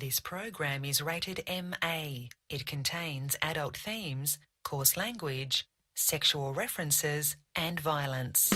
This program is rated MA. It contains adult themes, coarse language, sexual references, and violence.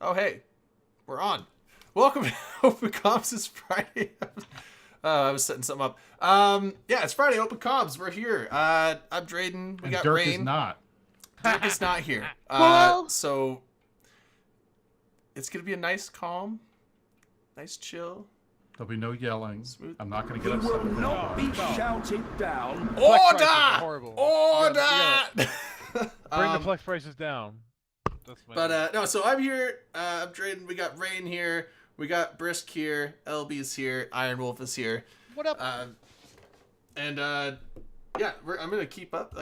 Oh, hey, we're on. Welcome to Open Comms. It's Friday. I was setting something up. Yeah, it's Friday. Open Comms. We're here. I'm Drayden. We got Dirk Rain. is not. Dirk is not here. Well. So it's gonna be a nice, calm, nice, chill. There'll be no yelling. Smooth. I'm not going to get He will upset. not be shouted down. Order! Horrible. Order! Bring the flex prices down. That's my But no, so I'm here. I'm Drayden. We got Rain here. We got Brisk here. LB's here. Iron Wolf is here. What up? Yeah, I'm gonna keep up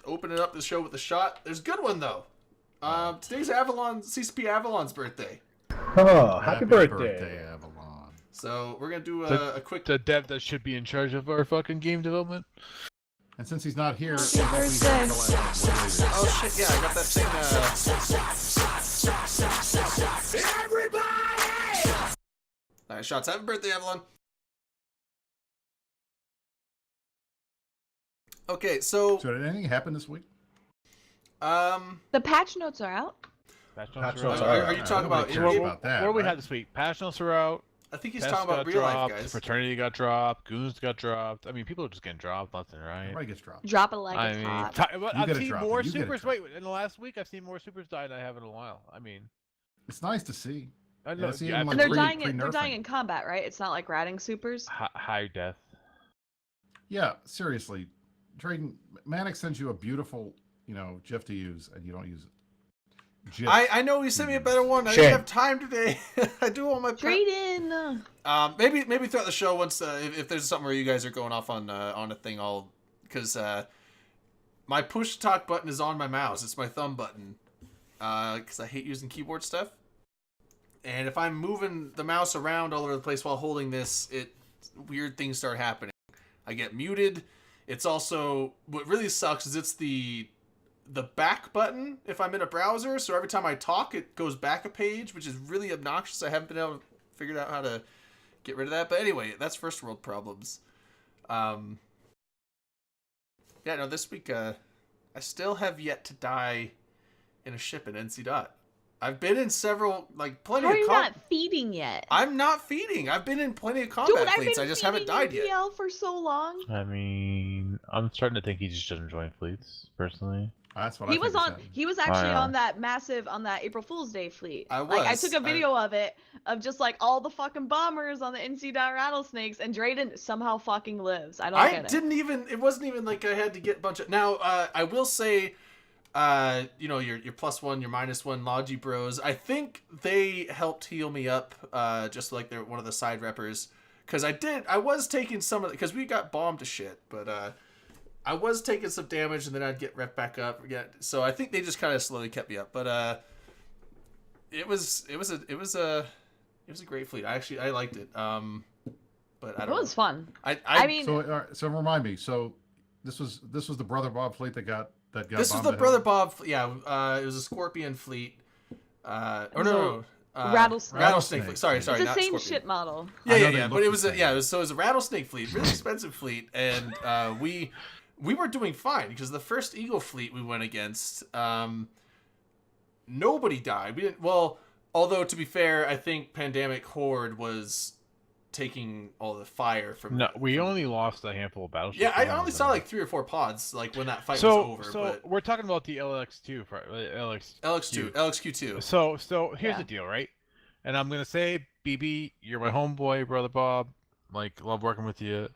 opening up the show with a shot. There's a good one though. Today's CCP Avalon's birthday. Oh, happy birthday. Avalon. So we're gonna do a quick. The dev that should be in charge of our fucking game development. And since he's not here, Happy birthday. Oh shit! Yeah, I got that thing. Everybody! Nice shots. Happy birthday, Avalon. Okay, so So did anything happen this week? The patch notes are out. Patch notes notes are you talking about? Nobody cares about that, What do we right? had this week? Patch notes are out. I think he's Pest talking about got real life, dropped, guys. Fraternity got dropped. Goons got dropped. I mean, people are just getting dropped left and right. Everybody gets dropped. Drop it like I it's mean, hot. but You I've get a seen drop, more you get a supers. drop. Wait, in the last week, I've seen more supers die than I have in a while. I mean, It's nice to see. I know. see Yeah, him, And like, they're dying. pre-nerfing. They're dying in combat, right? It's not like ratting supers. high death. Yeah, seriously. Drayden, Manic sends you a beautiful, GIF to use, and you don't use it. GIF. I know he sent me a better one. I Shame. didn't have time today. I do all my prep. Drayden. Maybe throughout the show, once if there's something where you guys are going off on a thing, because my push talk button is on my mouse. It's my thumb button because I hate using keyboard stuff. And if I'm moving the mouse around all over the place while holding this, weird things start happening. I get muted. It's also what really sucks is it's the back button if I'm in a browser. So every time I talk, it goes back a page, which is really obnoxious. I haven't been able to figure out how to get rid of that. But anyway, that's first world problems. This week I still have yet to die in a ship in NC Dot. I've been in several, plenty How are of you not feeding yet? I'm not feeding. I've been in plenty of combat Dude, I've fleets. been I just haven't died yet. PL for so long. I mean, I'm starting to think he just doesn't join fleets personally. That's what He I was think is on. happening. He was actually yeah. on that April Fool's Day fleet. I I was. took a video of it of just all the fucking bombers on the NC Dot rattlesnakes, and Drayden somehow fucking lives. I don't I get it. didn't even. It wasn't even like I had to get a bunch of. Now, I will say, your +1, your -1 Logi Bros. I think they helped heal me up. Just like they're one of the side reppers, because I was taking some of because we got bombed to shit, but I was taking some damage and then I'd get rep back up again. So I think they just kind of slowly kept me up, but it was a great fleet. I liked it. But I It don't was fun. I mean, So remind me. So this was the Brother Bob fleet that got this was bombed the to Brother hell? Bob. Yeah, it was a Scorpion fleet. was No. Rattlesnake. Rattlesnake fleet. Sorry, it's not the same Scorpion. shit model. Yeah, I know yeah, they yeah. look But it the was same. it was a Rattlesnake fleet, really expensive fleet, and we were doing fine because the first Eagle fleet we went against, nobody died. We didn't. Well, although to be fair, I think Pandemic Horde was taking all the fire from. No, we from- only lost a handful of battleships. Yeah, I only saw like 3 or 4 pods like when that fight was over. So But we're talking about the LX2 for LX2, LXQ2. So here's Yeah. the deal, right? And I'm gonna say, BB, you're my homeboy, brother Bob. Like, love working with you.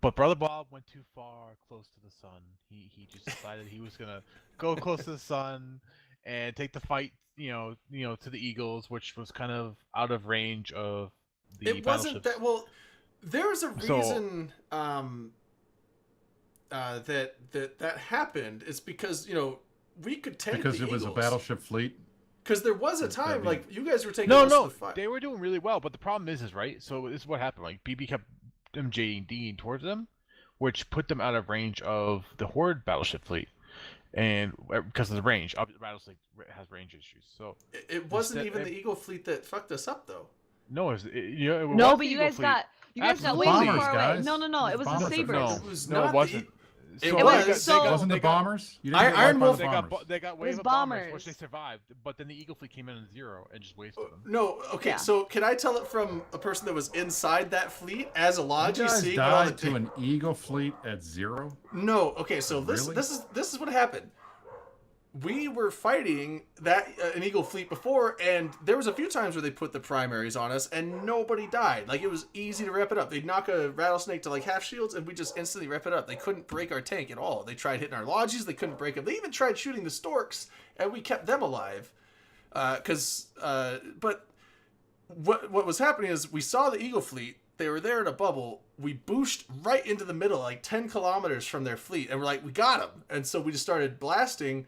But brother Bob went too far close to the sun. He just decided he was gonna go close to the sun and take the fight, to the Eagles, which was kind of out of range of the It wasn't battleships. that well. There was a So- reason that happened. It's because we could tank Because the it was a Eagles. battleship fleet. Because there was a Does that time mean- like you guys were taking No, most no, of the fight. they were doing really well, but the problem is right. So this is what happened. Like BB kept MJDing towards them, which put them out of range of the Horde battleship fleet, and because of the range, the battleship has range issues. So It wasn't Instead- even the Eagle fleet that fucked us up though. no, it No, was but the you Eagle guys fleet. got way Absolutely. too Bombers, far away. guys. No, It it was the bombers. Sabres. No, It was no, not it wasn't. It So was. they got- Wasn't they the got- bombers? You Iron get wiped by Wolf- the They bombers. got It wave was of bombers, which bombers. they survived, but then the Eagle fleet came in at 0 and just wasted them. No, okay. Yeah. So can I tell it from a person that was inside that fleet as a You Logi guys seeing all the died to an Eagle fleet at 0? No, okay, so Really? this is what happened. We were fighting that an Eagle fleet before, and there was a few times where they put the primaries on us, and nobody died. Like, it was easy to rep it up. They'd knock a rattlesnake to like half shields, and we just instantly rep it up. They couldn't break our tank at all. They tried hitting our lodges, they couldn't break them. They even tried shooting the storks, and we kept them alive. But what was happening is we saw the Eagle fleet. They were there in a bubble. We booshed right into the middle, like 10 kilometers from their fleet, and we're like, we got them. And so we just started blasting,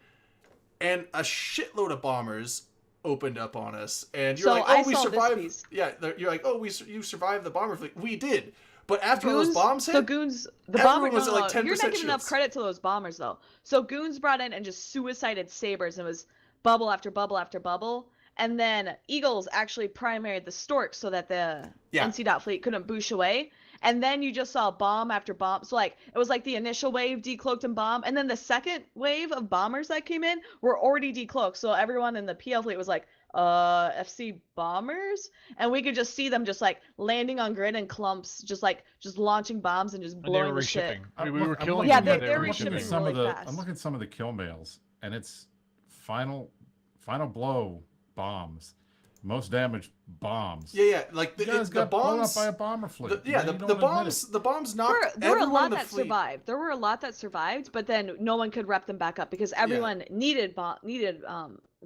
and a shitload of bombers opened up on us. And you're So like, I we saw this survived. piece. Yeah, you're like, you survived the bomber fleet. We did. But after all those Goons, bombs hit, so Goons, the everyone bomber, was at, like, you're 10% not giving enough shields. credit to those bombers though. So Goons brought in and just suicided Sabres, and it was bubble after bubble after bubble. And then Eagles actually primaried the Storks so that the Yeah. NC dot fleet couldn't boosh away. And then you just saw bomb after bomb. So like it was like the initial wave decloaked and bomb, and then the second wave of bombers that came in were already decloaked. So everyone in the PL fleet was like, FC bombers, and we could just see them just like landing on grid in clumps, just launching bombs and just And they blowing were the shit. reshipping. We were killing looking Yeah, them. they're I'm reshipping. looking at reshipping some of really the. fast. I'm looking at some of the kill mails, and it's final blow bombs, most damaged bombs. yeah, like You guys the got blown bombs. up by a bomber fleet. The You don't admit the bombs knocked There were a everyone lot in the that fleet. survived. There were a lot that survived, but then no one could rep them back up because everyone needed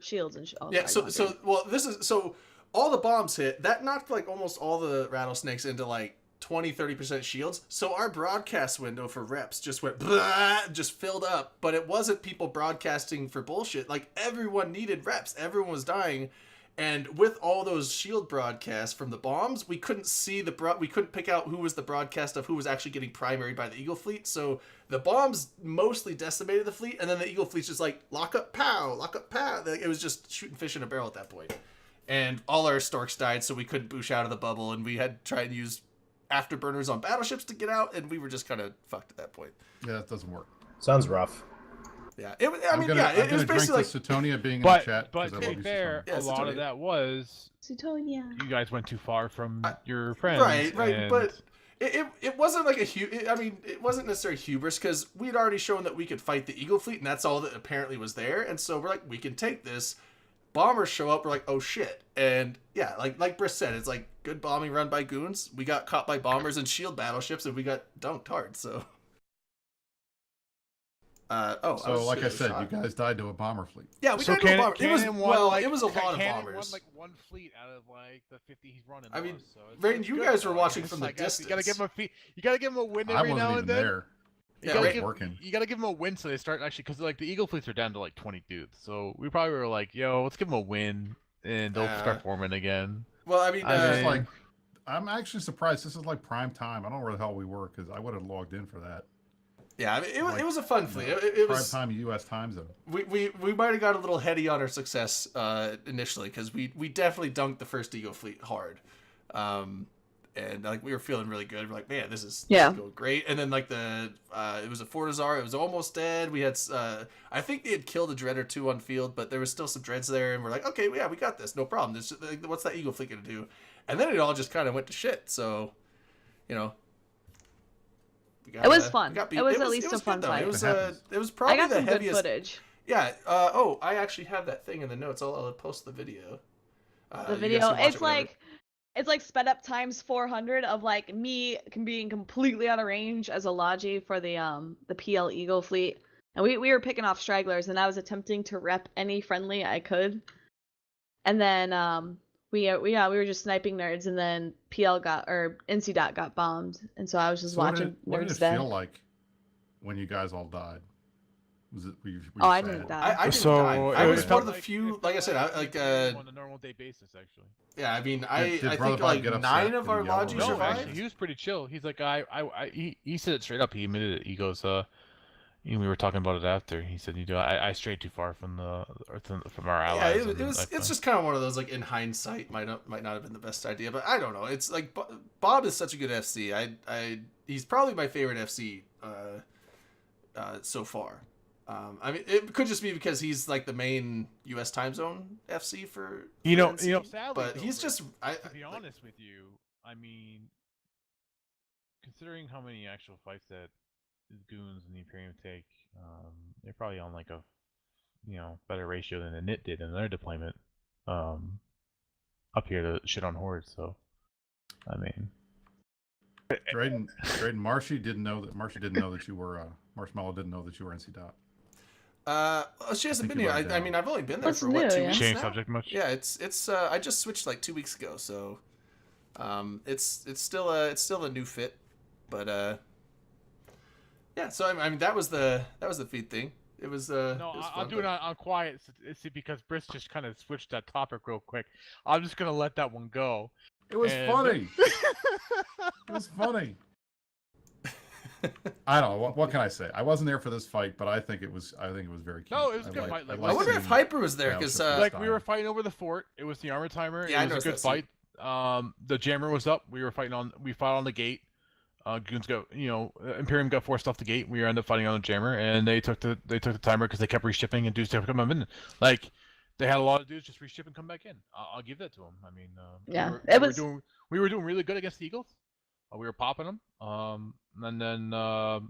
shields and Yeah, so all the bombs hit. That knocked like almost all the rattlesnakes into like 20-30% shields. So our broadcast window for reps just went blah, just filled up. But it wasn't people broadcasting for bullshit. Like everyone needed reps. Everyone was dying. And with all those shield broadcasts from the bombs, we couldn't see we couldn't pick out who was the broadcast of who was actually getting primaried by the Eagle fleet. So the bombs mostly decimated the fleet, and then the Eagle fleet's just like lock up, pow. Like, it was just shooting fish in a barrel at that point. And all our storks died, so we couldn't boosh out of the bubble, and we had to try and use afterburners on battleships to get out, and we were just kind of fucked at that point. Yeah, that doesn't work. Sounds rough. Yeah, it was. I I'm mean, gonna, yeah, I'm it was gonna drink basically the like Sutonia being in the chat. But 'cause I to love be you, fair, Sutonia. Yeah, a lot Sutonia. of that was Sutonia. you guys went too far from your friends. right, and but it wasn't like it wasn't necessarily hubris because we'd already shown that we could fight the Eagle fleet, and that's all that apparently was there. And so we're like, we can take this. Bombers show up, we're like, oh shit, and yeah, like Briss said, it's like good bombing run by goons. We got caught by bombers and shield battleships, and we got dunked hard. So, So, like I said, you guys died to a bomber fleet. yeah, we so got a bomber. It was Cannon won, like, it was a lot of Cannon bombers. won like one fleet out of like the 50 he's running. I mean, lost, so Raiden, it's you good, guys were though. watching It's from the like, guys, You gotta distance. give him a win I every wasn't now even and then. there. Yeah, I was right. working. You gotta give them a win so they start actually, because like the Eagle fleets are down to like 20 dudes. So we probably were like, yo, let's give them a win and they'll start forming again. Well, I mean, This is like, I'm actually surprised. This is like prime time. I don't know where the hell we were because I would have logged in for that. yeah, I mean, it was a fun fleet. It Prime was. time U.S. time zone. We might have got a little heady on our success initially because we definitely dunked the first Eagle fleet hard, and like we were feeling really good. We're like, man, this is going great. And then like it was a Fortizar. It was almost dead. We had I think they had killed a dread or two on field, but there was still some dreads there, and we're like, okay, yeah, we got this, no problem. What's that Eagle fleet gonna do? And then it all just kind of went to shit. So you know. It was fun. got beat. It was at least a fun good, though. fight. It was I probably got the some good heaviest. footage. Yeah. I actually have that thing in the notes. I'll post the video. The You guys video, can watch it's it whenever. like it's like sped up times 400 of like me being completely out of range as a Logi for the PL Eagle fleet, and we were picking off stragglers, and I was attempting to rep any friendly I could, and then we were just sniping nerds, and then PL NC Dot got bombed, and so I was just So watching what did nerds it dead. feel like when you guys all died? Were you Oh, I sad? didn't die. I didn't So, die. I it was felt one of the like- few. it Like I felt said, on a normal day basis, actually. yeah. I mean, I Did I Brother think Bob like get upset? 9 Did of he our yell or Lodges anything? No, survived. actually, he was pretty chill. He's like, he said it straight up. He admitted it. He goes, we were talking about it after. He said, I strayed too far from from our Yeah, allies. it was. and It's just kind of one of those like in hindsight might not have been the best idea, but I don't know. It's like Bob is such a good FC. He's probably my favorite FC so far. I mean, it could just be because he's like the main U.S. time zone FC for NC, sadly, but though, he's Rick, just. to be honest with you, I mean, considering how many actual fights that the Goons and the Imperium take, they're probably on like a better ratio than the NIT did in their deployment up here to shit on Horde. So, I mean, Drayden, Marshy didn't know that you were Marshmallow didn't know that you were NC Dot. She hasn't think been you here. wrote it I down. mean, I've only been there What's for what, new, 2 yeah? weeks change now? subject much? Yeah, it's I just switched like 2 weeks ago, so it's still a new fit, but yeah. So I mean that was the feed thing. It was No, it was I'll fun, do it on quiet. See, because Briss just kind of switched that topic real quick. I'm just gonna let that one go. It was And- funny. It was funny. I don't know what can I say. I wasn't there for this fight, but I think it was very cute. No, it was a I good liked- fight, like- I liked wonder if seeing- Hyper was there Yeah, because it was Like we were style. fighting over the fort. It was the armor timer. Yeah, I it was a noticed good that scene. fight. The jammer was up. We fought on the gate. Goons got Imperium got forced off the gate. We ended up fighting on the jammer, and they took the timer because they kept reshipping and dudes kept coming in. Like they had a lot of dudes just reship and come back in. I'll give that to them. I mean, Yeah, we were doing really good against the Eagles. We were popping them. And then the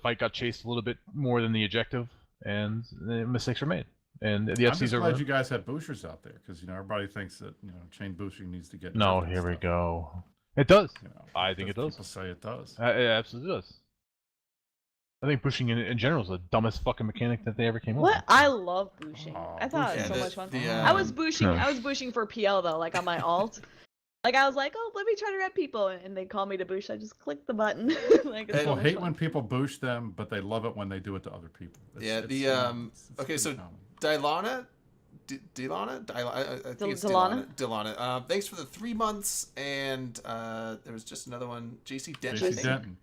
fight got chased a little bit more than the objective, and mistakes were made. And the I'm FCs just are glad you guys had boosters out there because everybody thinks that chain boosting needs to get. No, nerfed and here we stuff, go. It does. I think because it does. People say it does. It absolutely does. I think pushing in general is the dumbest fucking mechanic that they ever came up What? with. I love booshing. Aw, I thought it Yeah, was so much fun. the, I was booshing. Yeah. I was booshing for PL though, like on my alt. Like I was like, oh, let me try to rep people, and they call me to boosh. I just click the button. Like it's so People much hate fun. when people boost them, but they love it when they do it to other people. Yeah, it's okay, pretty so common. Dilana, I think it's Dilana? Dilana. Thanks for the 3 months, and there was just another one. JC Denton. I JC think. Denton.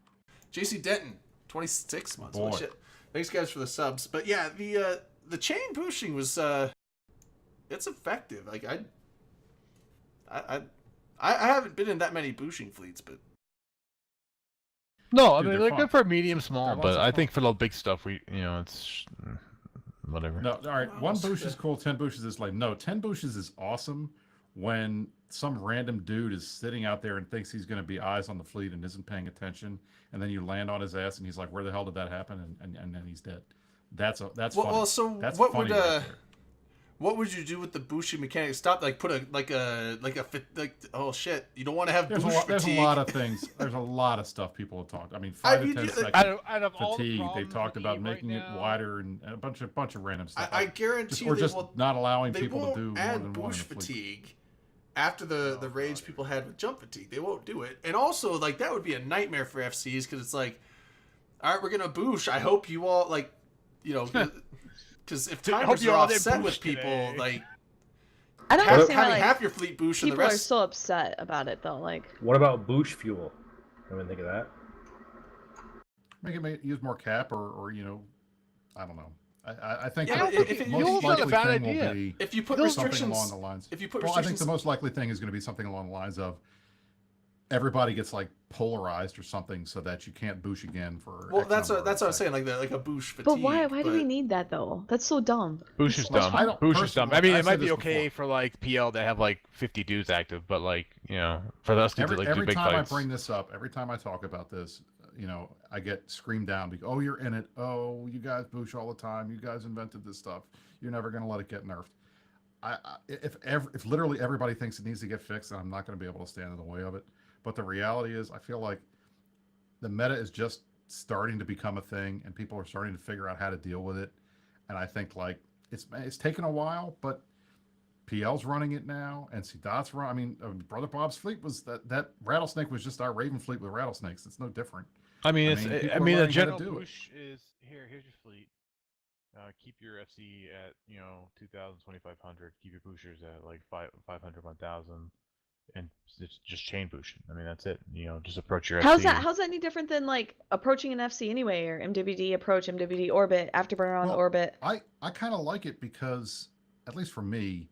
JC Denton, 26 months. Holy Boy. shit. Thanks guys for the subs. But yeah, the chain boosting was it's effective. Like I haven't been in that many boosting fleets, but No, I Dude, mean they're they're fun. good for medium small, They're lots but of I fun. think for the big stuff, it's whatever. No, all right. One boosh is cool. 10 bushes is like no. 10 bushes is awesome when some random dude is sitting out there and thinks he's going to be eyes on the fleet and isn't paying attention, and then you land on his ass and he's like, "Where the hell did that happen?" and then he's dead. That's well, funny. well, so That's what funny would right there. what would you do with the boosting mechanic? Stop, like put oh shit, you don't want to have There's boosh there's a fatigue. lot of things. There's a lot of stuff people have talked. I mean, I 5 mean, to 10 like, second Out of all the fatigue. They problems talked with about Eve making right it now- wider and a bunch of random stuff. I guarantee or they just will, not allowing they people won't to do more add than one in boosh a fleet. fatigue after the rage people had with jump fatigue. They won't do it. And also, like, that would be a nightmare for FCs because it's like, all right, we're gonna boosh. I hope you all like, because if I hope timers you are all did offset boosh with people, today. like I don't having understand why like half your fleet boosh and the people are rest. so upset about it though. Like What about boosh fuel? Anyone think of that? Make it use more cap or I don't know. I think Yeah, that but the if it- most fuel's not a likely bad thing idea. will be If you put Those something restrictions, along the lines. if you put Well, I think restrictions, the most likely thing is going to be something along the lines of everybody gets like polarized or something so that you can't boosh again for. Well, X that's number what of I was saying, seconds. like a boosh fatigue. But why do we but- need that though? That's so dumb. Boosh is Well, dumb. I don't- Boosh first is of dumb. all, I mean, I've it might said be this okay before. for like PL that have like 50 dudes active, but like for us to like do Every big time fights. I bring this up, every time I talk about this, I get screamed down because, oh, you're in it. Oh, you guys boosh all the time. You guys invented this stuff. You're never going to let it get nerfed. If literally everybody thinks it needs to get fixed, then I'm not going to be able to stand in the way of it. But the reality is, I feel like the meta is just starting to become a thing, and people are starting to figure out how to deal with it. And I think like it's taken a while, but PL's running it now, and Dot's run. I mean, Brother Bob's fleet was that Rattlesnake was just our Raven fleet with rattlesnakes. It's no different. I mean, people are the learning how to general do it. push is here's your fleet. Keep your FC at 2,000, 2,500. Keep your boosters at like 500, 1,000, and just chain boosting. I mean, that's it. Just approach your How's FC. that? How's that any different than like approaching an FC anyway, or MWD approach, MWD orbit, afterburner on the Well, orbit? I kind of like it because, at least for me,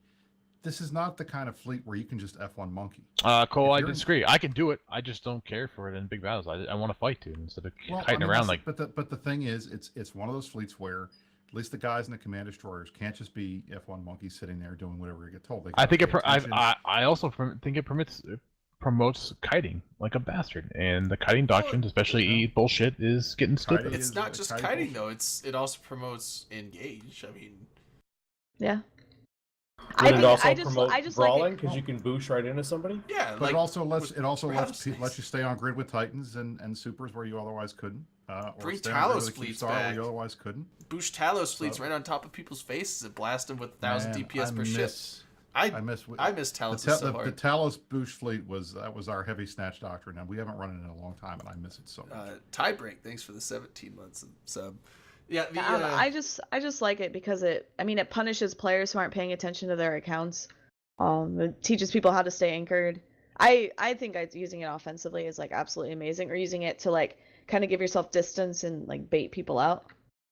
this is not the kind of fleet where you can just F1 monkey. Cole, if I you're in- disagree. I can do it. I just don't care for it in big battles. I want to fight to instead of Well, kiting I mean, around that's- like. But the thing is, it's one of those fleets where at least the guys in the command destroyers can't just be F1 monkeys sitting there doing whatever you get told. They I gotta think pay attention. I also think it promotes kiting like a bastard, and the kiting doctrines, especially yeah. bullshit, is getting stupid. Kiting It's is not a just kiting kiting bullshit. though. It also promotes engage. I mean, Yeah. Would it think- also I just promote like it- brawling because you can boosh right into somebody? yeah, But like it also lets with lets rattlesnakes. you stay on grid with Titans and supers where you otherwise couldn't. Or Bring stay on grid Talos with a fleets Keepstar where back. you otherwise couldn't. boost Talos fleets So- right on top of people's faces and blast them with 1,000 Man, DPS I per ship. miss I miss Talos the, so the hard. Talos Boosh fleet was our heavy snatch doctrine, and we haven't run it in a long time, and I miss it so much. Tie break. Thanks for the 17 months of sub. Yeah, the, I don't know, I just like it because it punishes players who aren't paying attention to their accounts. It teaches people how to stay anchored. I think using it offensively is like absolutely amazing, or using it to like kind of give yourself distance and like bait people out.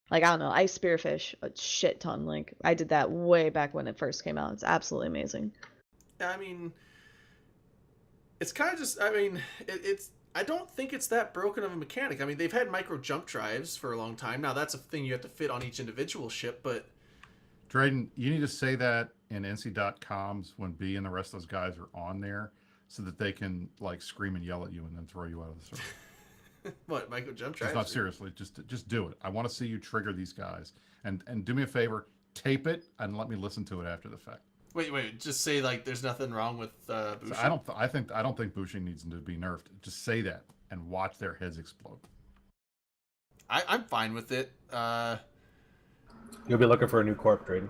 Like, I don't know, I spearfish a shit ton. Like, I did that way back when it first came out. It's absolutely amazing. I mean, it's kind of just. I mean, it's. I don't think it's that broken of a mechanic. I mean, they've had micro jump drives for a long time now. That's a thing you have to fit on each individual ship, but Drayden, you need to say that in NC.coms when B and the rest of those guys are on there, so that they can like scream and yell at you and then throw you out of the server. what micro jump Just drives? not seriously. Just do it. I want to see you trigger these guys, and do me a favor, tape it and let me listen to it after the fact. Wait. Just say like there's nothing wrong with So Bushi. I don't think Bushing needs to be nerfed. Just say that and watch their heads explode. I'm fine with it. You'll be looking for a new corp, Drayden.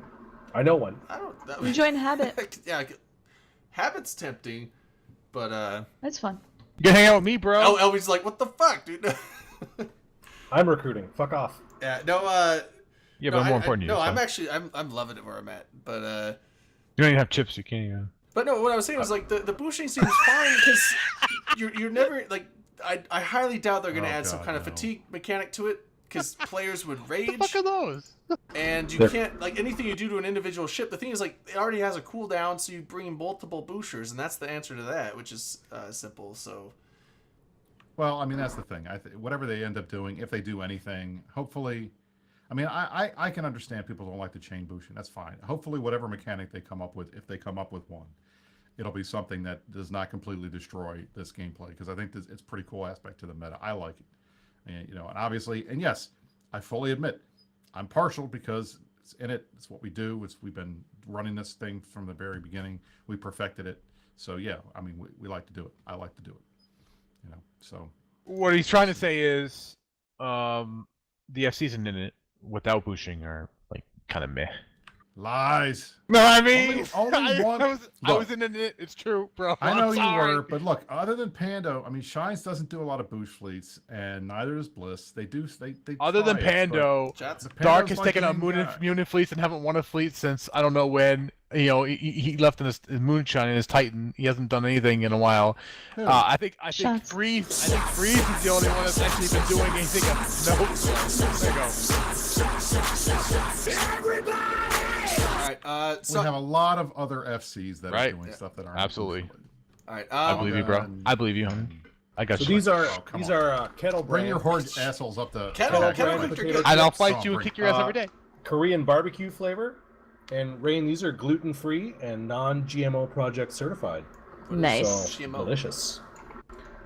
I know one. I don't. That, Join Habit. yeah, habit's tempting, but That's fun. You can hang out with me, bro. Elby's like, what the fuck, dude? I'm recruiting. Fuck off. yeah, no. Yeah, no, but more important, no, you. I'm actually, I'm loving it where I'm at, but You don't even have chips. You can't even. But no, what I was saying was like the bushing seems fine because you're never like I highly doubt they're gonna Oh, add some God, kind of no. fatigue mechanic to it because players would What the rage fuck are those? and you They're- can't like anything you do to an individual ship. The thing is like it already has a cooldown, so you bring in multiple boosters, and that's the answer to that, which is simple. So Well, I mean that's the thing. Whatever they end up doing, if they do anything, hopefully. I mean, I can understand people don't like the chain boosting. That's fine. Hopefully, whatever mechanic they come up with, if they come up with one, it'll be something that does not completely destroy this gameplay. Because I think it's a pretty cool aspect to the meta. I like it, and and obviously, and yes, I fully admit, I'm partial because it's in it. It's what we do. We've been running this thing from the very beginning. We perfected it. So yeah, I mean, we like to do it. I like to do it. So What he's trying to say is, the FCs in it without boosting are like kind of meh. lies. No, I mean, Only one- I Look. was in it. It's true, bro. I know I'm you sorry. were, but look, other than Pando, I mean, Shines doesn't do a lot of boost fleets, and neither does Bliss. They do. They Other than try it, but Pando, Jats, Dark Pando's has like taken the on main Moon guy. Munin fleets and haven't won a fleet since I don't know when. He left in his Moonshine and his Titan. He hasn't done anything in a while. Who? I think Shots. Freeze. I think Freeze is the only one that's actually been doing anything. There you go. all right. we have a lot of other FCs that Right. are doing stuff that aren't Absolutely. boost related. all right. I believe you, bro. I believe you, homie. I got So you. these are Oh, come these on. are kettle Bring your brand, horde assholes up the Kettle brand Kettle Cooked are potato good. And I'll chips, fight you and Bring- kick your ass every day. Korean barbecue flavor, and Rain. These are gluten free and non-GMO project certified. Nice. So GMO? delicious.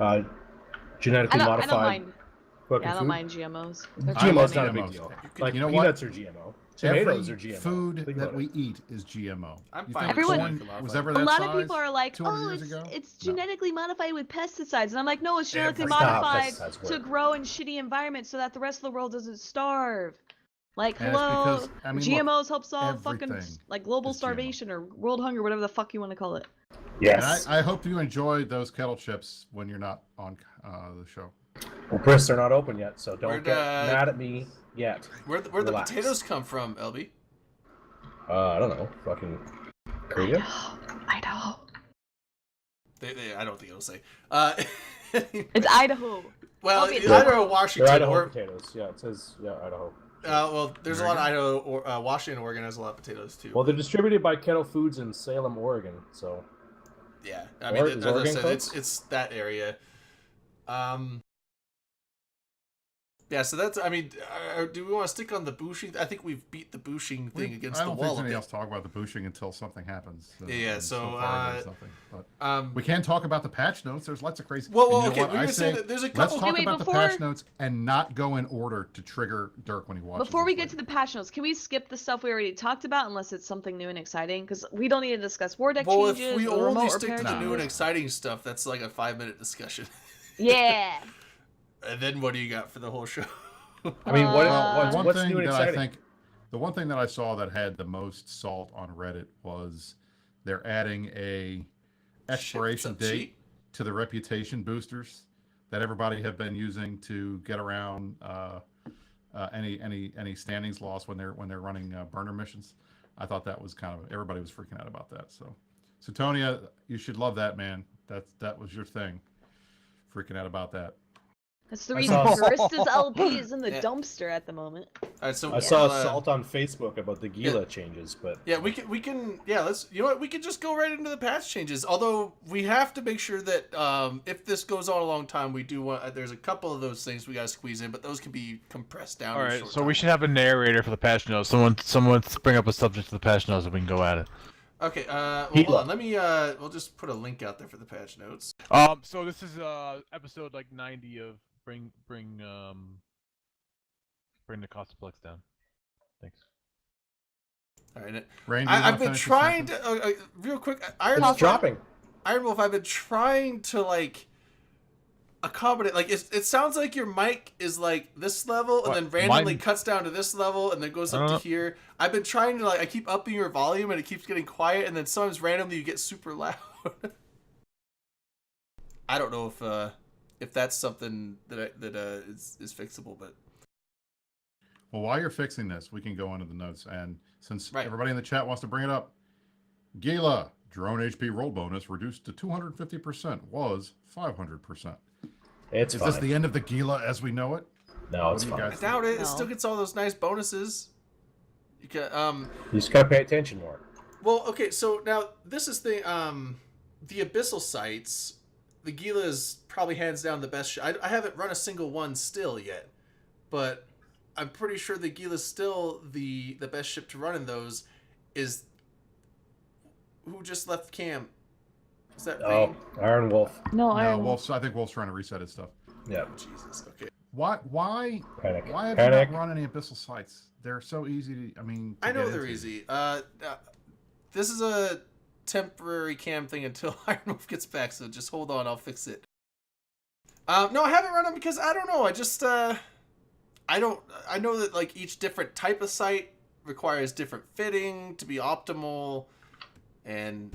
I Genetically don't modified mind. cooking Yeah, I don't food. mind GMOs. They're I love GMO's not a big GMOs. deal. could- Like You know what? peanuts are GMO. Tomatoes Every are GMO. food Think that about we it. eat is GMO. I'm You fine think with Everyone- corn genetically was modified. ever A that lot of size people are like, 200 oh, years ago? it's No. genetically modified with pesticides. And I'm like, no, it's genetically Everything. modified Stop, pesticides to work. grow in shitty environments so that the rest of the world doesn't starve. Like, And it's hello, because, I mean, look, GMOs help solve fucking everything like global is GMO. starvation or world hunger, whatever the fuck you want to call it. Yes. And I hope you enjoy those kettle chips when you're not on the show. Well, Brists are not open yet, so don't Where'd, get mad at me yet. Where'd the Relax. potatoes come from, LB? I don't know. Fucking Korea. Idaho. I don't think it'll say. It's Idaho. well, Okay, it's so- either They're Washington Idaho or potatoes. Yeah, it says Idaho. well, there's a lot of Idaho or Washington, Oregon has a lot of potatoes too. Well, they're distributed by Kettle Foods in Salem, Oregon. So yeah, I mean, Is as I Oregon said, close? it's that area. Yeah, so that's. I mean, do we want to stick on the bushing? I think we've beat the bushing thing against I the don't wall think a anything bit. else talk about the bushing until something happens. Yeah, and so, far there's nothing. But we can talk about the patch notes. There's lots of crazy. Well, and you know okay, what? we I were saying say that there's a let's couple- talk Wait, about the before- patch notes and not go in order to trigger Dirk when he watches. Before we this get to later. the patch notes, can we skip the stuff we already talked about unless it's something new and exciting? Because we don't need to discuss war deck Well, changes if we or only remote stick repair to the new and changes. exciting stuff, that's like a 5-minute discussion. Yeah. And then what do you got for the whole show? I mean, Well, the one what's thing new and that I exciting? think, the one thing that I saw that had the most salt on Reddit was they're adding a expiration up, date cheat? to the reputation boosters that everybody have been using to get around any standings loss when they're running burner missions. I thought that was kind of, everybody was freaking out about that. So Tonya, you should love that, man. That was your thing. Freaking out about that. That's the I reason saw- Barista's LP is in the Yeah. dumpster at the moment. All right, so I saw uh, assault on Facebook about the Gila changes, but Yeah, we can. Yeah, let's. You know what? We can just go right into the patch changes. Although we have to make sure that if this goes on a long time, we do want. There's a couple of those things we got to squeeze in, but those can be compressed down. All in a right, short so we time. should have a narrator for the patch notes. Someone bring up a subject to the patch notes and we can go at it. Okay. Well, Heat hold up. on. Let me. We'll just put a link out there for the patch notes. So this is episode like 90 of bring the cost of Plex down. Thanks. All right. Rain, do you wanna I've been finish your trying sentence? to. Real quick, Iron it's Wolf. dropping. Iron Wolf. I've been trying to like accommodate. Like it sounds like your mic is like this level, and What? then randomly Mine- cuts down to this level, and then goes up to here. I've been trying to like. I keep upping your volume, and it keeps getting quiet, and then sometimes randomly you get super loud. I don't know if that's something that is fixable, but Well, while you're fixing this, we can go into the notes. And since Right. everybody in the chat wants to bring it up, Gila drone HP roll bonus reduced to 250% was 500%. It's Is fine. this the end of the Gila as we know it? No, What it's do you fine. I guys doubt it. No. It still gets all those nice bonuses. You can You just gotta pay attention more. Well, okay, so now this is the abyssal sites. The Gila is probably hands down the best. I haven't run a single one still yet, but I'm pretty sure the Gila is still the best ship to run in those. Is who just left camp? Is that Oh, Rain? Iron Wolf. No, I No, don't. I think Wolf's trying to reset his stuff. Yeah. Oh, Jesus. Okay. Why Panic. have you Panic. not run any abyssal sites? They're so easy to, I mean, to I know get they're into. easy. This is a temporary cam thing until Iron Wolf gets back, so just hold on, I'll fix it. No, I haven't run them because I don't know. I just I know that like each different type of site requires different fitting to be optimal, and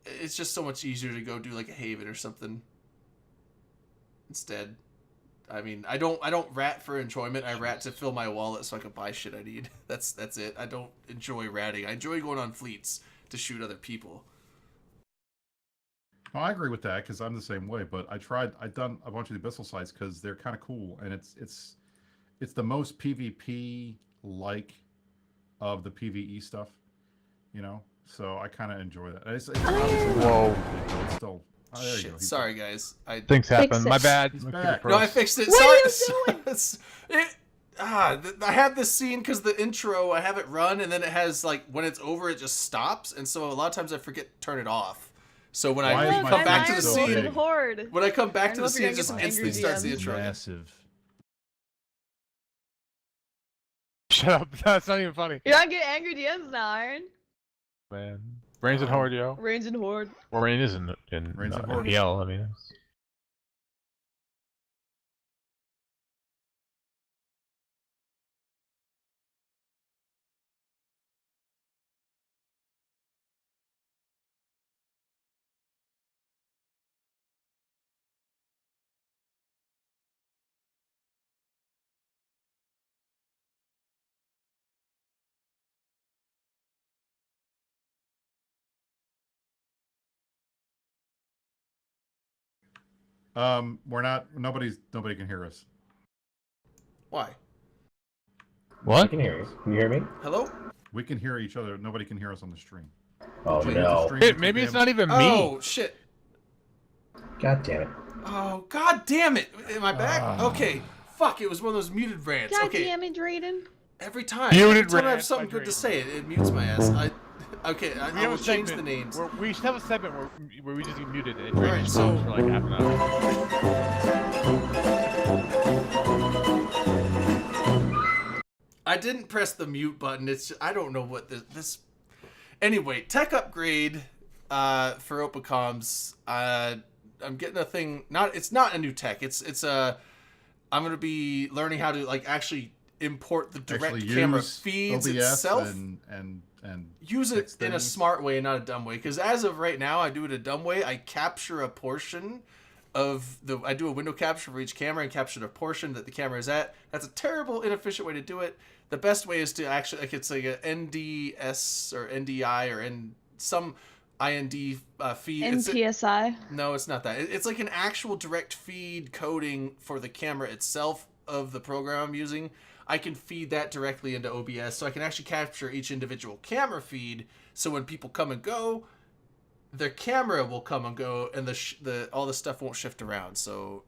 it's just so much easier to go do like a Haven or something instead. I mean, I don't rat for enjoyment. I rat to fill my wallet so I can buy shit I need. That's it. I don't enjoy ratting. I enjoy going on fleets to shoot other people. Well, I agree with that because I'm the same way. But I've done a bunch of the abyssal sites because they're kind of cool, and it's the most PvP like of the PvE stuff, you know. So I kind of enjoy that. It's obviously not Whoa. PvP, but it's still Oh, there you Shit, go. He's sorry guys. I Things happen. it. My bad. He's Computer back. pros. No, I fixed it. What are Sorry. you I had this scene because the intro, I have it run, and then it has, like, when it's over, it just stops, and so a lot of times I forget to turn it off. So when Why I is Look, my come I'm back to Iron the so Wolf scene, big? and Horde. when I come back Iron to the Wolf, scene, you're it gonna just get some instantly angry starts the DMs. intro again. Massive. Shut up. That's not even funny. You're not getting angry DMs now, Iron. Man. Brains and Horde, yo. Range and Horde. Well, Rain is in Reigns and Horde. MPL. I mean, it's- Nobody can hear us. Why? I What? can hear you. Can you hear me? Hello? We can hear each other. Nobody can hear us on the stream. Oh Did you hit the no! stream Hey, with your maybe it's damn- not even me. Oh, shit. God damn it! Oh, god damn it. Am I back? Ah. Okay. Fuck, it was one of those muted rants. God Okay. damn it, Drayden. Every time. Muted Every time I have rant something by good to Drayden. say, it mutes my ass. I We will have a change segment the names. We should have a segment where we just get muted and Alright, just so- talk for like half an hour. I didn't press the mute button. It's I don't know what this. Anyway, tech upgrade for Opacomms. I'm getting a thing. It's not a new tech. It's a. I'm gonna be learning how to like actually import the direct Actually camera use feeds OBS itself. and Use it fix in a things. smart way, not a dumb way. Because as of right now, I do it a dumb way. I capture a portion of the. I do a window capture for each camera and capture the portion that the camera is at. That's a terrible, inefficient way to do it. The best way is to actually, like, it's like a NDS or NDI or some IND feed. NPSI. No, it's not that. It's like an actual direct feed coding for the camera itself of the program I'm using. I can feed that directly into OBS, so I can actually capture each individual camera feed. So when people come and go, their camera will come and go, and all the stuff won't shift around. So All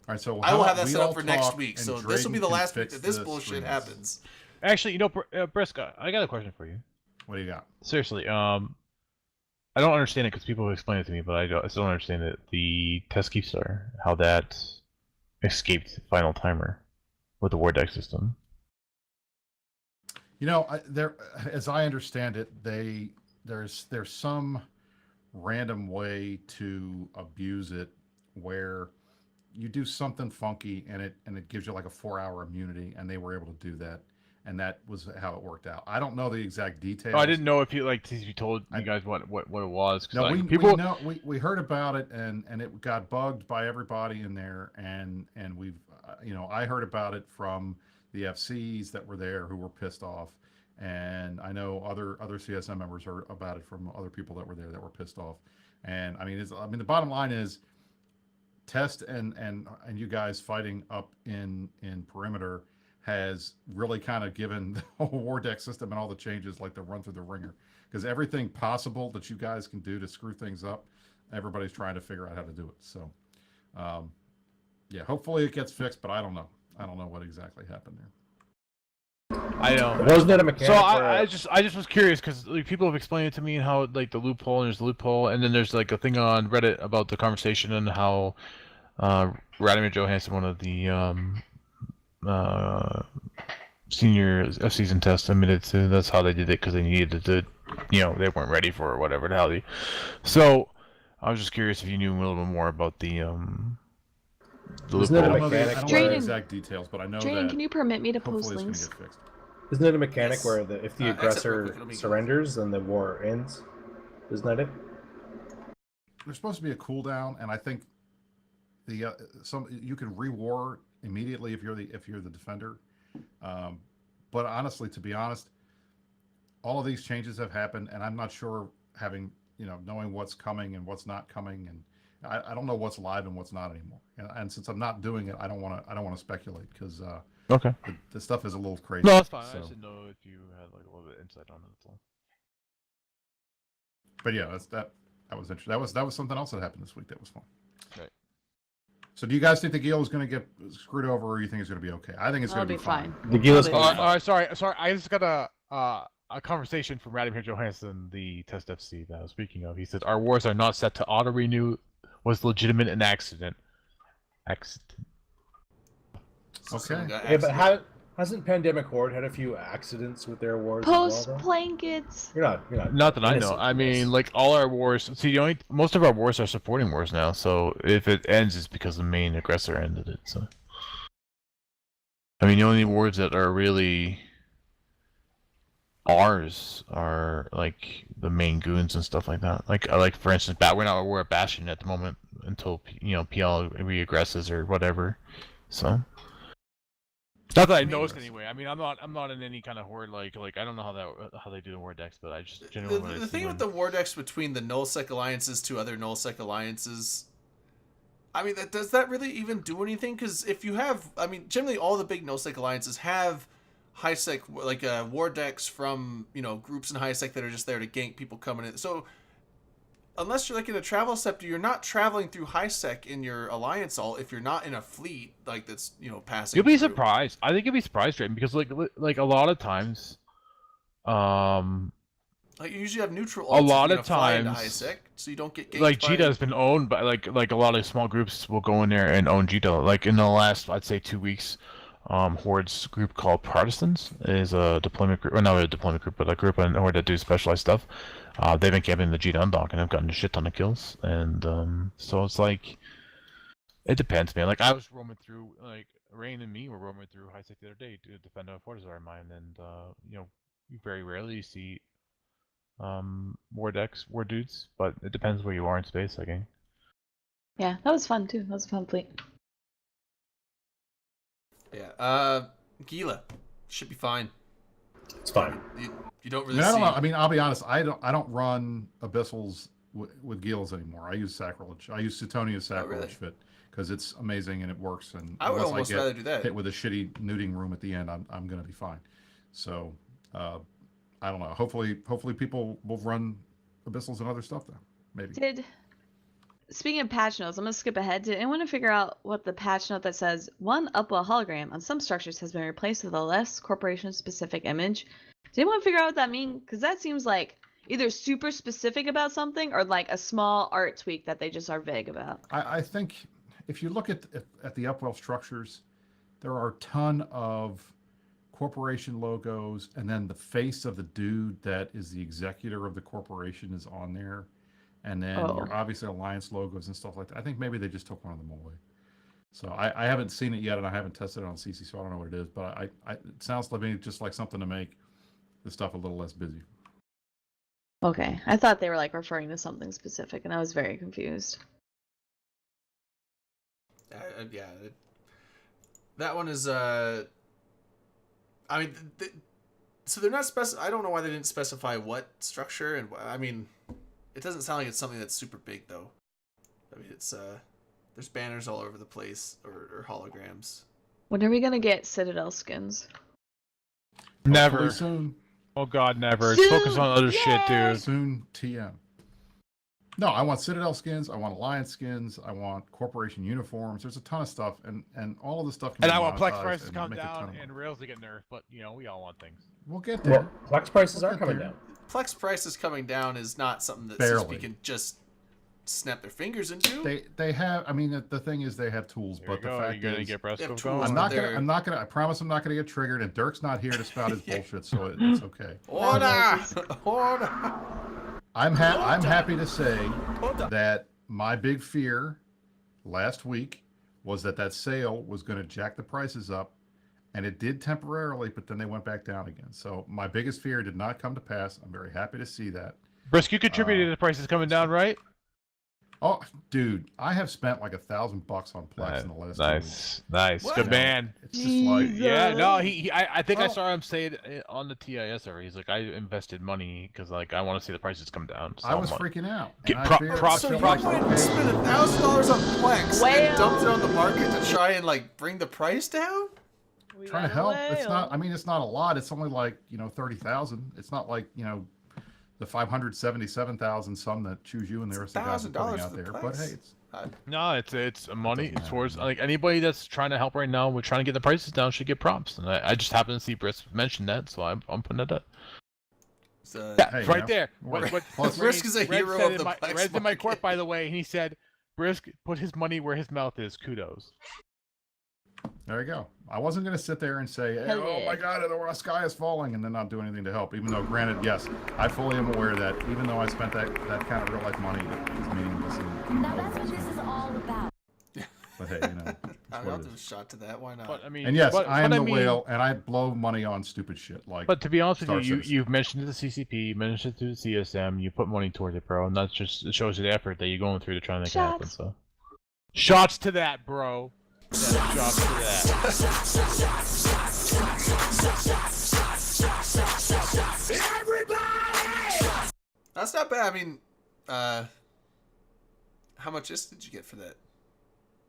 right, so I will how have that about set we up all for next talk week. and So this will be Drayden the can last week fix that this the bullshit streams. happens. Actually, Briska, I got a question for you. What do you got? Seriously, I don't understand it because people have explained it to me, but I still don't understand it. The test Keepstar, how that escaped final timer with the War Deck system. You know, as I understand it, there's some random way to abuse it where you do something funky and it gives you like a 4-hour immunity, and they were able to do that, and that was how it worked out. I don't know the exact details. Oh, I didn't know if you told you guys what it was. 'Cause, No, like, we heard about it, and it got bugged by everybody in there, and we've I heard about it from the FCs that were there who were pissed off, and I know other CSM members heard about it from other people that were there that were pissed off, and I mean the bottom line is Test and you guys fighting up in perimeter has really kind of given the whole War Deck system and all the changes like the run through the ringer, because everything possible that you guys can do to screw things up, everybody's trying to figure out how to do it. So yeah, hopefully it gets fixed, but I don't know what exactly happened there. I know. Wasn't it a mechanic? So where- I just was curious because like, people have explained it to me and how like the loophole, and there's the loophole, and then there's like a thing on Reddit about the conversation and how Radimir Johansson, one of the senior season tests, admitted to that's how they did it because they needed to, they weren't ready for it or whatever the hell. So I was just curious if you knew a little bit more about the Isn't it I a don't know the mechanic? Drayden- exact details, but I know Drayden, that can you permit me to hopefully post it's going links? to get fixed. Isn't it a mechanic Yes. where if the Except real aggressor quick, it'll be- surrenders, then the war ends? Isn't that it? There's supposed to be a cooldown, and I think the you can re-war immediately if you're the defender. But honestly, to be honest, all of these changes have happened, and I'm not sure knowing what's coming and what's not coming, and I don't know what's live and what's not anymore. And since I'm not doing it, I don't want to speculate because Okay. the stuff is a little crazy. No, that's fine. I So- just didn't know if you had like a little bit of insight on it. That's all. But yeah, That was interesting. That was something else that happened this week. That was fun. Right. So do you guys think the Gila is going to get screwed over, or you think it's going to be okay? I think it's I'll going to be be fine. The Gila's Probably. going All right, sorry. I just got a conversation from Radimir Johansson, the Test FC that I was speaking of. He said our wars are not set to auto renew. Was legitimate an accident? Accident. So Okay. someone got Yeah, but accident. hasn't Pandemic Horde had a few accidents with their wars? Post as well, though? blankets. You're not. Not that I know. innocent I from this. mean, like all our wars. See, most of our wars are supporting wars now. So if it ends, it's because the main aggressor ended it. So, I mean, the only wars that are really ours are like the main goons and stuff like that. Like for instance, we're at Bastion at the moment until PL re-aggresses or whatever. So. Not that I noticed anyway. I mean, I'm not in any kind of horde like I don't know how they do the horde decks, but I just generally The thing with the war decks between the nullsec alliances to other nullsec alliances, I mean, does that really even do anything? Because if you have, I mean, generally all the big nullsec alliances have high sec like war decks from groups in high sec that are just there to gank people coming in. So unless you're like in a travel scepter, you're not traveling through high sec in your alliance all if you're not in a fleet like that's passing. You'll be through. surprised. I think you'll be surprised, Drayton, because like a lot of times, Like you usually have neutral. A ults lot if of you're gonna fly into times, high sec, so you don't get ganked like by- Jita has been owned by like a lot of small groups will go in there and own Jita. Like in the last, I'd say 2 weeks, Horde's group called Protestants is a deployment group, or not a deployment group, but a group on Horde that do specialized stuff. They've been camping the Jita undock and have gotten a shit ton of kills, and so it's like, it depends, man. Like I was roaming through, like Rain and me were roaming through high sec the other day to defend a Fortizar of mine, and you very rarely see war decks, war dudes, but it depends where you are in space, I think. Yeah, that was fun too. That was a fun fleet. Yeah. Gila should be fine. It's fine. You don't I really mean, I don't see. know. I mean, I'll be honest. I don't run abyssals with Gilas anymore. I use Sacrilege. I use Suetonia's Sacrilege really? fit because it's amazing and it works. And I would unless almost get rather do that. hit with a shitty nuding room at the end, I'm gonna be fine. So I don't know. Hopefully people will run abyssals and other stuff though. Maybe. Speaking of patch notes, I'm gonna skip ahead. Did anyone figure out what the patch note that says one Upwell hologram on some structures has been replaced with a less corporation specific image? Did anyone figure out what that means? Because that seems like either super specific about something or like a small art tweak that they just are vague about. I think if you look at the Upwell structures, there are a ton of corporation logos, and then the face of the dude that is the executor of the corporation is on there, and then your obviously alliance logos and stuff like that. I think maybe they just took one of them away. So I haven't seen it yet, and I haven't tested it on CC, so I don't know what it is. But it sounds to me just like something to make the stuff a little less busy. Okay, I thought they were like referring to something specific, and I was very confused. Yeah. That one is. I mean, so they're not I don't know why they didn't specify what structure, and I mean, it doesn't sound like it's something that's super big though. I mean, it's there's banners all over the place or holograms. When are we gonna get Citadel skins? Never. Hopefully soon. Oh God, never. Just focus on other shit, dude. Soon TM. No, I want Citadel skins. I want Alliance skins. I want Corporation uniforms. There's a ton of stuff, and all of the stuff. Can And be I want Plex monetized prices to and come make a ton down of and money. rails to get nerfed, but we all want things. We'll get there. Well, Plex prices We'll are get coming there. down. Plex prices coming down is not something that Barely. CSP can just snap their fingers into. They have. I mean, the thing is, they have tools, There but you the go. fact You're gonna is, get They have Bresco tools, going. I'm but not they're- gonna. I'm not gonna. I promise I'm not gonna get triggered. And Dirk's not here to spout his Yeah. bullshit, so it's okay. Order! Order! I'm happy to say that my big fear last week was that sale was going to jack the prices up, and it did temporarily, but then they went back down again. So my biggest fear did not come to pass. I'm very happy to see that. Brisk, you contributed to the prices coming down, right? Oh, dude, I have spent like $1,000 on Plex in the last 2 weeks. Nice. What? Good man. It's just like, Yeah, no, I think I Well- saw him say it on the TIS already. He's like, I invested money because like I want to see the prices come down. So I was I'm like- freaking out. Get and I pro- feared- props So to you felt went like, and okay, spent $1,000 on Plex Well- and dumped it on the market to try and like bring the price down? We trying to got a help. It's not. whale. I mean, it's not a lot. It's only like 30,000. It's not like the 577,000 some that choose you and the rest of the guys are putting $1,000 out for the there. But price. hey, it's No, it's money. doesn't It's towards matter. like anybody that's trying to help right now. We're trying to get the prices down. Should get props, and I just happen to see Brisk mention that, so I'm putting it up. So, Yeah, Hey, right man. there. We're- What Plus- Brisk is a Red hero said of in the my, Plex Red's in my court, market. by the way. He said, "Brisk put his money where his mouth is." Kudos. There you go. I wasn't going to sit there and say, hey, Hell oh yeah. my God, the sky is falling, and then not do anything to help. Even though, granted, yes, I fully am aware that even though I spent that kind of real life money, it's meaningless. Now that's what this is all about. But hey, you know, it's I'll what it do a is. shot to that. Why not? But I mean, And yes, but, I am but the mean, whale, and I blow money on stupid shit like. But to be honest with Star you, Citizen. you've mentioned it to the CCP, you mentioned it to the CSM, you put money towards it, bro, and that's just it shows you the effort that you're going through to try and make it happen. Shots. So, shots to that, bro. Yeah, shots to that. That's not bad. I mean, how much did you get for that?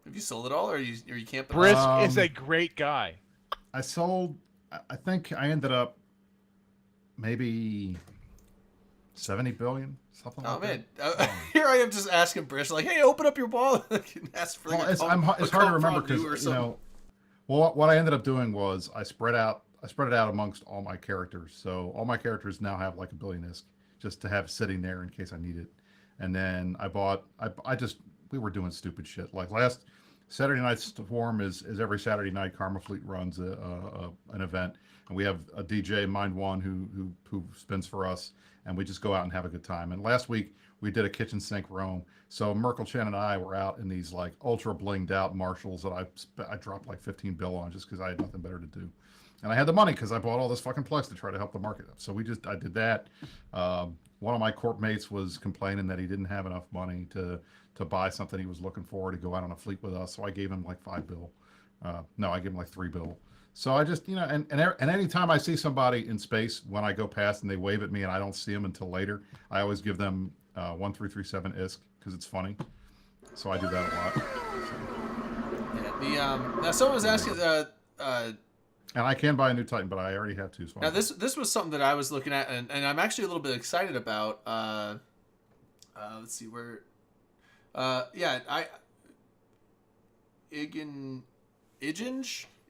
Have you sold it all, or you can't? Brisk is Um, a great guy. I sold. I think I ended up maybe 70 billion, something Oh like man, that. here I am just asking Brisk, like, hey, open up your wallet. And ask for like Well, a it's, com- a it's hard to com remember fondue or because something. well, what I ended up doing was I spread it out amongst all my characters. So all my characters now have like $1 billion ISK just to have sitting there in case I need it. And then we were doing stupid shit. Like last Saturday Night's Forum is every Saturday night. Karma Fleet runs an event, and we have a DJ Mind One who spins for us, and we just go out and have a good time. And last week we did a kitchen sink roam. So Merkel Chen and I were out in these like ultra blinged out Marshalls that I dropped like 15 bill on just because I had nothing better to do. And I had the money because I bought all this fucking Plex to try to help the market up. So I did that. One of my corp mates was complaining that he didn't have enough money to buy something he was looking for to go out on a fleet with us. So I gave him like 5 bill. No, I gave him like 3 bill. So I just, and anytime I see somebody in space when I go past and they wave at me and I don't see them until later, I always give them 1337 ISK because it's funny. So I do that a lot. Yeah, now someone was asking. And I can buy a new Titan, but I already have 2. So Now this was something that I was looking at, and I'm actually a little bit excited about. Let's see where.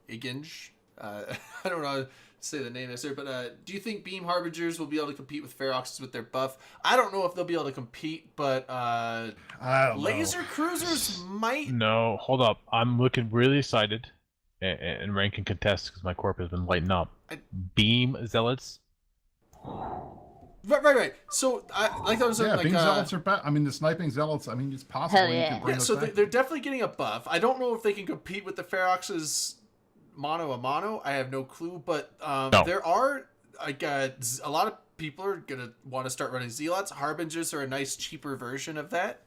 Iginge. I don't know how to say the name necessarily, but do you think Beam Harbingers will be able to compete with Feroxes with their buff? I don't know if they'll be able to compete, but I don't Laser know. Cruisers might. No, hold up. I'm looking really excited, and Rank can contest because my corp has been lighting up. Beam Zealots. Right. So I was Yeah, like, Beam Zealots are back. I mean, the sniping Zealots. I mean, it's possible Hell you yeah. can bring yeah. those So back. they're definitely getting a buff. I don't know if they can compete with the Feroxes mono a mono. I have no clue, but No. there are like a lot of people are gonna want to start running Zealots. Harbingers are a nice cheaper version of that.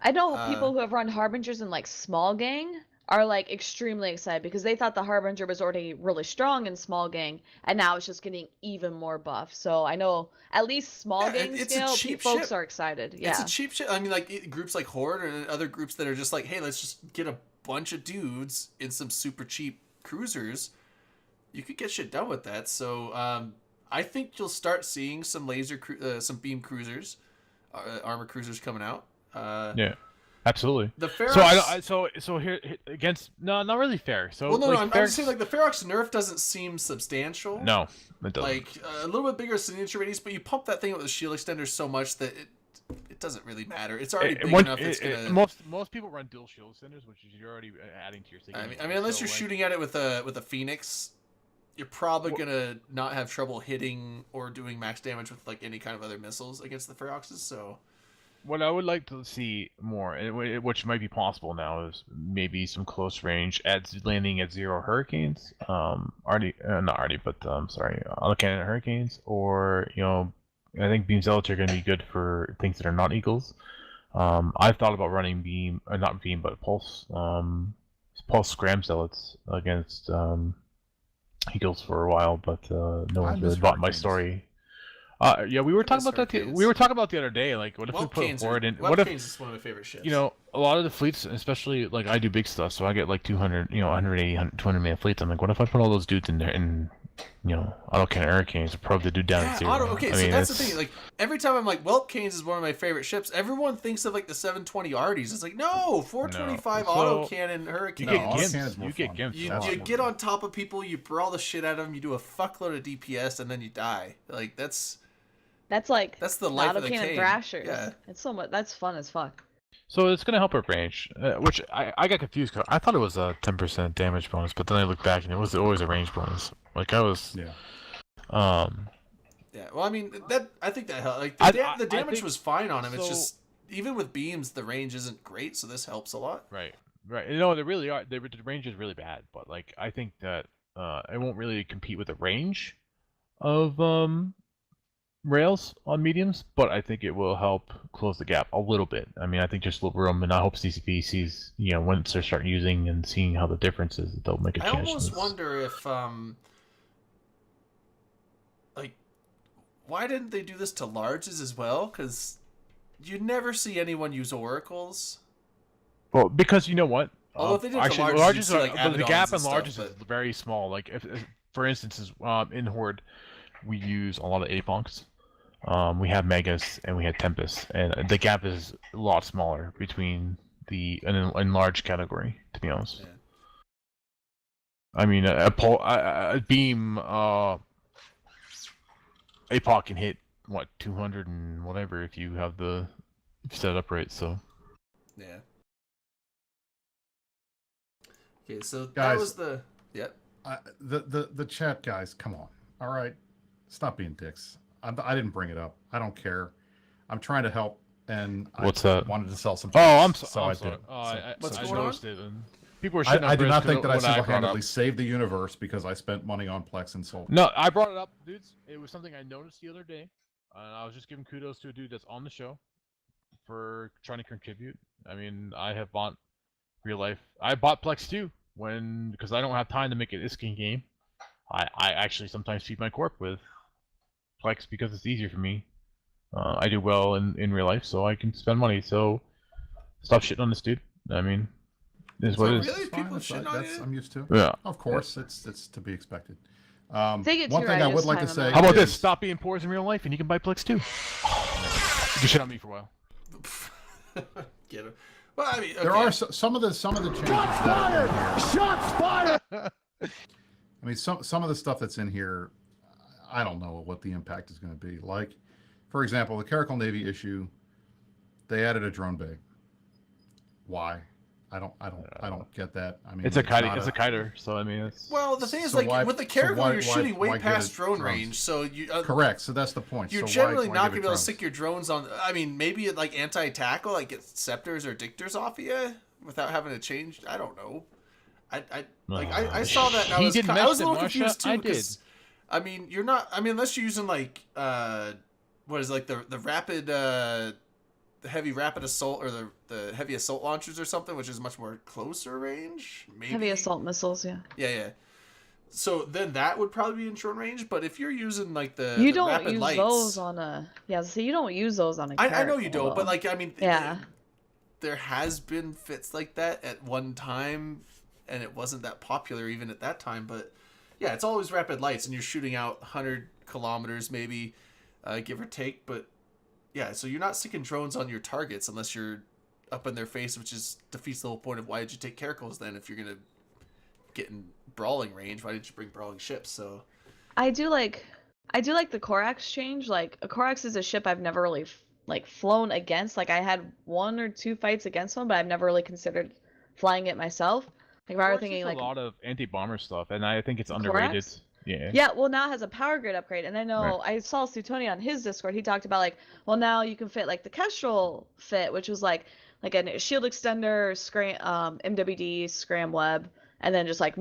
I know people who have run Harbingers in like small gang are like extremely excited because they thought the Harbinger was already really strong in small gang, and now it's just getting even more buff. So I know at least small Yeah, gang it's a scale, cheap folks ship. are excited. It's Yeah, a cheap shit. I mean, like groups like Horde and other groups that are just like, hey, let's just get a bunch of dudes in some super cheap cruisers. You could get shit done with that. So I think you'll start seeing some some beam cruisers, armor cruisers coming out. Yeah, absolutely. The Ferox. So here against not really fair. So Well, no, like, I'm just saying like the Ferox nerf doesn't seem substantial. no, it doesn't. Like a little bit bigger signature radius, but you pump that thing up with the shield extender so much that it doesn't really matter. It's already big enough. It's gonna. Most people run dual shield centers, which is you're already adding to your signature. I mean, unless So, you're like, shooting at it with a Phoenix, you're probably gonna not have trouble hitting or doing max damage with like any kind of other missiles against the Feroxes. So What I would like to see more, which might be possible now, is maybe some close range landing at 0 Hurricanes, not Artie, but sorry, Cannon Hurricanes, or I think Beam Zealots are going to be good for things that are not Eagles. I've thought about running not Beam, but Pulse Scram Zealots against Eagles for a while, but no one's really bought my story. Yeah, we were talking about that. We were talking about the other day. Like, what if we put forward and what if is one of my favorite ships. a lot of the fleets, especially like I do big stuff, so I get like 200, 180, 200 man fleets. I'm like, what if I put all those dudes in there and auto cannon hurricanes to probe the dude down at zero. Okay, so that's the thing. Like every time I'm like, Whelp Canes is one of my favorite ships. Everyone thinks of like the 720 Arties. It's like no, 425 auto cannon hurricane. You get gimps. You get on top of people, you brawl the shit out of them, you do a fuckload of DPS, and then you die. Like that's the life of the cannon cane. thrashers. Yeah. It's so much. That's fun as fuck. So it's gonna help our range, which I got confused. Cause I thought it was a 10% damage bonus, but then I looked back and it was always a range bonus. Like I was. Yeah. Yeah. Well, I mean I think that helped. Like the damage was fine on him. It's just even with beams, the range isn't great, so this helps a lot. Right. No, they really are. The range is really bad, but like I think that it won't really compete with the range of rails on mediums, but I think it will help close the gap a little bit. I mean, I think just a little room, and I hope CCP sees, once they start using and seeing how the difference is, they'll make a change. I almost wonder if, like, why didn't they do this to larges as well? Because you never see anyone use oracles. Well, because you know what? Although if they did it to actually, larges, are, like the gap in and larges stuff, is very small. Like, if for instance, in Horde, we use a lot of Aponks. We have Megas and we have Tempest, and the gap is a lot smaller between the in large category, to be honest. Yeah. I mean, a beam, APOC can hit what 200 and whatever if you have the set it up right. So. Yeah. Okay, so Guys, that was the the chat guys. Come on, all right, stop being dicks. I didn't bring it up. I don't care. I'm trying to help, and What's I that? wanted to sell some. Oh, I'm so sorry. I did. What's I going on? noticed it, and people were shitting on I do Briz not think that I when brought single-handedly up. saved the universe because I spent money on Plex and Soul. No, I brought it up, dudes. It was something I noticed the other day, and I was just giving kudos to a dude that's on the show for trying to contribute. I mean, I have bought real life. I bought Plex too because I don't have time to make an Iskin game. I actually sometimes feed my corp with Plex because it's easier for me. I do well in real life, so I can spend money. So stop shitting on this dude. I mean, it is what it is. Really? People shitting on you? I'm used to. Yeah. Of course, it's to be expected. Take it One to thing your I would like to time say. on How about this? is- Stop being poors in real life, and you can buy Plex too. You can shit on me for a while. Get him. Well, I mean, okay. There are some of the changes. Shots fired! I mean, some of the stuff that's in here, I don't know what the impact is going to be. Like, for example, the Caracal Navy issue, they added a drone bay. Why? I don't get that. I mean, It's a kiter. not It's a kiter. So I mean, it's Well, the thing is, So like why- with the so Caracal, why- you're shooting way why get past it drone drones? range, so you correct. So that's the point. You're So generally why not give gonna it be able to drones? stick your drones on. I mean, maybe it like anti-tackle, like get scepters or dictors off of you without having to change. I don't know. I saw that. And I He was didn't I was a little mention confused Marsha. too I because I mean, you're not. I mean, unless you're using like what is it, like the rapid the heavy rapid assault or the heavy assault launchers or something, which is much more closer range. Maybe Heavy assault missiles, yeah. Yeah. So then that would probably be in short range. But if you're using like You the don't rapid use lights, those on a so you don't use those on a I know you Caracal, don't, but though. like I mean, Yeah. there has been fits like that at one time, and it wasn't that popular even at that time. But yeah, it's always rapid lights, and you're shooting out 100 kilometers maybe, give or take. But yeah, so you're not sticking drones on your targets unless you're up in their face, which is defeats the whole point of why did you take Caracals then if you're gonna get in brawling range? Why didn't you bring brawling ships? So I do like the Corax change. Like a Corax is a ship I've never really flown against. Like I had 1 or 2 fights against one, but I've never really considered flying it myself. Like if I were thinking like a lot of anti-bomber stuff, and I think it's underrated. Corax? Yeah. Yeah, well now it has a power grid upgrade, and I know I saw Sutoni on his Discord. He talked about like, well now you can fit like the Kestrel fit, which was like a shield extender, MWD, scram web, and then just like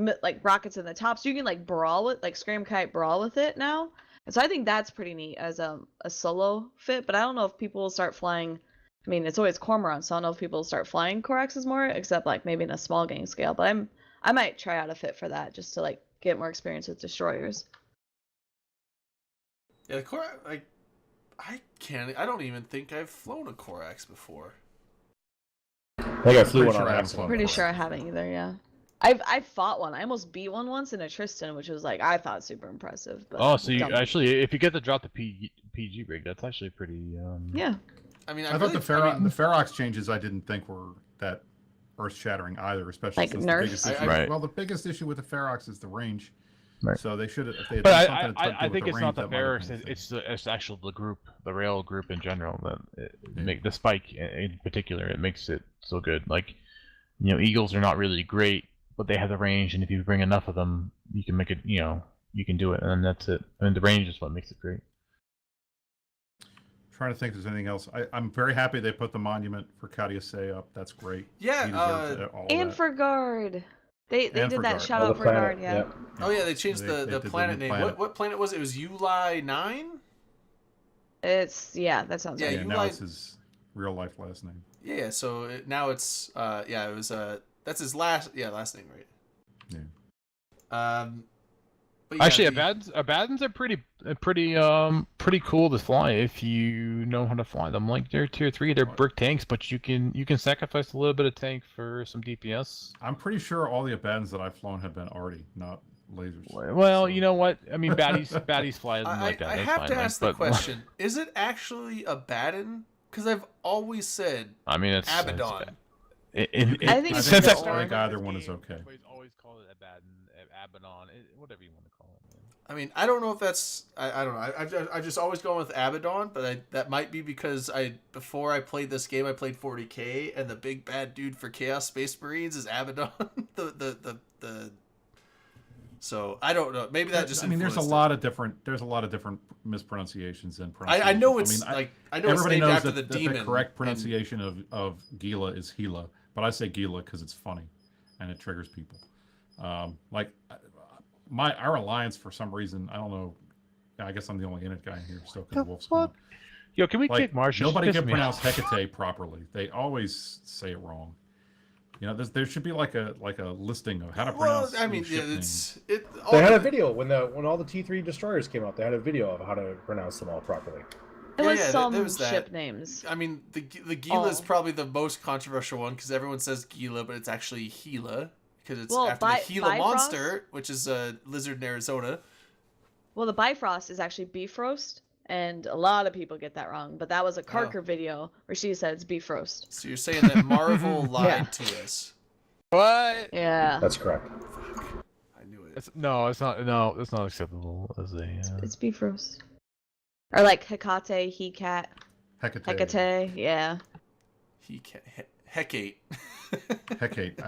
rockets in the top, so you can like brawl with scram kite brawl with it now. And so I think that's pretty neat as a solo fit. But I don't know if people will start flying. I mean, it's always Cormorant, so I don't know if people will start flying Coraxes more, except like maybe in a small game scale. But I might try out a fit for that just to like get more experience with destroyers. yeah, the Corax, like I don't even think I've flown a Corax before. I think I flew Pretty one sure on I haven't accident. flown Pretty Corax. sure I haven't either. Yeah. I've fought one. I almost beat one once in a Tristan, which was like I thought super impressive. But Oh, so you dumb. actually, if you get to drop the PG rig, that's actually pretty. Yeah. I mean, I thought the Ferox changes I didn't think were that earth-shattering either, especially Like since nerfs? the biggest issue. Right. Well, the biggest issue with the Ferox is the range. Right. So they should have. If they had But done I, something to I, do I with think the it's range, not the that might have Ferox. been a thing. It's actually the group, the rail group in general that Yeah. make the spike in particular. It makes it so good. Like, eagles are not really great, but they have the range, and if you bring enough of them, you can make it. You can do it, and that's it. I mean, the range is what makes it great. Trying to think if there's anything else. I'm very happy they put the monument for Kadiase up. That's great. Yeah, He deserves all of And that. for guard. They And did for that guard. shout Oh, out the for planet, guard, yeah. Oh yeah, they changed They the did the planet new name. planet. What planet was it? It was Uli 9? That sounds Yeah, right. Yeah, you now like- it's his real life last name. Yeah, so now it's it was that's his last last name, right? Yeah. But yeah, Actually, the- Abaddons are pretty cool to fly if you know how to fly them. Like they're tier 3, they're brick tanks, but you can sacrifice a little bit of tank for some DPS. I'm pretty sure all the Abaddons that I've flown have been arty, not lasers. Well, So- you know what? I mean, baddies fly them like that. I That's have fine, to like, ask the but- question: is it actually Abaddon? Because I've always said I mean, it's Abaddon. I think I it's think just I or. think either one is okay. Always call it Abaddon, whatever you want to call it. Man. I mean, I don't know if that's I don't know. I just always gone with Abaddon, but that might be because before I played this game, I played 40K, and the big bad dude for Chaos Space Marines is Abaddon. the So I don't know. Maybe that just. I mean, there's a influenced lot of different mispronunciations and pronunciations. I know it's I mean, I know it's everybody named knows after that the demon. the correct and- pronunciation of Gila is Gila, but I say Gila because it's funny and it triggers people. Our alliance for some reason, I don't know. I guess I'm the only in it guy here still because Wolf's gone. Yo, can we Like, kick Marsh? nobody can pronounce Hecate properly. They always say it wrong. There should be like a listing of how to Well, pronounce. I mean, ship yeah, names. They had a video when all the T3 destroyers came out. They had a video of how to pronounce them all properly. It was there some was that. ship names. I mean, the Gila is Oh. probably the most controversial one because everyone says Gila, but it's actually Gila because it's Well, after the Gila Bifrost? monster, which is a lizard in Arizona. Well, the Bifrost is actually Bifrost, and a lot of people get that wrong. But that was a Karker video where she said it's Bifrost. So you're saying that Marvel lied Yeah. to us? What? Yeah, That's correct. I knew it. It's not acceptable as a. it's Bifrost. Or like Hecate, Hecat, Hecate. Hecate. Yeah. Hecate. Hecate. Hecate.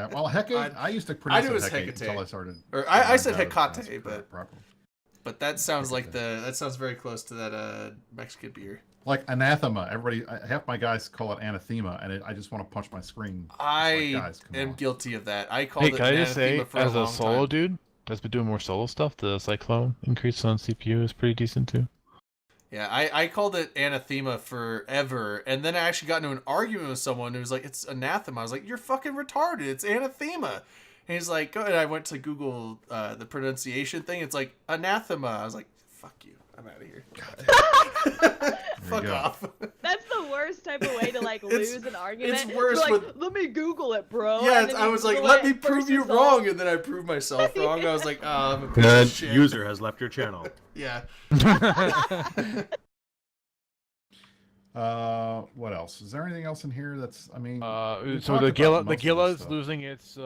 I used to I pronounce knew it was Hecate Hecate. until I started. Or I said learning how to Hecate, pronounce but properly. that sounds like that sounds very close to that Mexican beer. Like anathema. Everybody, half my guys call it anathema, and I just want to punch my screen. It's like, guys, come am on. guilty of that. I called Hey, it can I just say, anathema for as a a long solo time. dude that's been doing more solo stuff, the Cyclone increase on CPU is pretty decent too. Yeah, I called it anathema forever, and then I actually got into an argument with someone who was like, "It's anathema." I was like, "You're fucking retarded. It's anathema." And he's like, "Go." And I went to Google the pronunciation thing. It's like anathema. I was like, "Fuck you. I'm out of here." Fuck go. off. That's the worst type of way to like It's- lose an argument. it's worse You're like, with- let me Google it, bro. Yeah, and then I you was like, Google "Let it me prove you versus all- wrong," and then I proved myself wrong. I was like, "Oh, I'm a piece of shit." User has left your channel. Yeah. What else? Is there anything else in here that's? I mean, we So talked the about most of Gila this is stuff. losing its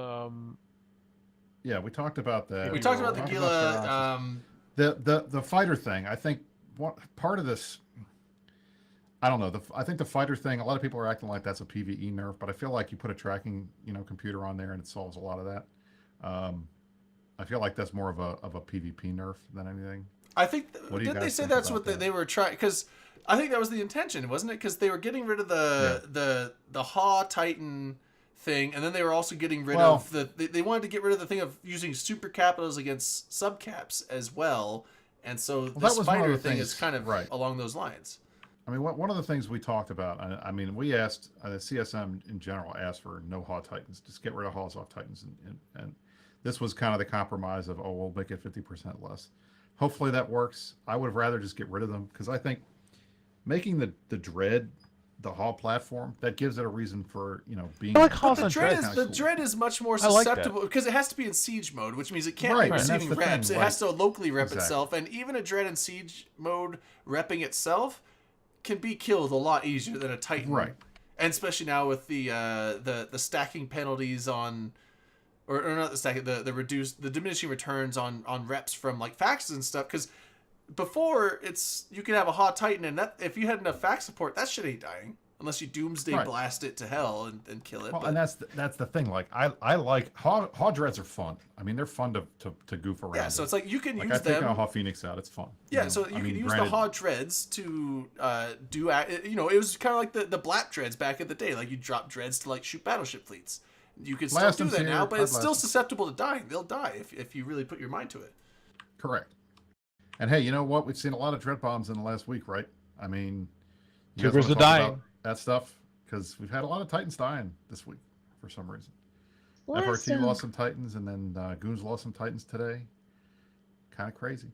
Yeah, we talked about that. We talked about the talked Gila. Feroxes. The fighter thing. I think part of this. I don't know. I think the fighter thing. A lot of people are acting like that's a PVE nerf, but I feel like you put a tracking, computer on there and it solves a lot of that. I feel like that's more of a PvP nerf than anything. I think What do you didn't they guys say think that's about what that? they were trying? Because I think that was the intention, wasn't it? Because they were getting rid of the Ha Titan thing, and then they were also getting rid of they wanted to get rid of the thing of using super capitals against subcaps as well, and so that the was one of spider the thing things- is kind of right. along those lines. I mean, one of the things we talked about, I mean, we asked, CSM in general asked for no Haw Titans, just get rid of Haws off Titans. And this was kind of the compromise of, we'll make it 50% less. Hopefully that works. I would have rather just get rid of them because I think making the Dread the Hall platform, that gives it a reason for being. I like there. Hall's The on dread Dread. is the dread is much more I like that. susceptible because it has to be in siege mode, which means it can't Right, be and that's receiving the thing, reps. It like- has to locally rep Exactly. itself, and even a dread in siege mode repping itself can be killed a lot easier than a Titan. Right. And especially now with the stacking penalties on, or not the stacking, the diminishing returns on reps from like faxes and stuff. Because before you could have a Haw Titan, and that if you had enough fax support, that shit ain't dying unless you doomsday Right. blast it to hell and kill it. Well, but, and that's the thing. Like I like Haw Dreads are fun. I mean, they're fun to goof around. yeah, so with. it's like you can Like use I've taken a them. Haw Phoenix out. It's fun. Yeah, know? so I you can mean, use granted, the Haw Dreads to it was kind of like the Blap Dreads back in the day. Like you drop Dreads to like shoot battleship fleets. You can still Blast do them's that here, now, but I'd it's still blast them. susceptible to dying. They'll die if you really put your mind to it. Correct. And hey, you know what? We've seen a lot of dread bombs in the last week, right? I mean, you guys Troopers wanna are talk dying. about that stuff because we've had a lot of Titans dying this week for some reason. Blast FRT 'em. lost some Titans, and then Goons lost some Titans today. Kind of crazy.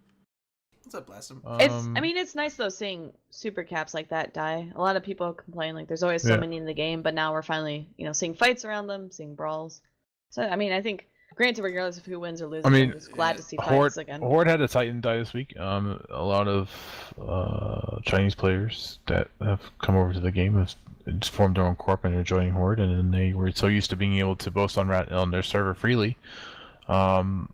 What's up, Blast 'em? I mean, it's nice though seeing super caps like that die. A lot of people complain like there's always so Yeah. many in the game, but now we're finally, seeing fights around them, seeing brawls. So I mean, I think, granted, regardless of who wins or loses, I mean, I'm just glad to see Horde fights again. Horde had a Titan die this week. A lot of Chinese players that have come over to the game have just formed their own corp and are joining Horde, and then they were so used to being able to boast on their server freely, kind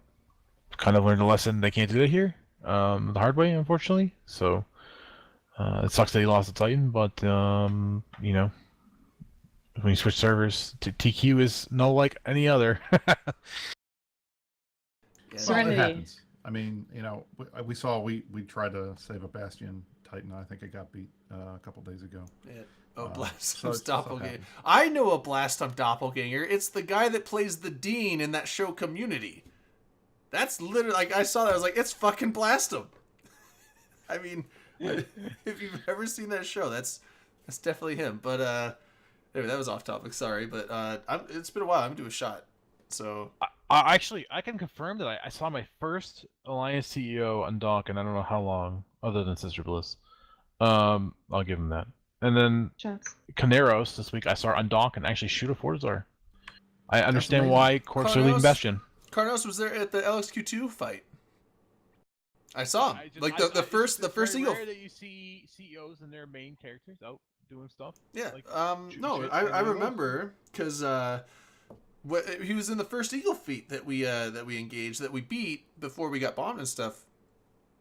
of learned a lesson they can't do that here, the hard way, unfortunately. So it sucks that he lost the Titan, but when you switch servers, TQ is no like any other. Yeah, Well, Serenity. it happens. I mean, we saw we tried to save a Bastion Titan. I think it got beat a couple days ago. Yeah. Oh, so Blastum's it's- doppelganger. happens. I know a Blastum doppelganger. It's the guy that plays the Dean in that show Community. That's literally like I saw that. I was like, it's fucking Blastum. I mean, if you've ever seen that show, that's definitely him. But anyway, that was off topic. Sorry, but it's been a while. I'm gonna do a shot. So Actually, I can confirm that I saw my first Alliance CEO on Donk, and I don't know how long, other than Sister Bliss. I'll give him that. And then Shots. Caneros this week I saw on Donk and actually shoot a Fortizar. I understand amazing. why Corps are leaving Carnos? Bastion. Carnos was there at the LXQ2 fight. I saw him. The first Eagle. Rare that you see CEOs and their main characters out doing stuff. Yeah. Like, shooting No, shit I and then remember because he was in the first Eagle feat that we engaged, that we beat before we got bombed and stuff.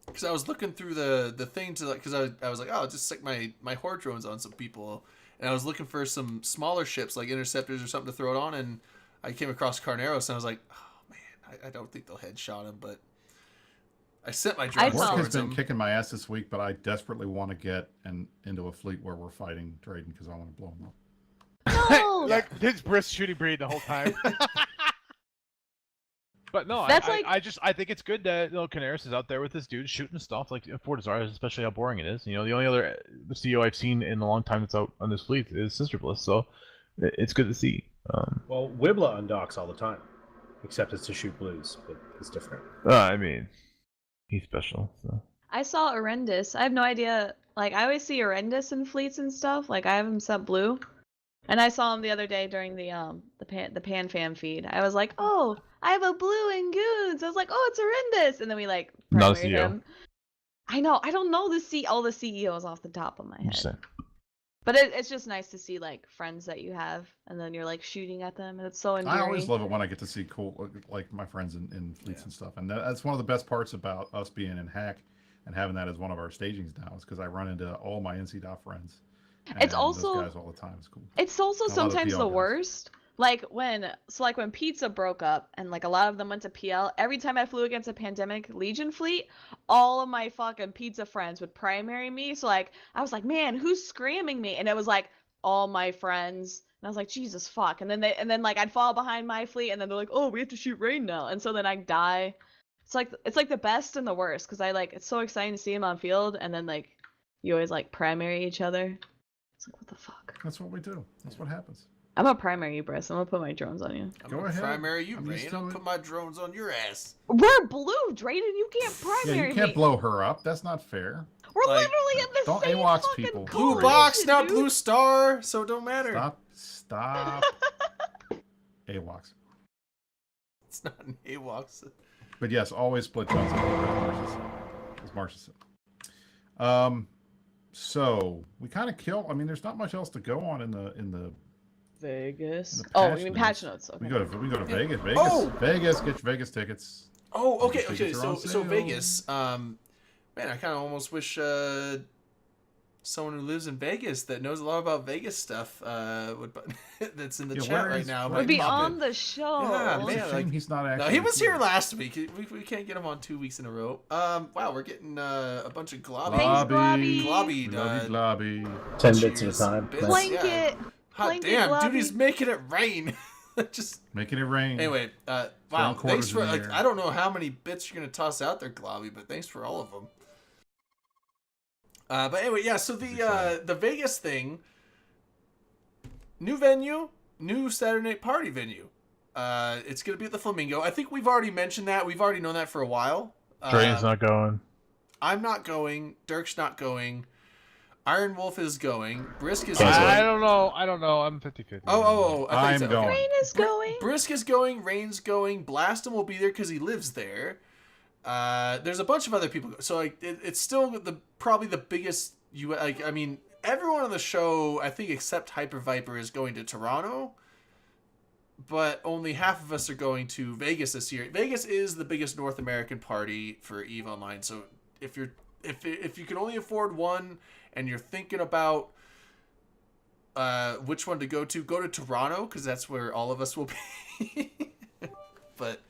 Because I was looking through the thing to because I was like, oh, I'll just stick my Horde drones on some people, and I was looking for some smaller ships like interceptors or something to throw it on, and I came across Carneros, and I was like, oh man, I don't think they'll headshot him, but I sent my drones saw- Work has towards been him. kicking my ass this week, but I desperately want to get into a fleet where we're fighting Drayden because I want to blow him up. No! like his brisk shooting breed the whole time. But no, That's I think it's good that Caneris is out there with this dude shooting stuff like Fortizar, especially how boring it is. The only other CEO I've seen in a long time that's out on this fleet is Sister Bliss, so it's good to see. Well, Wibla undocks all the time, except it's to shoot blues, but it's different. I mean, he's special. So. I saw Horrendous. I have no idea. Like, I always see Horrendous in fleets and stuff. Like, I have him set blue. And I saw him the other day during the Pan Fam feed. I was like, oh, I have a blue in Goons. I was like, oh, it's Horrendous. And then we, like, Not a primaried CEO. him. I know. I don't know all the CEOs off the top of my head. Interesting. But it's just nice to see, like, friends that you have. And then you're, like, shooting at them. And it's so endearing. I always love it when I get to see cool, like my friends in fleets and stuff. And that's one of the best parts about us being in Hack and having that as one of our stagings now is because I run into all my NC.dot friends. It's and also- those guys all the time. It's cool. It's also A lot of sometimes PL the guys. worst. Like when Pizza broke up and like a lot of them went to PL, every time I flew against a Pandemic Legion fleet, all of my fucking Pizza friends would primary me. So like I was like, man, who's scramming me? And it was like all my friends. And I was like, Jesus fuck. And then like I'd fall behind my fleet and then they're like, oh, we have to shoot rain now. And so then I'd die. It's like the best and the worst because it's so exciting to see them on field and then like you always like primary each other. It's like what the fuck. That's what we do. That's what happens. I'm a primary you, Briss. I'm gonna put my drones on you. I'm Go gonna ahead. primary you, I'm Rain. used to I'll it. put my drones on your ass. We're blue, Drayden. You can't Yeah, primary you can't me. blow her up. That's not fair. We're Like, literally in the don't same AWACS fucking people. Blue Blue box, coalition, not dude. blue star, so it don't matter. Stop. AWACS. It's not an AWOX. But yes, always split guns, as Marcia said. So we kind of kill. I mean, there's not much else to go on in the Vegas. The Oh, patch you mean notes. patch notes? Okay. we go to Vegas. Oh! Vegas. Get your Vegas tickets. Oh, okay, Vegas okay. tickets are So on so sale. Vegas. Man, I kind of almost wish someone who lives in Vegas that knows a lot about Vegas stuff would that's in the Yeah, chat where right is- now. where might Would be pop on in. the show. Yeah, It's man. a shame like- he's not actually. No, he was here last week. We can't get him on 2 weeks in a row. Wow, we're getting a bunch of globby. Thanks, Globby. Globby. Globby. 10 bits at a cheers. time. Bits, Nice. Plank yeah. it. Hot Plank it, damn, dude, Globby. he's making it rain. Just Making it rain. anyway. Wow, Throwing thanks quarters for in the like. air. I don't know how many bits you're gonna toss out there, Globby, but thanks for all of them. But anyway, yeah. So the Vegas thing. New venue, new Saturday night party venue. It's gonna be at the Flamingo. I think we've already mentioned that. We've already known that for a while. Drayden's not going. I'm not going. Dirk's not going. Iron Wolf is going. Brisk is Cancel. going. I don't know. I'm 50-50. Oh, I thought you I'm said- going. okay. Rain is going. Brisk is going. Rain's going. Blastum will be there because he lives there. There's a bunch of other people. So like, it's still probably the biggest. I mean, everyone on the show, I think, except Hyper Viper, is going to Toronto. But only half of us are going to Vegas this year. Vegas is the biggest North American party for EVE Online. So if you can only afford one and you're thinking about which one to go to Toronto because that's where all of us will be. But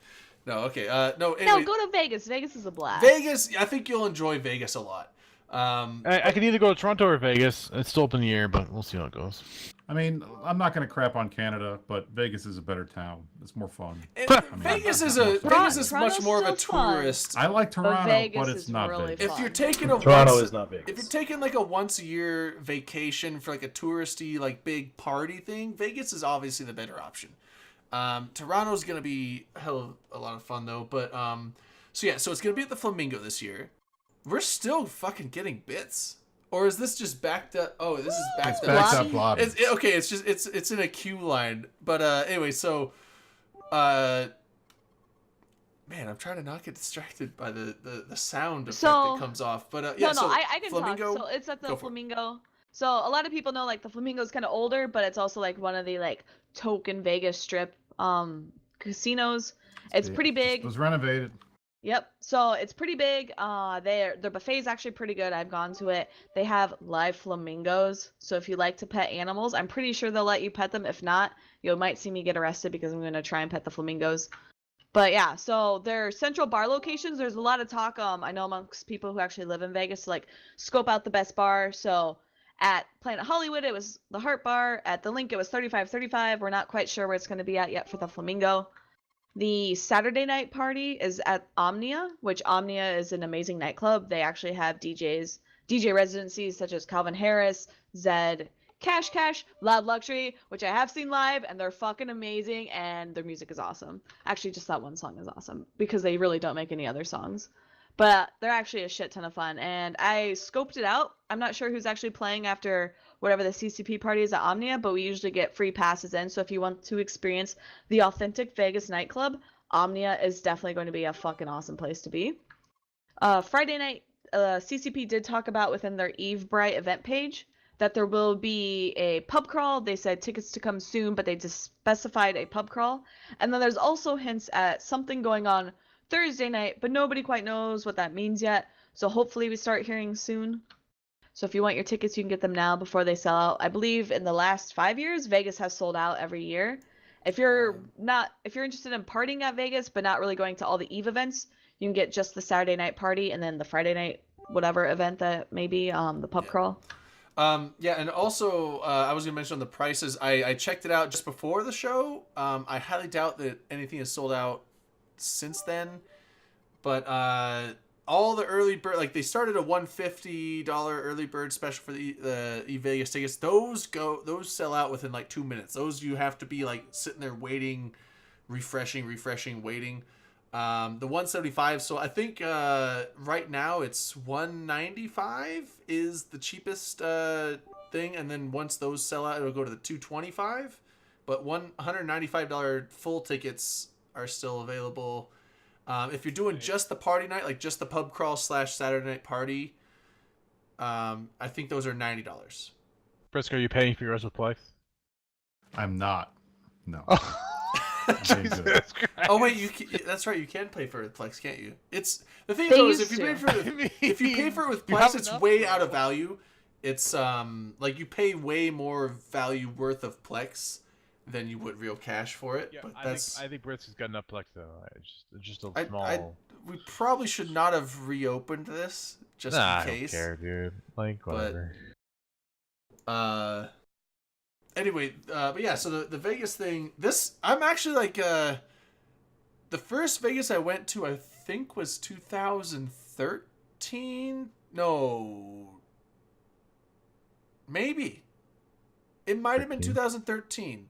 no, okay, no. Anyway, No, go to Vegas. Vegas is a blast. Vegas. I think you'll enjoy Vegas a lot. I can either go to Toronto or Vegas. It's still up in the air, but we'll see how it goes. I mean, I'm not going to crap on Canada, but Vegas is a better town. It's more fun. Vegas is Toronto's much more of a still fun. tourist. I like Toronto, Vegas but it's is not really Vegas. fun. If you're taking a Toronto once- is not Vegas. If you're taking like a once a year vacation for like a touristy like big party thing, Vegas is obviously the better option. Toronto's gonna be a hell of a lot of fun though. But so it's gonna be at the Flamingo this year. We're still fucking getting bits, or is this just backed up? Oh, this is backed It's up. backed Lobby? up lobby. Okay, it's just it's in a queue line. But anyway, so man, I'm trying to not get distracted by the sound effect So- that comes off. But No, so I can Flamingo, talk. So it's at go the for it. Flamingo. So a lot of people know like the Flamingo is kind of older, but it's also like one of the like token Vegas Strip casinos. It's Yeah, pretty It big. was renovated. Yep. So it's pretty big. Their buffet is actually pretty good. I've gone to it. They have live flamingos. So if you like to pet animals, I'm pretty sure they'll let you pet them. If not, you might see me get arrested because I'm gonna try and pet the flamingos. But yeah, so their central bar locations. There's a lot of talk. I know amongst people who actually live in Vegas to like scope out the best bar. So at Planet Hollywood, it was the Heart Bar. At the Link, it was 3535. We're not quite sure where it's gonna be at yet for the Flamingo. The Saturday night party is at Omnia, which Omnia is an amazing nightclub. They actually have DJ residencies such as Calvin Harris, Zed, Cash, Loud Luxury, which I have seen live, and they're fucking amazing, and their music is awesome. Actually, just that one song is awesome, because they really don't make any other songs. But they're actually a shit ton of fun, and I scoped it out. I'm not sure who's actually playing after whatever the CCP party is at Omnia, but we usually get free passes in. So if you want to experience the authentic Vegas nightclub, Omnia is definitely going to be a fucking awesome place to be. Friday night, CCP did talk about within their Eve Bright event page that there will be a pub crawl. They said tickets to come soon, but they just specified a pub crawl. And then there's also hints at something going on Thursday night, but nobody quite knows what that means yet. So hopefully we start hearing soon. So if you want your tickets, you can get them now before they sell out. I believe in the last 5 years, Vegas has sold out every year. If you're interested in partying at Vegas, but not really going to all the Eve events, you can get just the Saturday night party and then the Friday night whatever event that may be, the pub crawl. Yeah, and also I was gonna mention on the prices. I checked it out just before the show. I highly doubt that anything is sold out since then, but all the early bird, like they started a $150 early bird special for the eVegas tickets. Those sell out within like 2 minutes. Those you have to be like sitting there waiting, refreshing, waiting. The 175. So I think right now it's 195 is the cheapest thing, and then once those sell out, it'll go to the 225. But $195 full tickets are still available. If you're doing just the party night, like just the pub crawl / Saturday night party, I think those are $90. Frisk, are you paying for yours with Plex? I'm not. No. Jesus Christ. Oh wait, that's right. You can pay for it with Plex, can't you? It's the thing They though is if used you pay to. for it, if you pay for it with You Plex, have it's enough way for out of it. value. It's like you pay way more value worth of Plex than you would real cash for it. Yeah, but I that's think Brisk has got enough Plex though. It's just a small. we probably should not have reopened this just Nah, in case. I don't care, dude. Like whatever. Anyway, but yeah, so the Vegas thing, I'm actually like, the first Vegas I went to, I think was 2013. No, maybe it might have been 2013.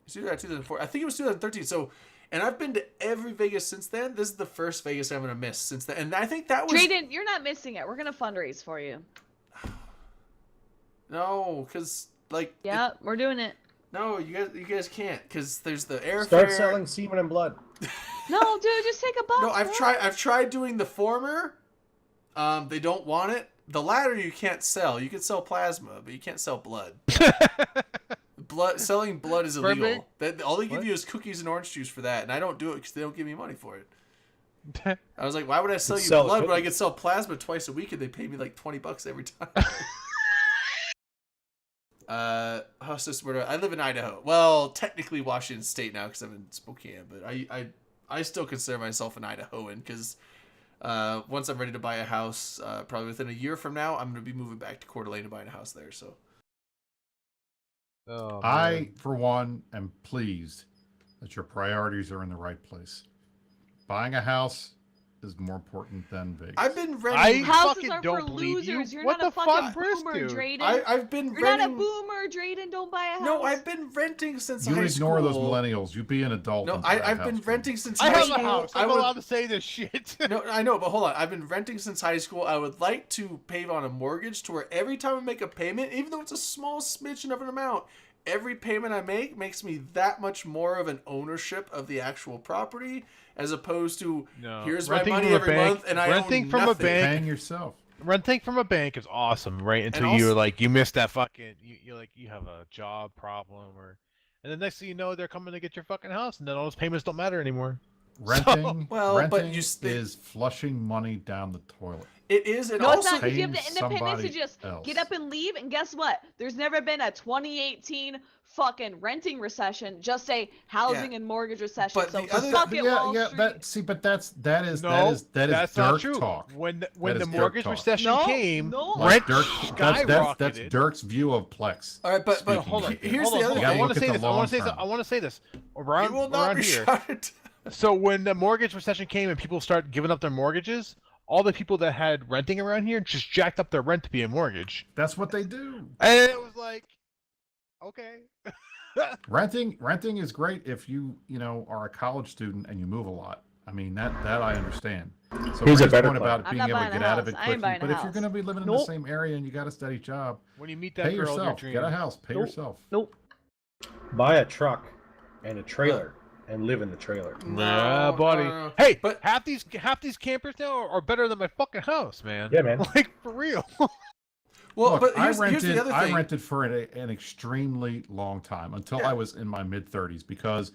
It's either 2004. I think it was 2013. So, and I've been to every Vegas since then. This is the first Vegas I'm gonna miss since then, and I think that was Drayden, you're not missing it. We're gonna fundraise for you. no, because like Yeah, we're doing it. no, you guys can't because there's the airfare. Start selling semen and blood. No, dude, just take a box. No, I've tried doing the former. They don't want it. The latter you can't sell. You can sell plasma, but you can't sell blood. Selling blood is illegal. All they give you is cookies and orange juice for that, and I don't do it because they don't give me money for it. I was like, why would I sell you Sell blood when I cookies. could sell plasma twice a week and they pay me like $20 every time? I live in Idaho. Well, technically Washington State now because I'm in Spokane, but I still consider myself an Idahoan because once I'm ready to buy a house, probably within a year from now, I'm going to be moving back to Coeur d'Alene to buy a house there. So Oh, I, man. for one, am pleased that your priorities are in the right place. Buying a house is more important than Vegas. I've been I renting. Houses fucking are don't for believe you. losers. You're What not a the fucking fuck, Brisk, boomer, dude? Drayden. I've been You're renting. not a boomer, Drayden. Don't buy a house. No, I've been renting since You high ignore school. those millennials. You be an adult. No, and buy a I've house, been man. renting since I high have school. a house. I I'm would- allowed to say this shit. No, I know, but hold on. I've been renting since high school. I would like to pay on a mortgage to where every time I make a payment, even though it's a small smidgen of an amount, every payment I make makes me that much more of an ownership of the actual property, as opposed to No. here's my Renting money from a every bank- month and I renting own from a nothing. bank- Paying yourself. Renting from a bank is awesome, right? Until also- you're like you missed that fucking you're like you have a job problem and the next thing you know they're coming to get your fucking house and then all those payments don't matter anymore. Renting, Well, but renting you is flushing money down the toilet. It is, and No, it's also not. 'Cause you have paying the independence to somebody just else. get up and leave. And guess what? There's never been a 2018 fucking renting recession. Just a housing and mortgage recession. But So the other- fuck it, Wall Street. But that is That's dirt not true. talk. When That the is dirt mortgage talk. recession No, came, no. Like rent Dirk, skyrocketed. that's Dirk's view of Plex. all right, but Speaking hold on. of- Here's Hold the on, other You gotta I thing. want look to at say the this. I want long to say this. term. I want to say this. You Around will not around be here. shot. So when the mortgage recession came and people started giving up their mortgages, all the people that had renting around here just jacked up their rent to be a mortgage. That's what they do. And it was like, okay. Renting is great if you are a college student and you move a lot. I mean that I understand. So Here's a Ray's better point plan. about I'm being not able to buying a get out of it house. I ain't quickly. buying a But if you're house. going to be living in the Nope. same area and you got a steady job, When you meet that pay girl yourself. of your Get a dreams. house. Pay Nope. yourself. Nope. Buy a truck and a trailer and live in the trailer. Yeah, buddy. no. Hey, But- half these campers now are better than my fucking house, man. Yeah, man. Like for real. Well, Look, but I here's the other thing. I rented for an extremely long time until Yeah. I was in my mid 30s because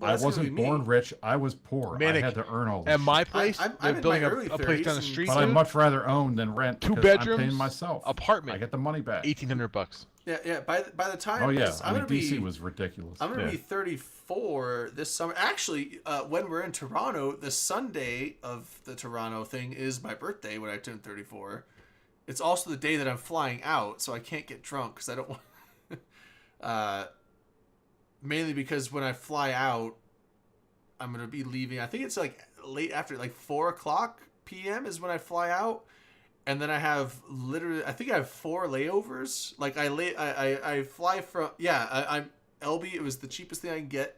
Well, I that's gonna wasn't be me. born rich. I was poor. Manic. I had to earn all this. At my shit. place, I'm they're in building my a early place 30s down the and- street. But I'd dude. much rather own than rent. Two because I'm bedrooms, paying myself. apartment. I get the money back. $1,800. Yeah. By the time Oh yeah, I'm I mean gonna DC be was ridiculous. I'm gonna Yeah. be 34 this summer. Actually, when we're in Toronto, the Sunday of the Toronto thing is my birthday when I turn 34. It's also the day that I'm flying out, so I can't get drunk because I don't want. Mainly because when I fly out, I'm gonna be leaving. I think it's like late after, like 4:00 p.m. is when I fly out, and then I have literally, I think I have 4 layovers. Like I fly from I'm LB. It was the cheapest thing I can get,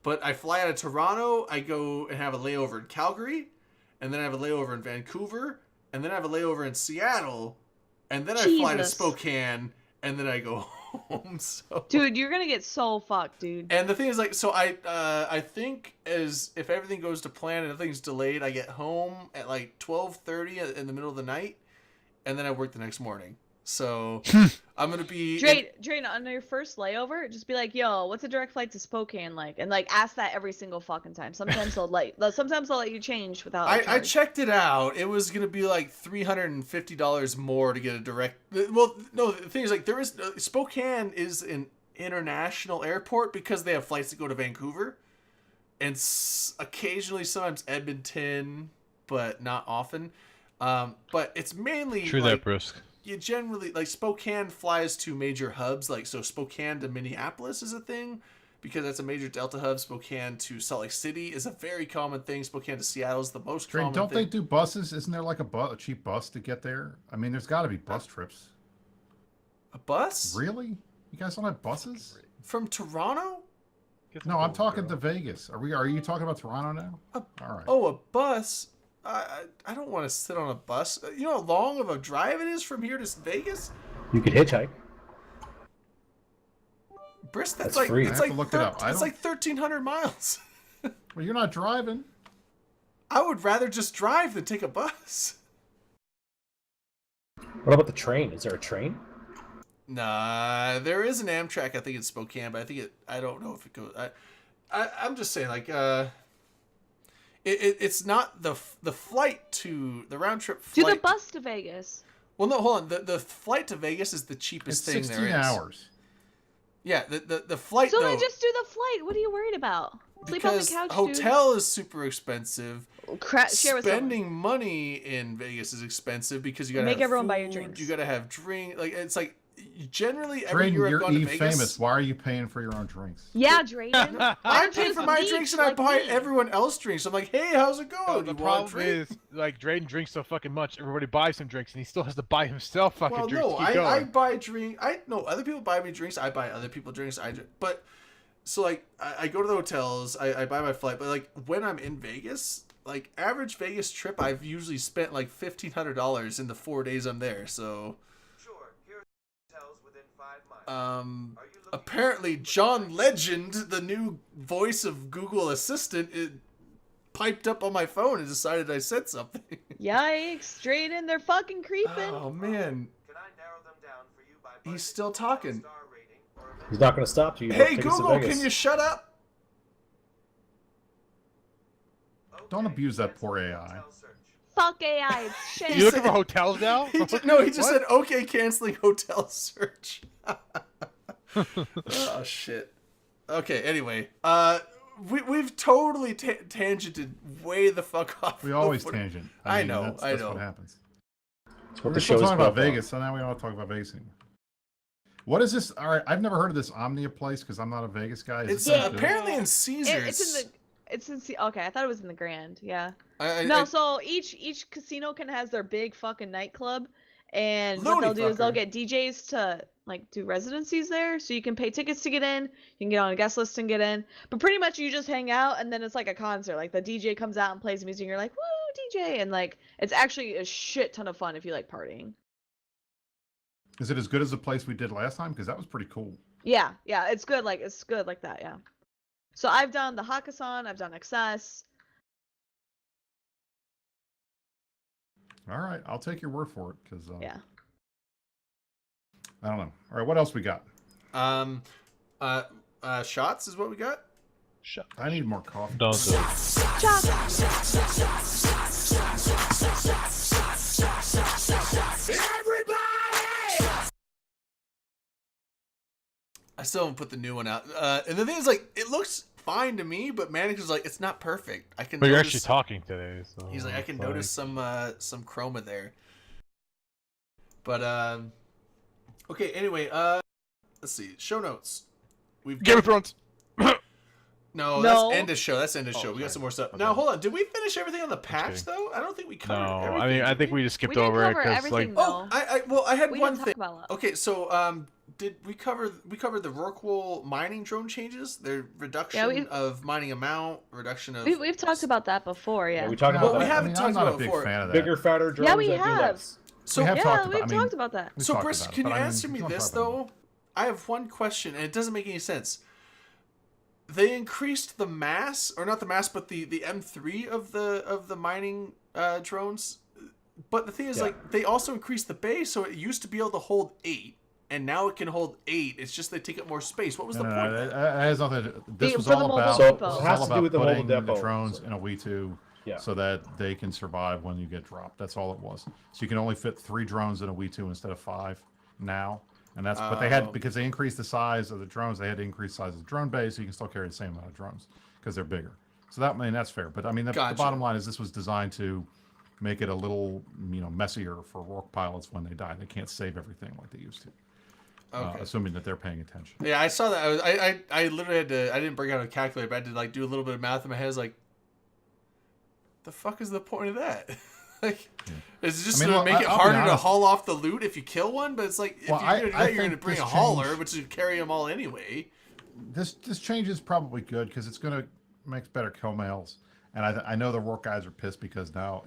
but I fly out of Toronto. I go and have a layover in Calgary, and then I have a layover in Vancouver, and then I have a layover in Seattle, and then I fly to Jesus. Spokane, and then I go home. So Dude, you're gonna get so fucked, dude. and the thing is, like, so I think as if everything goes to plan and nothing's delayed, I get home at like 12:30 in the middle of the night, and then I work the next morning. So I'm gonna be Drain, on your first layover, just be like, "Yo, what's a direct flight to Spokane like?" And like ask that every single fucking time. Sometimes they'll let you change without. a I charge. checked it out. It was gonna be like $350 more to get a direct. Well, no, the thing is, like, there is Spokane is an international airport because they have flights that go to Vancouver, and occasionally, sometimes Edmonton, but not often. But it's mainly True like, that, Brisk. you generally, like, Spokane flies to major hubs, like, so Spokane to Minneapolis is a thing because that's a major Delta hub. Spokane to Salt Lake City is a very common thing. Spokane to Seattle is the most common Don't thing. they do buses? Isn't there like a cheap bus to get there? I mean, there's got to be bus trips. A bus? Really? You guys don't have buses? From Toronto? No, I'm talking to Vegas. Are you talking about Toronto now? All right. Oh, a bus? I don't want to sit on a bus. You know how long of a drive it is from here to Vegas? You could hitchhike. That's That's like free. it's I have like to look it up. it's like 1,300 miles. Well, you're not driving. I would rather just drive than take a bus. What about the train? Is there a train? Nah, there is an Amtrak. I think it's Spokane, but I don't know if it goes. I'm just saying, like, it's not the flight to the round trip Do flight. the bus to Vegas. Well, no, hold on. The flight to Vegas is the cheapest It's thing 16 there is. hours. Yeah, the flight So though. then just do the flight. What are you worried about? Sleep on the because couch, hotel is super expensive. dude. Share with someone. Spending money in Vegas is expensive because you gotta Make have everyone food, buy your drinks. You gotta have drink. Like, it's like generally every Drayden, year I've you're gone to Eve Vegas. famous. Why are you paying for your own drinks? Yeah, Drayden. Why I don't you pay just for my leech drinks and I like buy me? everyone else drinks. I'm like, hey, how's it going? No, You the want a problem drink? is, like, Drayden drinks so fucking much, everybody buys him drinks, and he still has to buy himself fucking Well, drinks no, to keep I going. buy drink. Other people buy me drinks. I buy other people drinks. But so, like, I go to the hotels. I buy my flight. But, like, when I'm in Vegas, like, average Vegas trip, I've usually spent like $1,500 in the 4 days I'm there. So, Sure, here's hotels within 5 miles. apparently John Legend, the new voice of Google Assistant, it piped up on my phone and decided I said something. Yikes, Drayden, they're fucking creeping. Oh man, Can I narrow them down for you by he's budget, still talking. star rating, or a He's not going to stop you. Hey Tickets to Google, Vegas. can you shut up? Don't Okay, abuse that cancel poor the AI. hotel search. Fuck AI, it's shit. You looking for hotels now? He just said okay, canceling hotel search. Oh shit. Okay, anyway, we've totally tangented way the fuck off. We always of- tangent. I mean, know, That's, I that's know. what happens. That's We what were the still show is talking about built on. Vegas, so now we want to talk about Vegas anymore. What is this? All right, I've never heard of this Omnia place because I'm not a Vegas guy. Is It's it good? apparently in Caesars. Okay, I thought it was in the Grand. Yeah. I- No, so each casino has their big fucking nightclub, and what Loony they'll do is they'll fucker. get DJs to like do residencies there, so you can pay tickets to get in, you can get on a guest list and get in, but pretty much you just hang out and then it's like a concert. Like the DJ comes out and plays music, and you're like, woo, DJ, and like it's actually a shit ton of fun if you like partying. Is it as good as the place we did last time? Because that was pretty cool. Yeah, it's good like that, yeah. So I've done the Hakkasan, I've done Excess. All right, I'll take your word for it because Yeah. I don't know. All right, what else we got? Shots is what we got. Shut I need more coffee. Don't do it. I still haven't put the new one out. And the thing is, like, it looks fine to me, but Manic is like, it's not perfect. I can. But you're notice- actually talking today, so He's like, I can it's notice some chroma there. But okay. Anyway, let's see. Show notes. We've Game of Thrones. No, No. that's end of show. That's end of show. We sorry. got some more stuff. Okay. Now, hold on. Did we finish everything on the patch, kidding. though? I don't think we covered No, everything. I mean, I did think we just skipped We didn't over it cover because, like, everything, Oh, I had We one didn't thing. talk about a lot. Okay, so did we cover the Rorqual mining drone changes? Their reduction of mining amount, reduction of. We've talked about that before, yeah. Yeah, we talked Well, about we that. haven't I'm talked not about a big before. fan of that. Bigger, fatter drones we that do have. less. So We have Yeah, talked we've about. I mean, talked about that. we So, talked Briss, about it, can you but I mean, answer me don't this talk about it. though? I have one question, and it doesn't make any sense. They increased the mass, or not the mass, but the M3 of the mining drones. But the thing is, like, they also increased the base, so it used to be able to hold 8, and now it can hold 8. It's just they take up more space. What was the point? That has nothing. This was for the all mobile about. depot. This was So it has all to do about with the mobile putting depot, the drones so- in a W2, Yeah. so that they can survive when you get dropped. That's all it was. So you can only fit 3 drones in a W2 instead of 5 now, and that's. But they had, because they increased the size of the drones, they had to increase the size of the drone base, so you can still carry the same amount of drones because they're bigger. So that, I mean, that's fair. But I mean, the Gotcha. bottom line is this was designed to make it a little, messier for Rourke pilots when they die. They can't save everything like they used to. Okay. Assuming that they're paying attention. Yeah, I saw that. I literally had to. I didn't bring out a calculator, but I had to like do a little bit of math in my head. I was like, the fuck is the point of that? Like, is it just I mean, to look, make it I'll be harder to honest. haul off the loot if you kill one? But it's like, if Well, you're gonna do I that, you're gonna think bring a this hauler, change- which would carry them all anyway. This change is probably good because it's going to make better kill mails. And I know the Rourke guys are pissed because now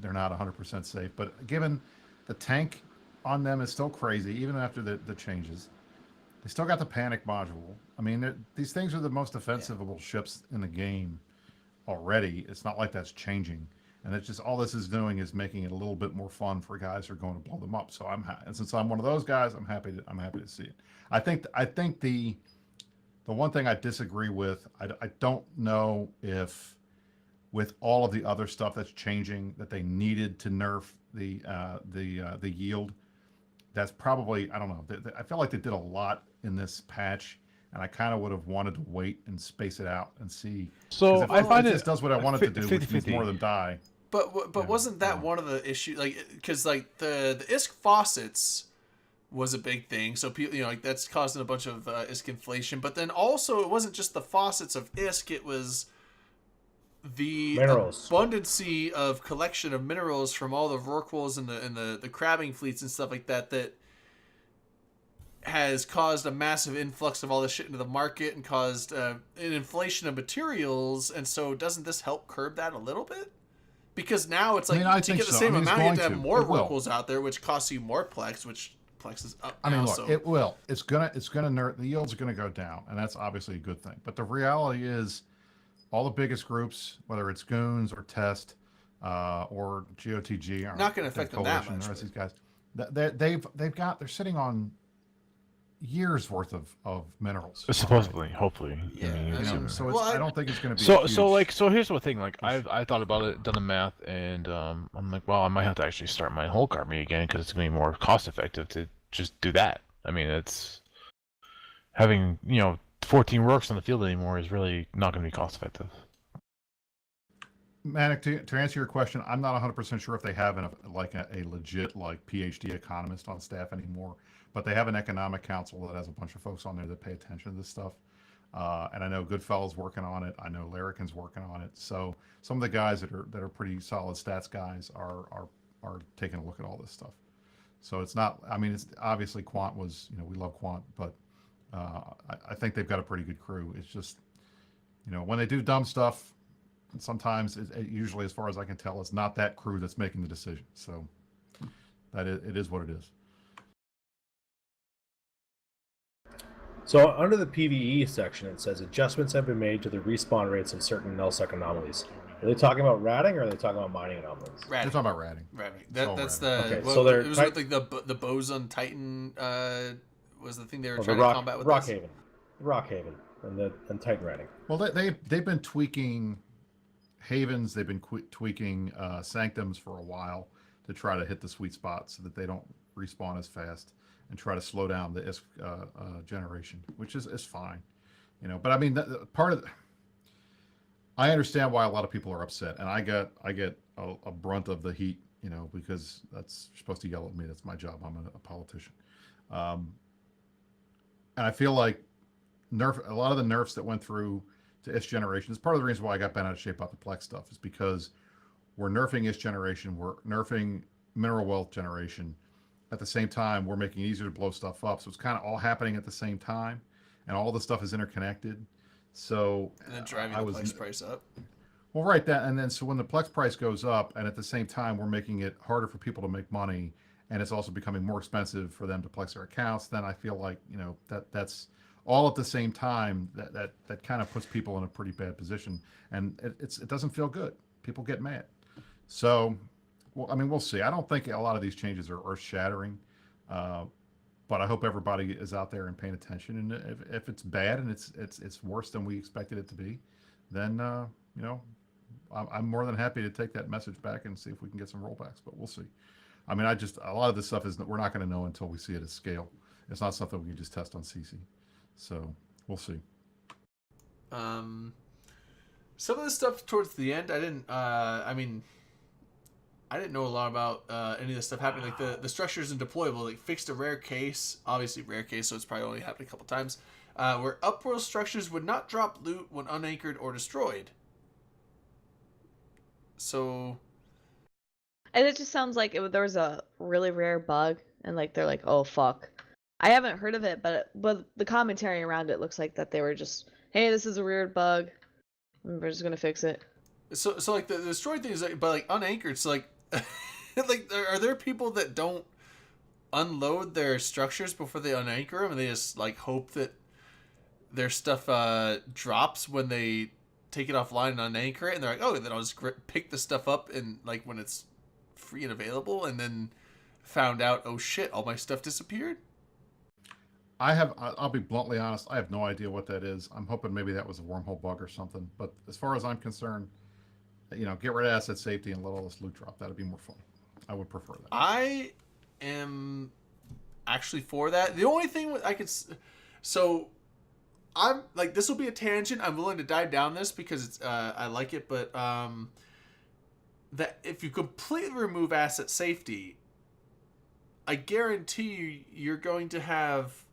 they're not 100% safe. But given the tank on them is still crazy, even after the changes, they still got the panic module. I mean, these things are the most defensible ships in the game already. It's not like that's changing. And it's just all this is doing is making it a little bit more fun for guys who are going to blow them up. So and since I'm one of those guys, I'm happy to see it. I think the one thing I disagree with, I don't know if with all of the other stuff that's changing that they needed to nerf the yield. That's probably, I don't know. I feel like they did a lot in this patch, and I kind of would have wanted to wait and space it out and see. So I find it it just does what I want it to do, which means 50-50. more than die. But wasn't that one of the issues? Like, because like the ISK faucets was a big thing, so people, like that's causing a bunch of ISK inflation. But then also, it wasn't just the faucets of ISK; it was the Minerals. abundancy of collection of minerals from all the Rorquals and the crabbing fleets and stuff like that has caused a massive influx of all this shit into the market and caused an inflation of materials. And so, doesn't this help curb that a little bit? Because now it's like, I to think get the so. same I mean, it's amount, you have to going have to. more It will. Rorquals out there, which costs you more Plex, which Plex is up I mean, now. look, So it will. It's gonna nerf. The yields are gonna go down, and that's obviously a good thing. But the reality is, all the biggest groups, whether it's Goons or Test or GOTG, or Not gonna affect them that Coalition, much, the rest of these guys, they're sitting on years worth of minerals. Supposedly, hopefully. Yeah, I mean, I You know, know. so Well, I don't think it's going to be. so here's the thing. Like I thought about it, done the math, and I'm like, well, I might have to actually start my Hulk army again because it's gonna be more cost effective to just do that. I mean, it's having 14 Rorks on the field anymore is really not gonna be cost effective. Manic, to answer your question, I'm not 100% sure if they have a legit PhD economist on staff anymore, but they have an economic council that has a bunch of folks on there that pay attention to this stuff. And I know Goodfellow's working on it. I know Larrikin's working on it. So some of the guys that are pretty solid stats guys are taking a look at all this stuff. So it's not. I mean, it's obviously Quant was. We love Quant, but I think they've got a pretty good crew. It's just when they do dumb stuff, sometimes it usually, as far as I can tell, it's not that crew that's making the decision. So it is what it is. So under the PvE section, it says adjustments have been made to the respawn rates of certain nullsec anomalies. Are they talking about ratting or are they talking about mining anomalies? They're talking about ratting. Ratting. all That's ratting. the. Okay, what- so they're it was type- with like the boson Titan was the thing they were Well, trying to combat with this. Rockhaven, and Titan ratting. Well, they've been tweaking Havens. They've been tweaking Sanctums for a while to try to hit the sweet spot so that they don't respawn as fast and try to slow down the ISK generation, which is fine, But I mean, part of I understand why a lot of people are upset, and I get a brunt of the heat, because you're supposed to yell at me. That's my job. I'm a politician, and I feel like a lot of the nerfs that went through to Ish Generation. It's part of the reason why I got bent out of shape about the Plex stuff, is because we're nerfing Ish Generation, we're nerfing Mineral Wealth Generation. At the same time, we're making it easier to blow stuff up. So it's kind of all happening at the same time, and all the stuff is interconnected. So And then driving the Plex price up. Well, right, that, and then so when the Plex price goes up, and at the same time we're making it harder for people to make money, and it's also becoming more expensive for them to Plex their accounts, then I feel like, you know, that's all at the same time. That kind of puts people in a pretty bad position, and it doesn't feel good. People get mad. So, well, I mean, we'll see. I don't think a lot of these changes are earth-shattering, but I hope everybody is out there and paying attention. And if it's bad and it's worse than we expected it to be, then you know, I'm more than happy to take that message back and see if we can get some rollbacks. But we'll see. I mean, a lot of this stuff is we're not going to know until we see it at scale. It's not something we can just test on CC. So we'll see. Some of the stuff towards the end, I didn't. I mean, I didn't know a lot about any of this stuff happening. Like the structures and deployable, like fixed a rare case, obviously rare case, so it's probably only happened a couple times. Where upworld structures would not drop loot when unanchored or destroyed. So. And it just sounds like there was a really rare bug, and like they're like, oh fuck. I haven't heard of it, but the commentary around it looks like that they were just, hey, this is a weird bug, and we're just gonna fix it. So like the destroyed thing is like, but like unanchored, so like, like are there people that don't unload their structures before they unanchor them, and they just like hope that their stuff drops when they take it offline and unanchor it, and they're like, oh, then I'll just pick the stuff up and like when it's free and available, and then found out, oh shit, all my stuff disappeared? I'll be bluntly honest, I have no idea what that is. I'm hoping maybe that was a wormhole bug or something. But as far as I'm concerned, you know, get rid of asset safety and let all this loot drop. That'd be more fun. I would prefer that. I am actually for that. The only thing I could... So, I'm like, this will be a tangent. I'm willing to dive down this because it's I like it, but that if you completely remove asset safety, I guarantee you're going to have,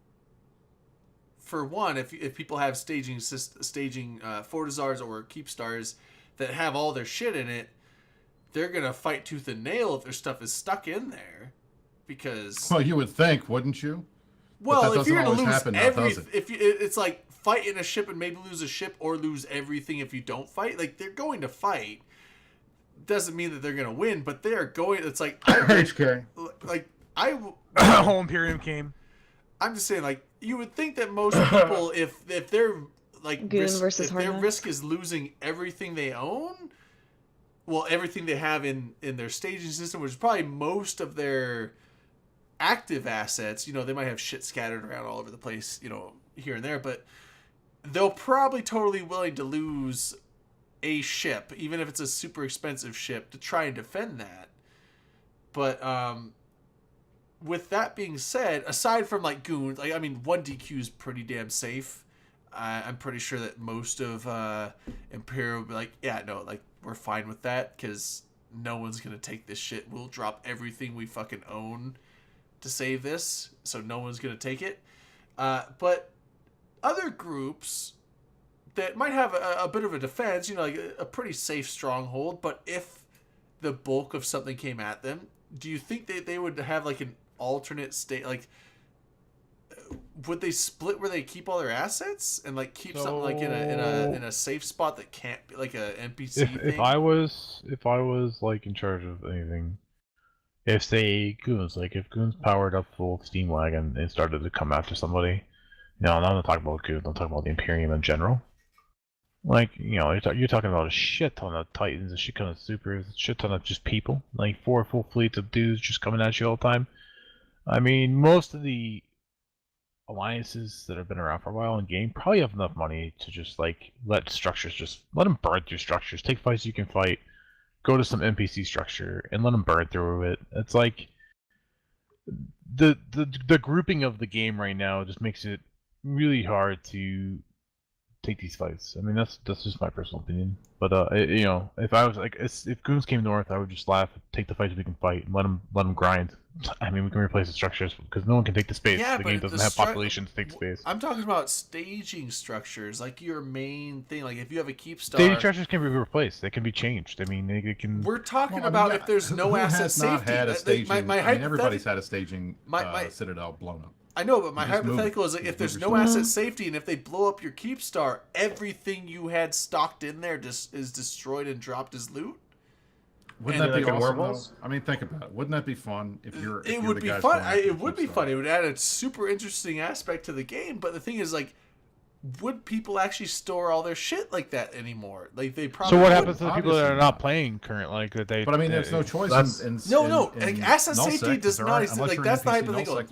for one, if people have staging Fortizars or Keepstars that have all their shit in it, they're gonna fight tooth and nail if their stuff is stuck in there, because. Well, you would think, wouldn't you? Well, if you're gonna lose everything, it's like fight in a ship and maybe lose a ship or lose everything if you don't fight. Like, they're going to fight. Doesn't mean that they're gonna win, but they are going. It's like HK. Like whole Imperium came. I'm just saying, like, you would think that most people, if they're like their risk is losing everything they own, well, everything they have in their staging system, which is probably most of their active assets. You know, they might have shit scattered around all over the place, you know, here and there, but they'll probably totally willing to lose a ship, even if it's a super expensive ship, to try and defend that. But with that being said, aside from like goons, like, I mean, 1DQ is pretty damn safe. I'm pretty sure that most of Imperial will be like, yeah, no, like, we're fine with that because no one's gonna take this shit. We'll drop everything we fucking own to save this, so no one's gonna take it. But other groups that might have a bit of a defense, you know, like a pretty safe stronghold, but if the bulk of something came at them, do you think they would have like an alternate state? Like, would they split where they keep all their assets and like keep something like in a safe spot that can't be like a NPC thing? If I was like in charge of anything, if say goons, like if goons powered up full steam wagon and started to come after somebody, no, I'm not talking about goons. I'm talking about the Imperium in general. Like, you know, you're talking about a shit ton of Titans, a shit ton of supers, a shit ton of just people, like 4 full fleets of dudes just coming at you all the time. I mean, most of the alliances that have been around for a while in game probably have enough money to just like let them burn through structures, take fights you can fight, go to some NPC structure and let them burn through it. It's like the grouping of the game right now just makes it really hard to take these fights. I mean, that's just my personal opinion. But you know, if I was like, if goons came north, I would just laugh, take the fights we can fight, and let them grind. I mean, we can replace the structures because no one can take the space. Yeah, the but game doesn't the have stru- population to take space. I'm talking about staging structures, like your main thing. Like if you have a keep star, Staging structures can be replaced. They can be changed. I mean, they can. we're talking Well, I mean, about yeah, if there's no who asset has not safety. had a staging? My I mean, everybody's hypothet- had a staging my- Citadel blown up. I know, but my You just move hypothetical it. is like You if just there's move no your asset safety and if they blow up your keep star, everything you had stocked in there just is destroyed and dropped as loot. Wouldn't And that be like in awesome? Werewolves? Though? I mean, think about it. Wouldn't that be fun if you're? If It you're would the be guys fun. going after It would the be keep fun. star? It would add a super interesting aspect to the game. But the thing is, like, would people actually store all their shit like that anymore? Like they probably. So what wouldn't. happens to the people that are Obviously not not. playing current? Like that they. But I mean, there's no choice. That's- No, in like, asset null safety sec, does there not aren't- exist. unless Like, you're that's in the NPC null hypothetical. sec,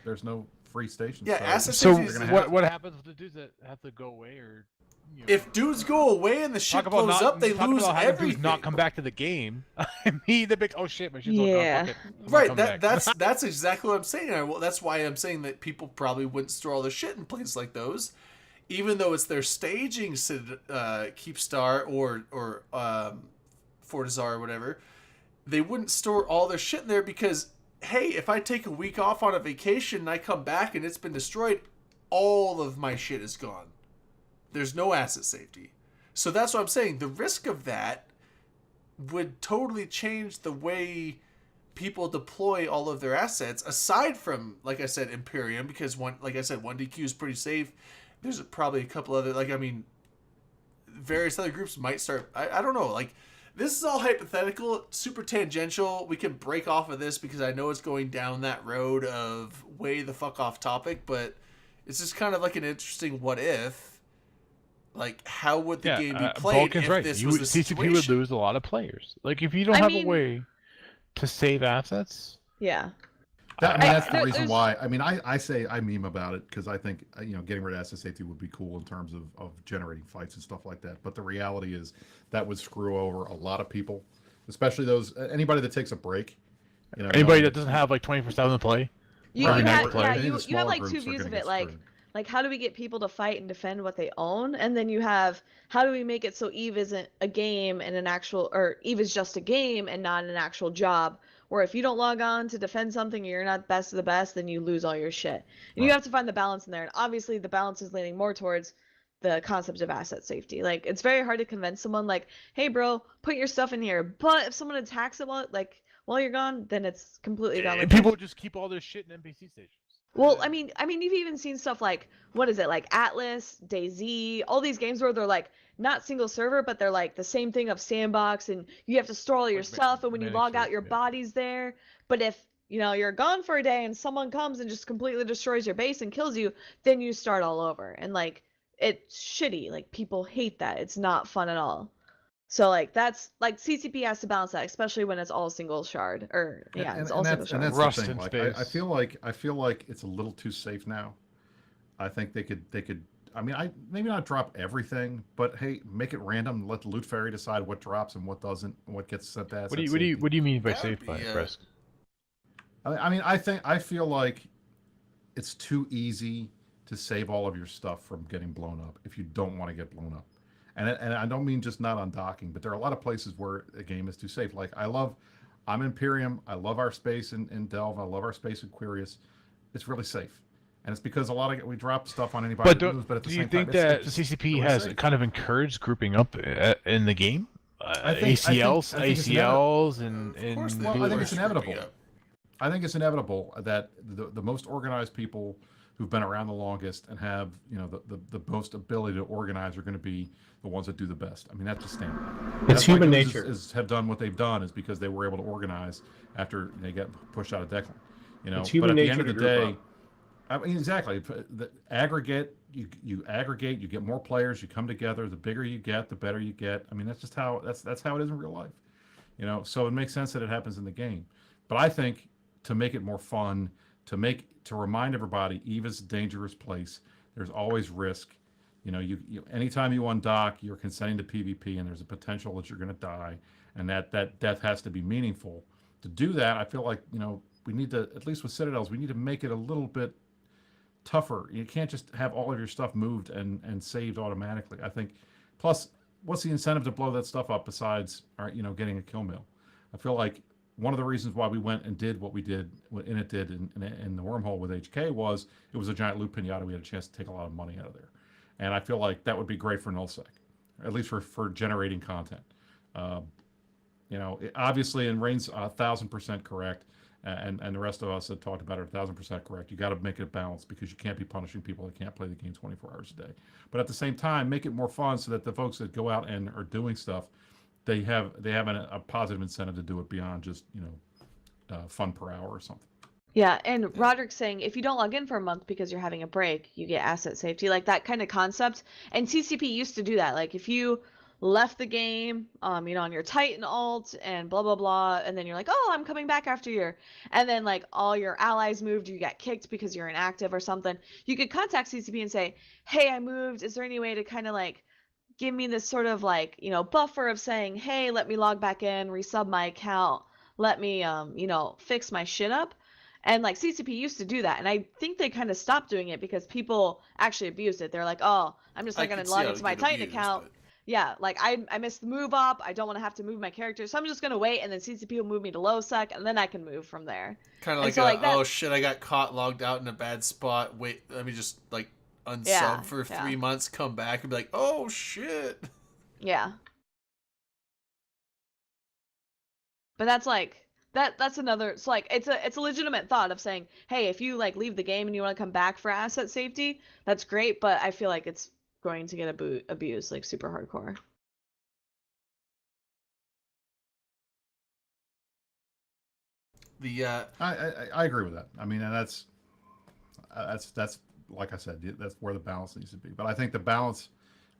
there's no free station. Yeah, asset So safety is gonna not- what happens with the dudes that have to go away or? You know, If dudes go away and the shit talk about blows not, up, they talk lose about having everything. dudes not come back to the game. I mean, the big oh shit, my shit's all Yeah. gone. Fuck it. I'm gonna Right, come that, back. that's exactly what I'm saying. Well, that's why I'm saying that people probably wouldn't store all their shit in places like those, even though it's their staging keep star or Fortizar or whatever. They wouldn't store all their shit in there because hey, if I take a week off on a vacation and I come back and it's been destroyed, all of my shit is gone. There's no asset safety. So that's what I'm saying. The risk of that would totally change the way people deploy all of their assets, aside from, like I said, Imperium, because like I said, 1DQ is pretty safe. There's probably a couple other, various other groups might start. I don't know. Like, this is all hypothetical, super tangential. We can break off of this because I know it's going down that road of way the fuck off topic, but it's just kind of like an interesting what if. Like, how would the game be played Vulcan's if right. this You was would, the CCP situation? would lose a lot of players. Like if you don't I have mean- a way to save assets. Yeah. That's the there- reason there's- why. I mean, I say I meme about it because I think getting rid of asset safety would be cool in terms of generating fights and stuff like that. But the reality is that would screw over a lot of people, especially anybody that takes a break. Anybody that doesn't have like 24/7 to play. You, Right, you, now had, we're- yeah, I think you, the you have smaller like two groups are views gonna of get it, like screwed. how do we get people to fight and defend what they own, and then you have how do we make it so Eve isn't a game and an actual, or Eve is just a game and not an actual job, where if you don't log on to defend something, you're not best of the best, then you lose all your shit. And you Right. have to find the balance in there, and obviously the balance is leaning more towards the concept of asset safety. Like it's very hard to convince someone like, hey bro, put your stuff in here, but if someone attacks it while you're gone, then it's completely gone. And Like, people just keep all their shit in NPC stations. well, I mean, you've even seen stuff like what is it, like Atlas, DayZ, all these games where they're like not single server, but they're like the same thing of sandbox, and you have to store all your Like stuff, and when you manage log it, out, your yeah. body's there. But if you're gone for a day and someone comes and just completely destroys your base and kills you, then you start all over, and like it's shitty. Like people hate that. It's not fun at all. So like that's like CCP has to balance that, especially when it's all single shard or it's all single shard. that's Rust the thing. in Like, space. I feel like it's a little too safe now. I think they could. I mean, maybe not drop everything, but hey, make it random. Let the loot fairy decide what drops and what doesn't, and what gets sent to asset What do safety. you mean by That would safe by be, risk? I feel like it's too easy to save all of your stuff from getting blown up if you don't want to get blown up. And I don't mean just not on docking, but there are a lot of places where a game is too safe. Like I'm Imperium. I love our space in Delve. I love our space in Quirius. It's really safe. And it's because we drop stuff on anybody. But that moves, but at the do you same think time, that it's just CCP really has safe. kind of encouraged grouping up in the game? I think it's ACLs, and Of course they Well, do. I think it's Grouping inevitable. up. I think it's inevitable that the most organized people who've been around the longest and have the most ability to organize are going to be the ones that do the best. I mean, that's just standard. It's That's why human Gooses nature. have done what they've done is because they were able to organize after they got pushed out of Declan. It's but human at the nature end of to the group day, up. I mean, exactly. The aggregate, you aggregate, you get more players, you come together. The bigger you get, the better you get. I mean, that's just how that's how it is in real life. So it makes sense that it happens in the game. But I think to make it more fun, to remind everybody, Eve is a dangerous place. There's always risk. You anytime you undock, you're consenting to PvP, and there's a potential that you're going to die, and that death has to be meaningful. To do that, I feel like we need to, at least with Citadels, we need to make it a little bit tougher. You can't just have all of your stuff moved and saved automatically. I think. Plus, what's the incentive to blow that stuff up besides getting a kill mill? I feel like one of the reasons why we went and did what we did, and it did in the wormhole with HK, was it was a giant loot pinata. We had a chance to take a lot of money out of there. And I feel like that would be great for nullsec, at least for generating content. Obviously, and Rain's 1,000% correct, and the rest of us have talked about it 1,000% correct. You got to make it balanced, because you can't be punishing people that can't play the game 24 hours a day. But at the same time, make it more fun so that the folks that go out and are doing stuff, they have a positive incentive to do it beyond just fun per hour or something. Yeah, and Roderick's saying if you don't log in for a month because you're having a break, you get asset safety, like that kind of concept. And CCP used to do that. Like if you left the game, on your Titan alt and blah blah blah, and then you're like, oh, I'm coming back after your, and then like all your allies moved, you got kicked because you're inactive or something. You could contact CCP and say, hey, I moved. Is there any way to kind of like give me this sort of like buffer of saying, hey, let me log back in, resub my account, let me fix my shit up. And like CCP used to do that, and I think they kind of stopped doing it because people actually abused it. They're like, oh, I'm just not going to log into my Titan account. But... Yeah, like I missed the move up. I don't want to have to move my character, so I'm just going to wait, and then CCP will move me to low sec, and then I can move from there. Kind of like, so oh shit, I got caught logged out in a bad spot. Wait, let me just like unsub for 3 months, come back, and be like, oh shit. Yeah. But that's like... That's another. It's like it's a legitimate thought of saying, hey, if you like leave the game and you want to come back for asset safety, that's great. But I feel like it's going to get abused like super hardcore. I agree with that. I mean, and that's like I said, that's where the balance needs to be. But I think the balance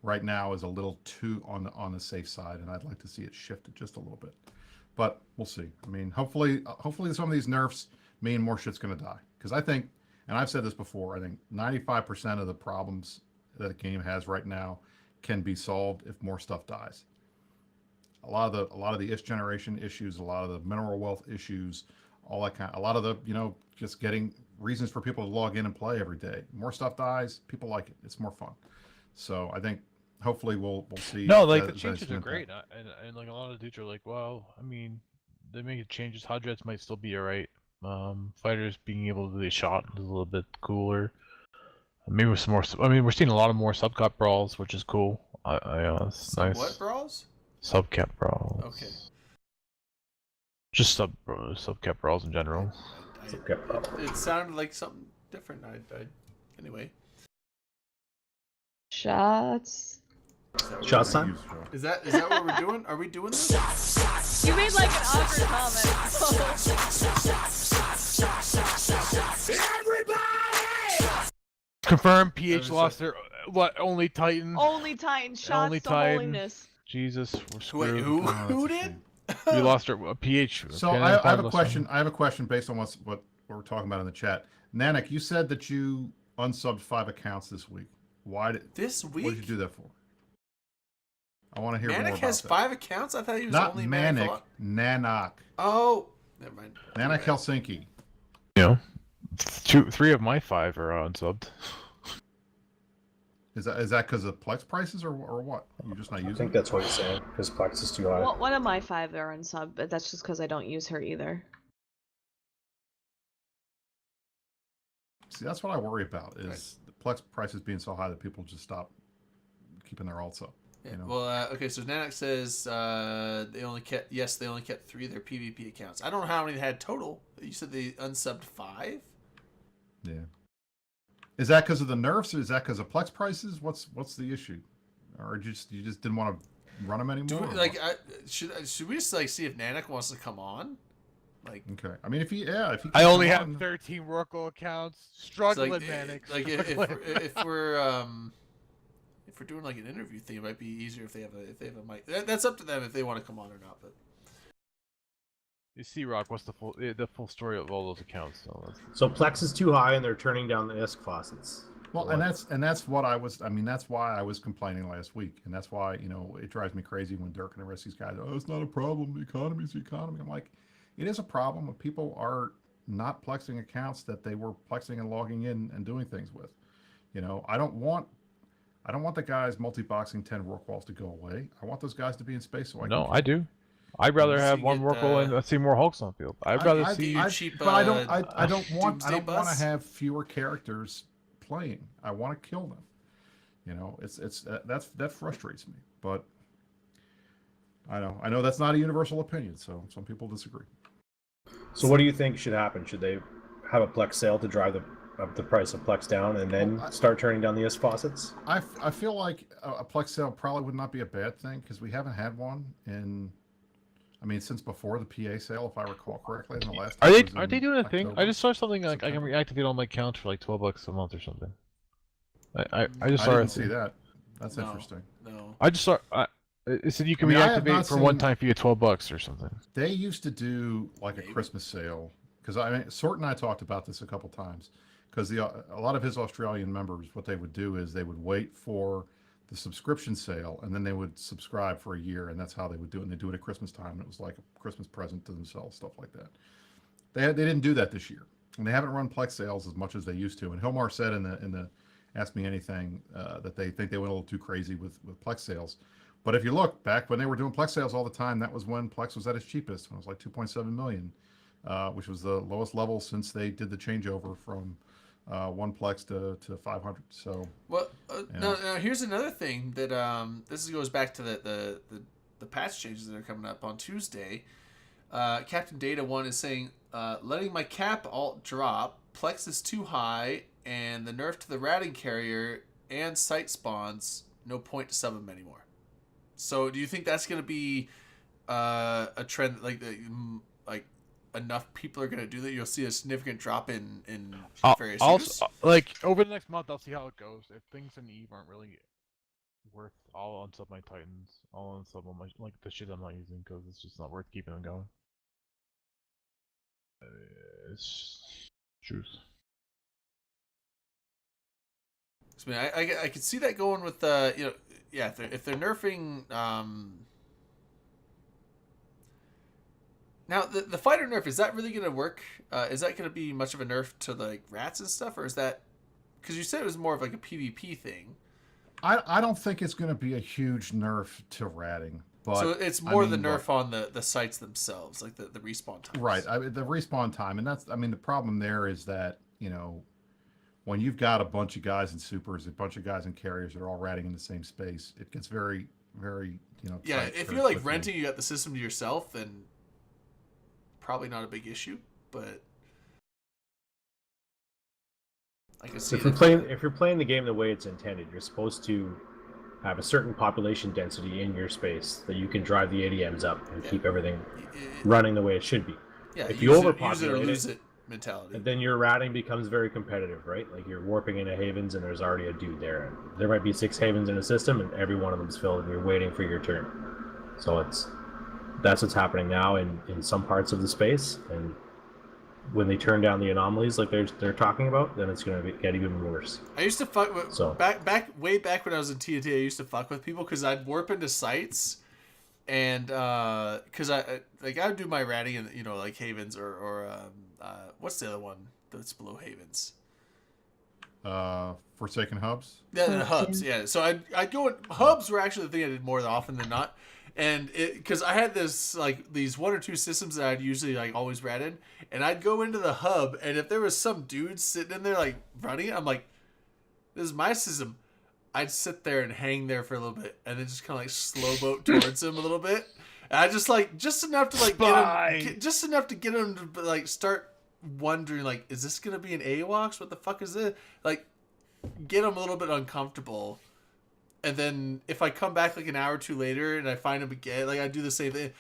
right now is a little too on the safe side, and I'd like to see it shifted just a little bit. But we'll see. I mean, hopefully some of these nerfs mean more shit's going to die. Because I think, and I've said this before, I think 95% of the problems that the game has right now can be solved if more stuff dies. A lot of the ish generation issues, a lot of the mineral wealth issues, all that a lot of the just getting reasons for people to log in and play every day. More stuff dies, people like it. It's more fun. So I think. Hopefully we'll see. No, like the changes are great, and like a lot of dudes are like, well, I mean, they make changes. Hodreds might still be alright. Fighters being able to be shot is a little bit cooler. Maybe with some more. I mean, we're seeing a lot of more subcap brawls, which is cool. It's nice. What brawls? Subcap brawls. Okay. Just subcap brawls in general. It sounded like something different. Anyway. Shots. Shots time? Is that what we're doing? Are we doing this? You made like an awkward comment. Confirm. PH lost their only Titan. Only Titan shots only to Titan. holiness. Jesus, we're Wait, screwed. who did? We lost our PH. So I have a question. I have a question based on what we're talking about in the chat. Nanik, you said that you unsubbed 5 accounts this week. Why did this week? What did you do that for? I want to hear more about that. Manic has 5 accounts? I thought he was not only Manic. Nanak. Oh, never mind. Nanak Helsinki. Yeah. 3 of my 5 are unsubbed. Is that because of Plex prices or what? You're just not using. I think that's what he's saying because Plex is too high. Well, one of my 5 are unsub, but that's just because I don't use her either. See, that's what I worry about is the Plex prices being so high that people just stop keeping their alts up. Yeah, you know? well, okay, so Nanak says they only kept 3 of their PvP accounts. I don't know how many they had total. You said they unsubbed 5? Yeah. Is that because of the nerfs, or is that because of Plex prices? What's the issue? Or you just didn't want to run them anymore? Should we just like see if Nanak wants to come on? Like, okay, I mean, if he I only have 13 Rorqual accounts. Struggling, like, Manic. Like if we're doing like an interview thing, it might be easier if they have a mic. That's up to them if they want to come on or not. But you see, Rock, what's the full story of all those accounts? So Plex is too high, and they're turning down the ISK faucets. Well, and that's what I was. I mean, that's why I was complaining last week, and that's why it drives me crazy when Dirk and the rest of these guys. Oh, it's not a problem. The economy's the economy. I'm like, it is a problem when people are not plexing accounts that they were plexing and logging in and doing things with. I don't want the guys multi-boxing 10 Rorquals to go away. I want those guys to be in space so I do. I'd rather So have you one get, more goal and see more Hulks on the field. I'd rather see. cheap, but I don't want Doomsday to Bus? have fewer characters playing. I want to kill them. You know, that frustrates me. But I know that's not a universal opinion. So some people disagree. So what do you think should happen? Should they have a Plex sale to drive the price of Plex down and then start turning down the IS faucets? I feel like a Plex sale probably would not be a bad thing because we haven't had one since before the PA sale, if I recall correctly. In the last Are they doing a thing? October, I just saw something like I can September. reactivate all my accounts for like $12 a month or something. I just I saw didn't it. see that. That's No. interesting. No. I just saw. It said you can I have reactivate not for one seen- time fee of $12 or something. They used to do like a Maybe. Christmas sale because Sort and I talked about this a couple times because a lot of his Australian members, what they would do is they would wait for the subscription sale and then they would subscribe for a year, and that's how they would do it. And they do it at Christmas time, and it was like a Christmas present to themselves, stuff like that. They didn't do that this year, and they haven't run Plex sales as much as they used to. And Hilmar said in the Ask Me Anything that they think they went a little too crazy with Plex sales. But if you look back when they were doing Plex sales all the time, that was when Plex was at its cheapest, when it was like 2.7 million, which was the lowest level since they did the changeover from one Plex to 500. So Well, Yeah. now here's another thing that this goes back to the patch changes that are coming up on Tuesday. Captain Data 1 is saying, letting my cap alt drop, Plex is too high, and the nerf to the ratting carrier and site spawns, no point to sub them anymore. So do you think that's going to be a trend, like enough people are going to do that? You'll see a significant drop in various use? Like over the next month, I'll see how it goes. If things in Eve aren't really worth, I'll unsub my Titans. I'll unsub all my the shit I'm not using because it's just not worth keeping them going. It's truth. I mean, I could see that going with if they're nerfing now the fighter nerf, is that really going to work? Is that going to be much of a nerf to like rats and stuff, or is that because you said it was more of like a PvP thing? I don't think it's going to be a huge nerf to ratting. But so it's more the nerf on the sites themselves, like the respawn time. Right. The respawn time, and that's the problem there is that when you've got a bunch of guys in supers, a bunch of guys in carriers that are all ratting in the same space, it gets very, very, Yeah, tight if very you're like quickly. renting, you got the system to yourself, then probably not a big issue. But I can see If you're playing the game the way it's intended, you're supposed to have a certain population density in your space that you can drive the ADMs up and keep everything running the way it should be. Yeah, if use you it or overpopulate lose it mentality. then your ratting becomes very competitive, right? Like you're warping into havens and there's already a dude there. There might be 6 havens in a system and every one of them's filled and you're waiting for your turn. So that's what's happening now in some parts of the space, and when they turn down the anomalies like they're talking about, then it's going to get even worse. I used to fuck with So- way back when I was in TNT. I used to fuck with people because I'd warp into sites, and because I would do my ratting in like havens or what's the other one that's below havens? Forsaken Hubs. Yeah, the hubs. Yeah, so I'd go in, hubs were actually the thing I did more often than not, and because I had these 1 or 2 systems that I'd usually like always rat in, and I'd go into the hub, and if there was some dude sitting in there like running it, I'm like, this is my system. I'd sit there and hang there for a little bit, and then just kind of like slow boat towards him a little bit. And I just enough to like just enough to get him to like start wondering like, is this gonna be an AWACS? What the fuck is this? Like, get him a little bit uncomfortable. And then if I come back like an hour or two later and I find him again, like I do the same thing.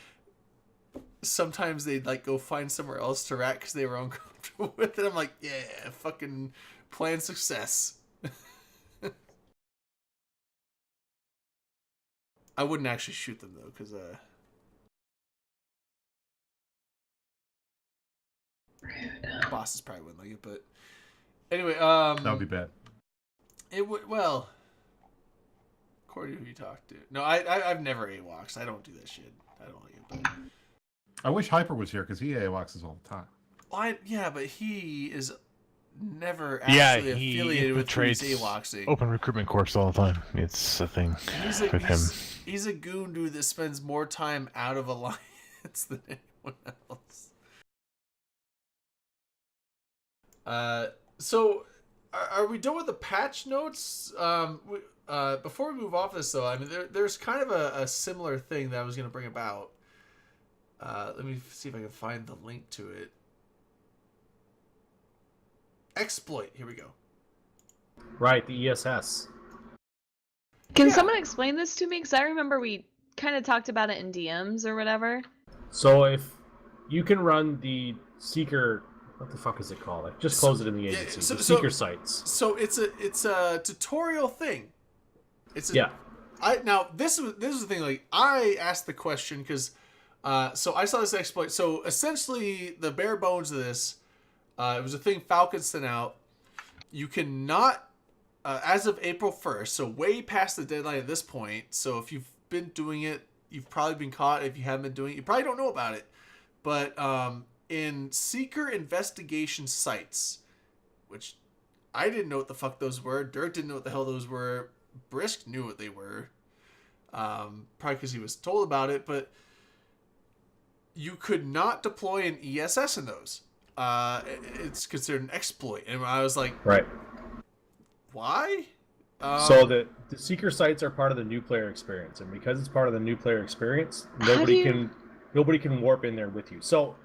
Sometimes they'd like go find somewhere else to rat because they were uncomfortable with it. I'm like, yeah, fucking plan success. I wouldn't actually shoot them though, because bosses probably wouldn't like it. But anyway, That would be bad. it would according to who you talk to. No, I've never AWACS. I don't do that shit. I don't like it. But I wish Hyper was here because he AWACSes all the time. but he is never Yeah, actually he affiliated with who he's infiltrates AWACSing. Open recruitment corps all the time. It's a thing with him. He's a goon dude that spends more time out of alliance chance than anyone else. So, are we done with the patch notes? Before we move off this, though, I mean, there's kind of a similar thing that I was going to bring about. Let me see if I can find the link to it. Exploit. Here we go. Right, the ESS. Can someone explain this to me? Because I remember we kind of talked about it in DMs or whatever. So if you can run the Seeker, what the fuck is it called? Like, just close it in the agency. The Seeker sites. So it's a tutorial thing. Yeah. Now this is the thing. Like, I asked the question because so I saw this exploit. So essentially, the bare bones of this, it was a thing Falcon sent out. You cannot, as of April 1st, so way past the deadline at this point. So if you've been doing it, you've probably been caught. If you haven't been doing it, you probably don't know about it. But in Seeker investigation sites, which I didn't know what the fuck those were. Dirk didn't know what the hell those were. Brisk knew what they were. Probably because he was told about it. But you could not deploy an ESS in those. It's considered an exploit. And I was like, right. Why? So the Seeker sites are part of the new player experience, and because it's part of the new player experience, nobody can warp in there with you. So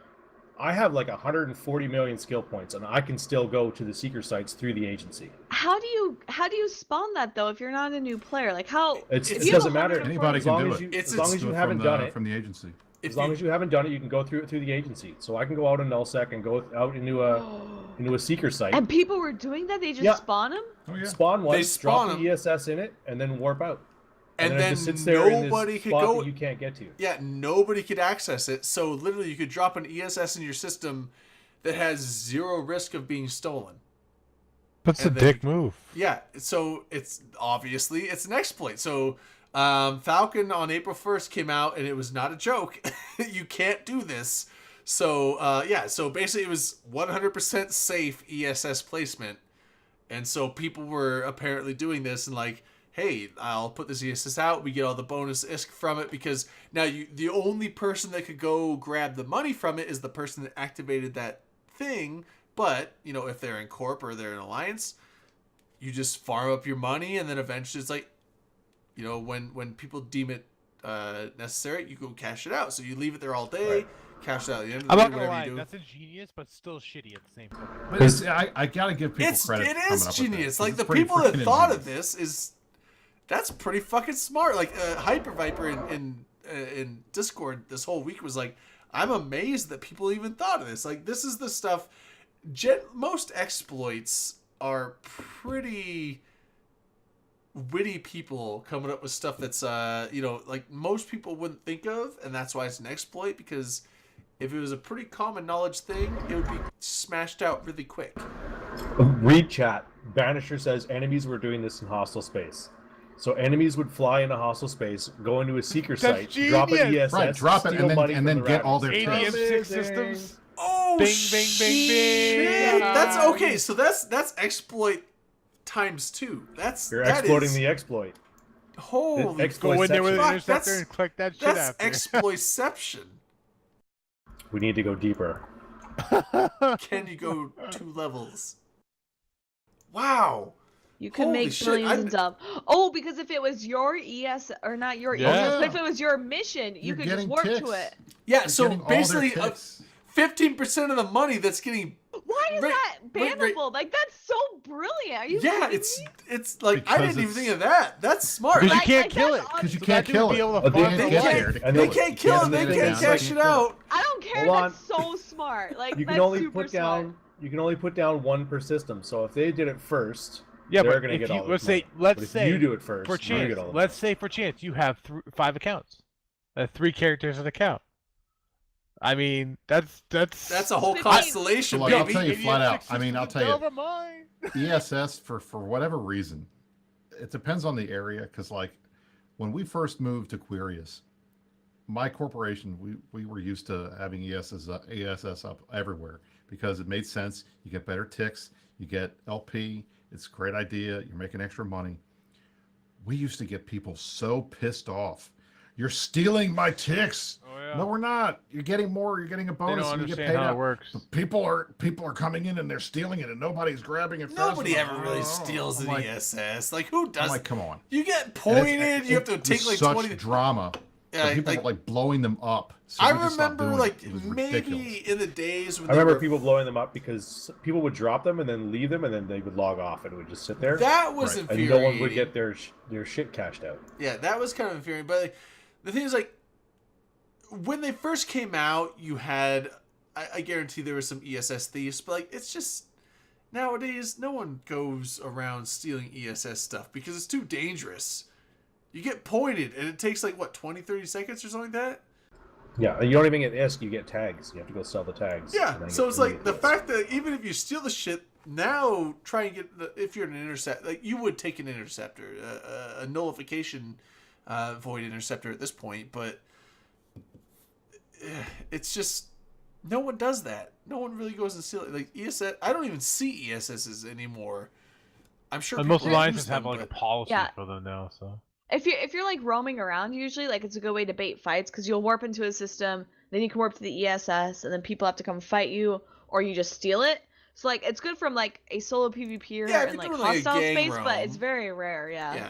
I have like 140 million skill points, and I can still go to the Seeker sites through the agency. How do you spawn that though if you're not a new player? Like how? It doesn't matter. Anybody can do it. As long as you haven't done it from the agency. As long as you haven't done it, you can go through it through the agency. So I can go out in nullsec and go out into a Seeker site. And people were doing that? They just spawn them? Oh, yeah. Spawn one, spawn drop the ESS in it, and then warp out. And then it just sits there nobody in this could spot go. that you can't get to. Yeah, nobody could access it. So literally, you could drop an ESS in your system that has zero risk of being stolen. That's a dick move. Yeah, so it's an exploit. So Falcon on April 1st came out, and it was not a joke. You can't do this. So so basically it was 100% safe ESS placement, and so people were apparently doing this and like, hey, I'll put this ESS out. We get all the bonus ISK from it because now the only person that could go grab the money from it is the person that activated that thing. But if they're in Corp or they're in Alliance, you just farm up your money, and then eventually it's like, when people deem it necessary, you go cash it out. So you leave it there all day, right. Cash it out at the end of the day, whatever you do. That's ingenious, but still shitty at the same time. But I gotta give people credit. It is genius. Like the people that thought of this that's pretty fucking smart. Like Hyper Viper in Discord this whole week was like, I'm amazed that people even thought of this. Like this is the stuff. Most exploits are pretty witty people coming up with stuff that's like most people wouldn't think of, and that's why it's an exploit, because if it was a pretty common knowledge thing, it would be smashed out really quick. Read chat. Banisher says enemies were doing this in hostile space. So enemies would fly into hostile space, go into a Seeker site, genius. drop an ESS, right, drop it, and then get all their ADM6 systems. Oh, bing, bing, bing, bing. That's okay. So that's exploit times 2. You're exploiting the exploit. Holy, go in there with an interceptor and click that shit that's after. exploitception. We need to go deeper. Can you go 2 levels? Wow. You can Holy make shit, millions of. Oh, because if it was your ES or not your ES, but if it was your mission, you could just warp to it. Yeah. You're so getting all their basically, ticks. 15% of the money that's getting. Why is that bannable? Like that's so brilliant. Are you Yeah, kidding it's like Because I didn't even think of that. That's smart. Because you Like- can't like, kill that's it. on- Because you can't kill it. Able to They find can't a get way. there. And They can't kill it. They Can't can't cash it out. I don't care. Hold on. That's so smart. Like You that's can only super put smart. down. You can only put down 1 per system. So if they did it first, Yeah, they're but gonna if get you, all the let's money. say, let's But if say you do it first, for you chance, get all the let's say for chance, you have 5 accounts, 3 characters in account. I mean, that's That's a whole 15. constellation, So, like, I'll baby. tell you flat out. ADM6 I mean, I'll systems, tell you. never mind. ESS for whatever reason, it depends on the area. Because like when we first moved to Quirius, my corporation, we were used to having ESS up everywhere because it made sense. You get better ticks, you get LP. It's a great idea. You're making extra money. We used to get people so pissed off. You're stealing my ticks. Oh, yeah. No, we're not. You're getting more. You're getting a They bonus. don't and you get understand paid how out. it works. People are coming in and they're stealing it, and nobody's grabbing it. fast Nobody enough. ever really Oh, steals I'm an like, ESS. Like, who does? I'm like, come on. You get And pointed. You have to it take was like such 20. drama. Yeah, People like- were like blowing them up. So I we just stopped remember doing like it. It was maybe ridiculous. in the days when I remember they were, people blowing them up because people would drop them and then leave them, and then they would log off and it would just sit there. that was Right. and infuriating. no one would get their shit cashed out. Yeah, that was kind of infuriating. But like, the thing is, like, when they first came out, you had, I guarantee there were some ESS thieves, but like, it's just nowadays no one goes around stealing ESS stuff because it's too dangerous. You get pointed, and it takes like what 20, 30 seconds or something like that. Yeah, you don't even get ISK, you get tags. You have to go sell the tags. Yeah, and then so get it's like the immediate fact that even if you steal the shit, now try and get if you're an intercept, like you would take an interceptor, a nullification void interceptor at this point, but it's just no one does that. No one really goes and steal it. Like ESS, I don't even see ESSs anymore. I'm sure And most people alliances use have them, like a but- policy Yeah. for them now. So If you're like roaming around, usually like it's a good way to bait fights because you'll warp into a system, then you can warp to the ESS, and then people have to come fight you, or you just steal it. So like it's good from like a solo PvPer Yeah, if and you're like doing, like, a hostile gang space, but it's roam. very rare. Yeah. yeah.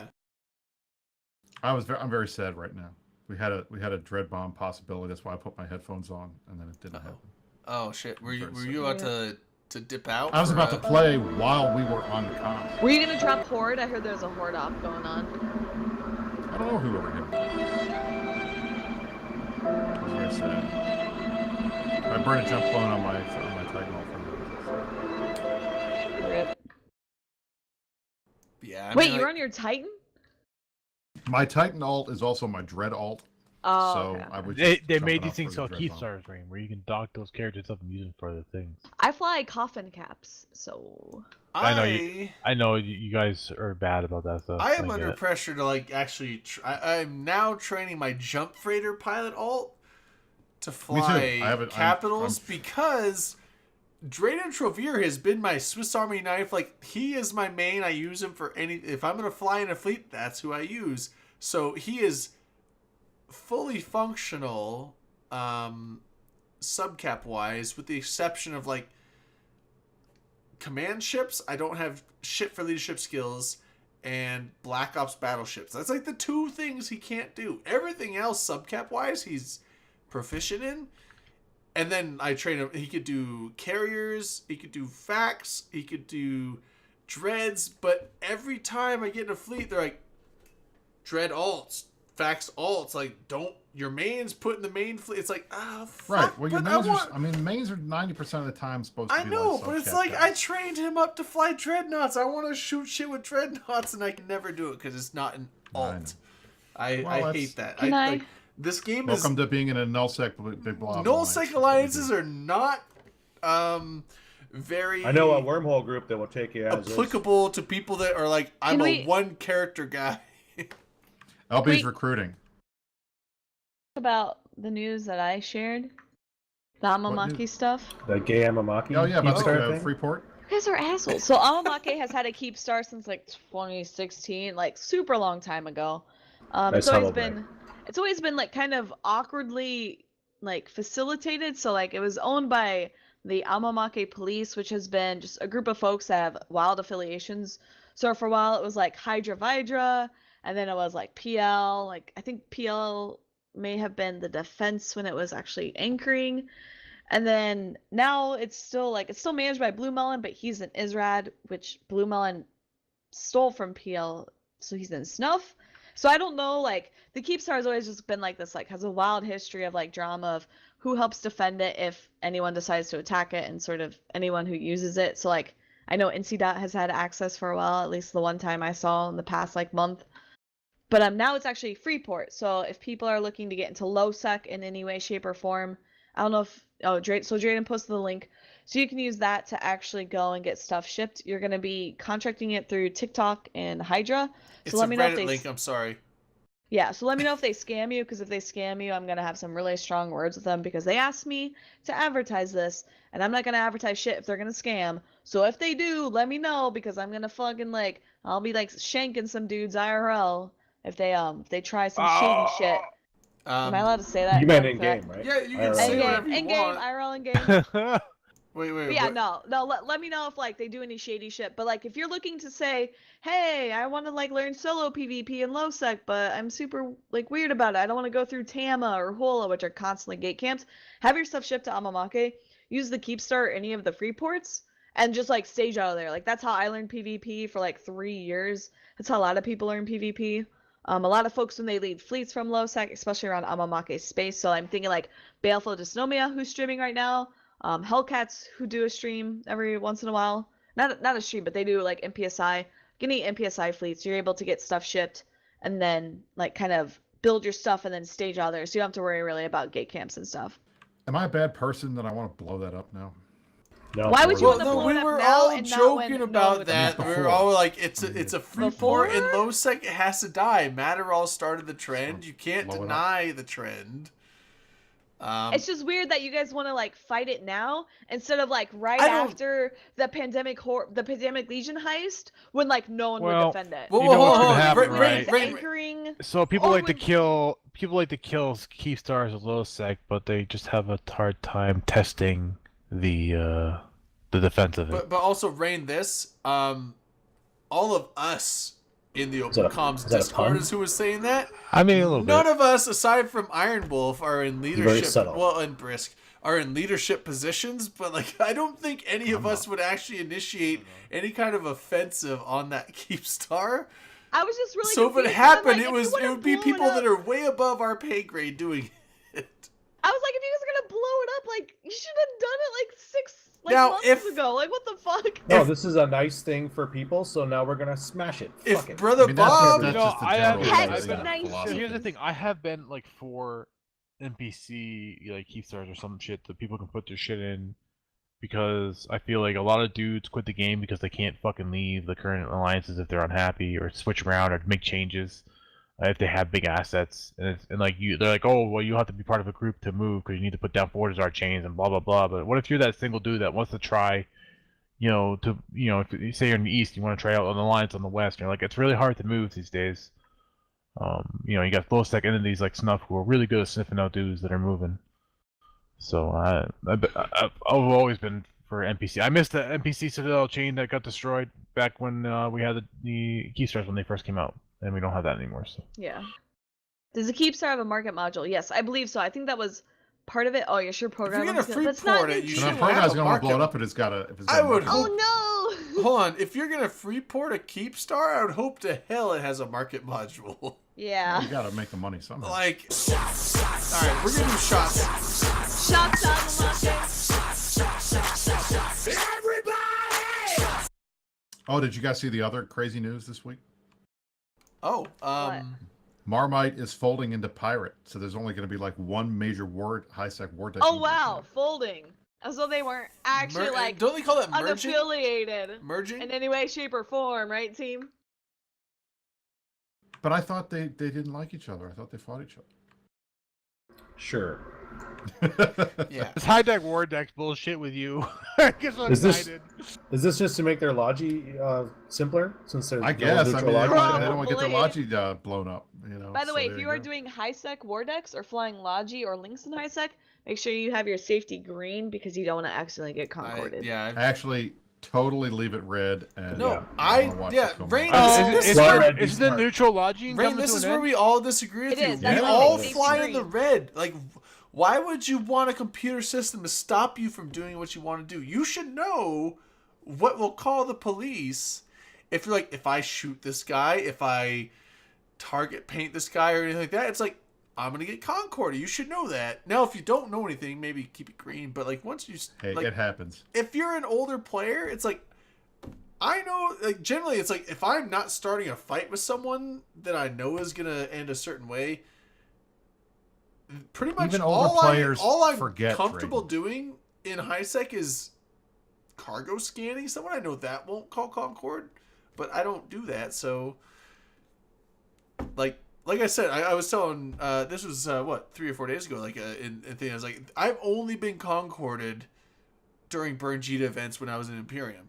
I'm very sad right now. We had a dread bomb possibility. That's why I put my headphones on, and then it didn't happen. Oh shit! Were you Very about to dip out? I was for, about to play while we were on the comms. Were you gonna drop horde? I heard there's a horde op going on. I don't know who over here. I was very sad. I burned a jump clone on my Titanfall from Rip. Yeah. I Wait, mean, you're like- on your Titan? my Titan alt is also my Dread alt. Oh, so okay. I would they just jump made it these up things for the called Dread key bomb. stars, Rain, where you can dock those characters up and use them for other things. I fly coffin caps, so I know I know you guys are bad about that stuff. I am get under it. pressure to like actually. I'm now training my jump freighter pilot alt to fly I have it- I'm- capitals because Drayden Trovier has been my Swiss Army knife. Like he is my main. I use him for any. If I'm gonna fly in a fleet, that's who I use. So he is fully functional, subcap wise, with the exception of like command ships. I don't have shit for leadership skills, and Black Ops battleships. That's like the two things he can't do. Everything else, subcap wise, he's proficient in. And then I train him. He could do carriers. He could do facts. He could do dreads. But every time I get in a fleet, they're like, dread alts, facts alts. Like, don't your mains put in the main fleet. It's like, fuck. Right. Well, your but mains I want- are. I mean, mains are 90% of the time supposed to I be. know, like but it's subcap like I guys. trained him up to fly dreadnoughts. I want to shoot shit with dreadnoughts, and I can never do it because it's not an alt. I Well, that's- hate that. Can I- like, this game Welcome is to being in a nullsec big blob. nullsec alliances are not very. I know a wormhole group that will take you as is. applicable to people that are like, I'm Can a we- one character guy. LB's Wait. recruiting. about the news that I shared, the Amamaki news? stuff. The gay Amamaki. Oh yeah, about Keepstar the thing? Freeport. You guys are assholes. So Amamake has had a keep star since like 2016, like super long time ago. Nice It's always humble been, brag. it's always been like kind of awkwardly like facilitated. So like it was owned by the Amamake police, which has been just a group of folks that have wild affiliations. So for a while it was like Hydra Vidra, and then it was like PL. Like I think PL may have been the defense when it was actually anchoring. And then now it's still managed by Blue Melon, but he's in Israd, which Blue Melon stole from PL, so he's in Snuff. So I don't know, like the Keepstar has always just been like this, like has a wild history of like drama of who helps defend it if anyone decides to attack it, and sort of anyone who uses it. So like I know NCDOT has had access for a while, at least the one time I saw in the past like month. But now it's actually Freeport. So if people are looking to get into low sec in any way, shape, or form, I don't know if so Drayden posted the link, so you can use that to actually go and get stuff shipped. You're gonna be contracting it through TikTok and Hydra. It's So let a me know if Reddit they link. I'm sorry. yeah, so let me know if they scam you, because if they scam you, I'm gonna have some really strong words with them, because they asked me to advertise this, and I'm not gonna advertise shit if they're gonna scam. So if they do, let me know, because I'm gonna fucking like I'll be like shanking some dudes IRL if they try some shady shit. Am I allowed to say that? You meant Yeah, in correct. game, right? Yeah, you can IRL. say In whatever game, you in game, want. IRL in game. Wait, But yeah, what? no. Let me know if like they do any shady shit. But like, if you're looking to say, hey, I want to like learn solo PvP and low sec, but I'm super like weird about it. I don't want to go through Tama or Hola, which are constantly gate camps. Have your stuff shipped to Amamake. Use the Keepstar or any of the free ports, and just like stage out of there. Like that's how I learned PvP for like 3 years. That's how a lot of people learn PvP. A lot of folks when they lead fleets from low sec, especially around Amamake space. So I'm thinking like Baleful Dysnomia, who's streaming right now. Hellcats, who do a stream every once in a while. Not a stream, but they do like MPSI. Getting MPSI fleets, you're able to get stuff shipped and then like kind of build your stuff and then stage out there, so you don't have to worry really about gate camps and stuff. Am I a bad person that I want to blow that up now? No, Why would you Well, want to no, blow we it up were now all and not joking when about no that. We Before. were all like, it's a free port in Before? low sec. It has to die. Matterall started the trend. You can't Blow it up. deny the trend. It's just weird that you guys want to like fight it now instead of like right I don't- after the pandemic Legion heist when like no one Well, would defend it. Well, You know what's hold gonna on. happen, Rain- right? Rain- Anchoring. So people Or like to when- kill Keepstars with low sec, but they just have a hard time testing the defense of it. But also Rain this. All of us in the that Open a- Comms is that a Discord pun? is who was saying that. I mean, a little None bit. of us, aside from Iron Wolf, are in leadership. subtle. Well, and Brisk are in leadership positions, but like I don't think any of us would actually initiate any kind of offensive on that Keepstar. I was just really So if it confused, 'cause I'm happened, like, it if you was wanna it would be blow people it that up- are way above our pay grade doing it. I was like, if you guys are gonna blow it up, like you should have done it like 6 Now, months if- ago. Like what the fuck? No, If- this is a nice thing for people, so now we're gonna smash it. If Fuck it. Brother I mean, that's Bob, just- You know, the I have, general I've I've been been, nice. so philosophy. here's the thing. I have been like for NPC like Keepstars or some shit that people can put their shit in because I feel like a lot of dudes quit the game because they can't fucking leave the current alliances if they're unhappy or switch around or make changes if they have big assets and like they're like, oh well, you have to be part of a group to move because you need to put down Fortizar chains and blah blah blah. But what if you're that single dude that wants to try, if you say you're in the east, you want to try out on the alliance on the west, and you're like, it's really hard to move these days. You got low sec entities like Snuff who are really good at sniffing out dudes that are moving. So I've always been for NPC. I missed the NPC Citadel chain that got destroyed back when we had the Keystars when they first came out, and we don't have that anymore. So Yeah. Does the Keepstar have a market module? Yes, I believe so. I think that was part of it. Oh, you're sure program. gonna free That's not port it, new you So should now shit. Pro have Guy's a gonna want to blow it market. up, and it's got a. If it's I got a would market- hope- Oh no. hold on. If you're gonna Freeport a Keepstar, I would hope to hell it has a market module. Yeah. You gotta make the money somehow. Like, all right, we're gonna do shots. Shots out of Oh, did you guys see the other crazy news this week? Oh, Marmite is folding into Pirate, so there's only going to be like one major high sec war deck. Oh wow, folding. As though they weren't actually like don't they call that merging? unaffiliated Merging? in any way, shape, or form, right, team? But I thought they didn't like each other. I thought they fought each Sure. other. Yeah. this high deck war deck bullshit with you. Gets Is this- excited. Is this just to make their logi simpler? Since they're I guess. I mean, logi? I don't want to get their Probably. logi blown up. By the so way, there if you go. are doing high sec war decks or flying Logi or Links in high sec, make sure you have your safety green because you don't want to accidentally get concorded. Yeah. Actually, totally leave it red. And No, wanna I watch yeah. the film. Rain. Oh, This is Is Fly where red, be isn't the smart. neutral lodging Rain. coming This to is an where end? we all disagree with It you. is, that's We why all we say fly in green. the red. Like, why would you want a computer system to stop you from doing what you want to do? You should know what will call the police if you're like, if I shoot this guy, if I target paint this guy or anything like that. It's like, I'm gonna get concorded. You should know that. Now, if you don't know anything, maybe keep it green. But like, once you Hey, like, it happens. if you're an older player, it's like, I know, like, generally it's like, if I'm not starting a fight with someone that I know is going to end a certain way, pretty much Even older players all I'm forget comfortable trading. doing in high sec is cargo scanning someone. I know that won't call Concord, but I don't do that. So, like I said, I was telling, this was, 3 or 4 days ago, like, in thing, I was like, I've only been concorded during Burnjita events when I was in Imperium.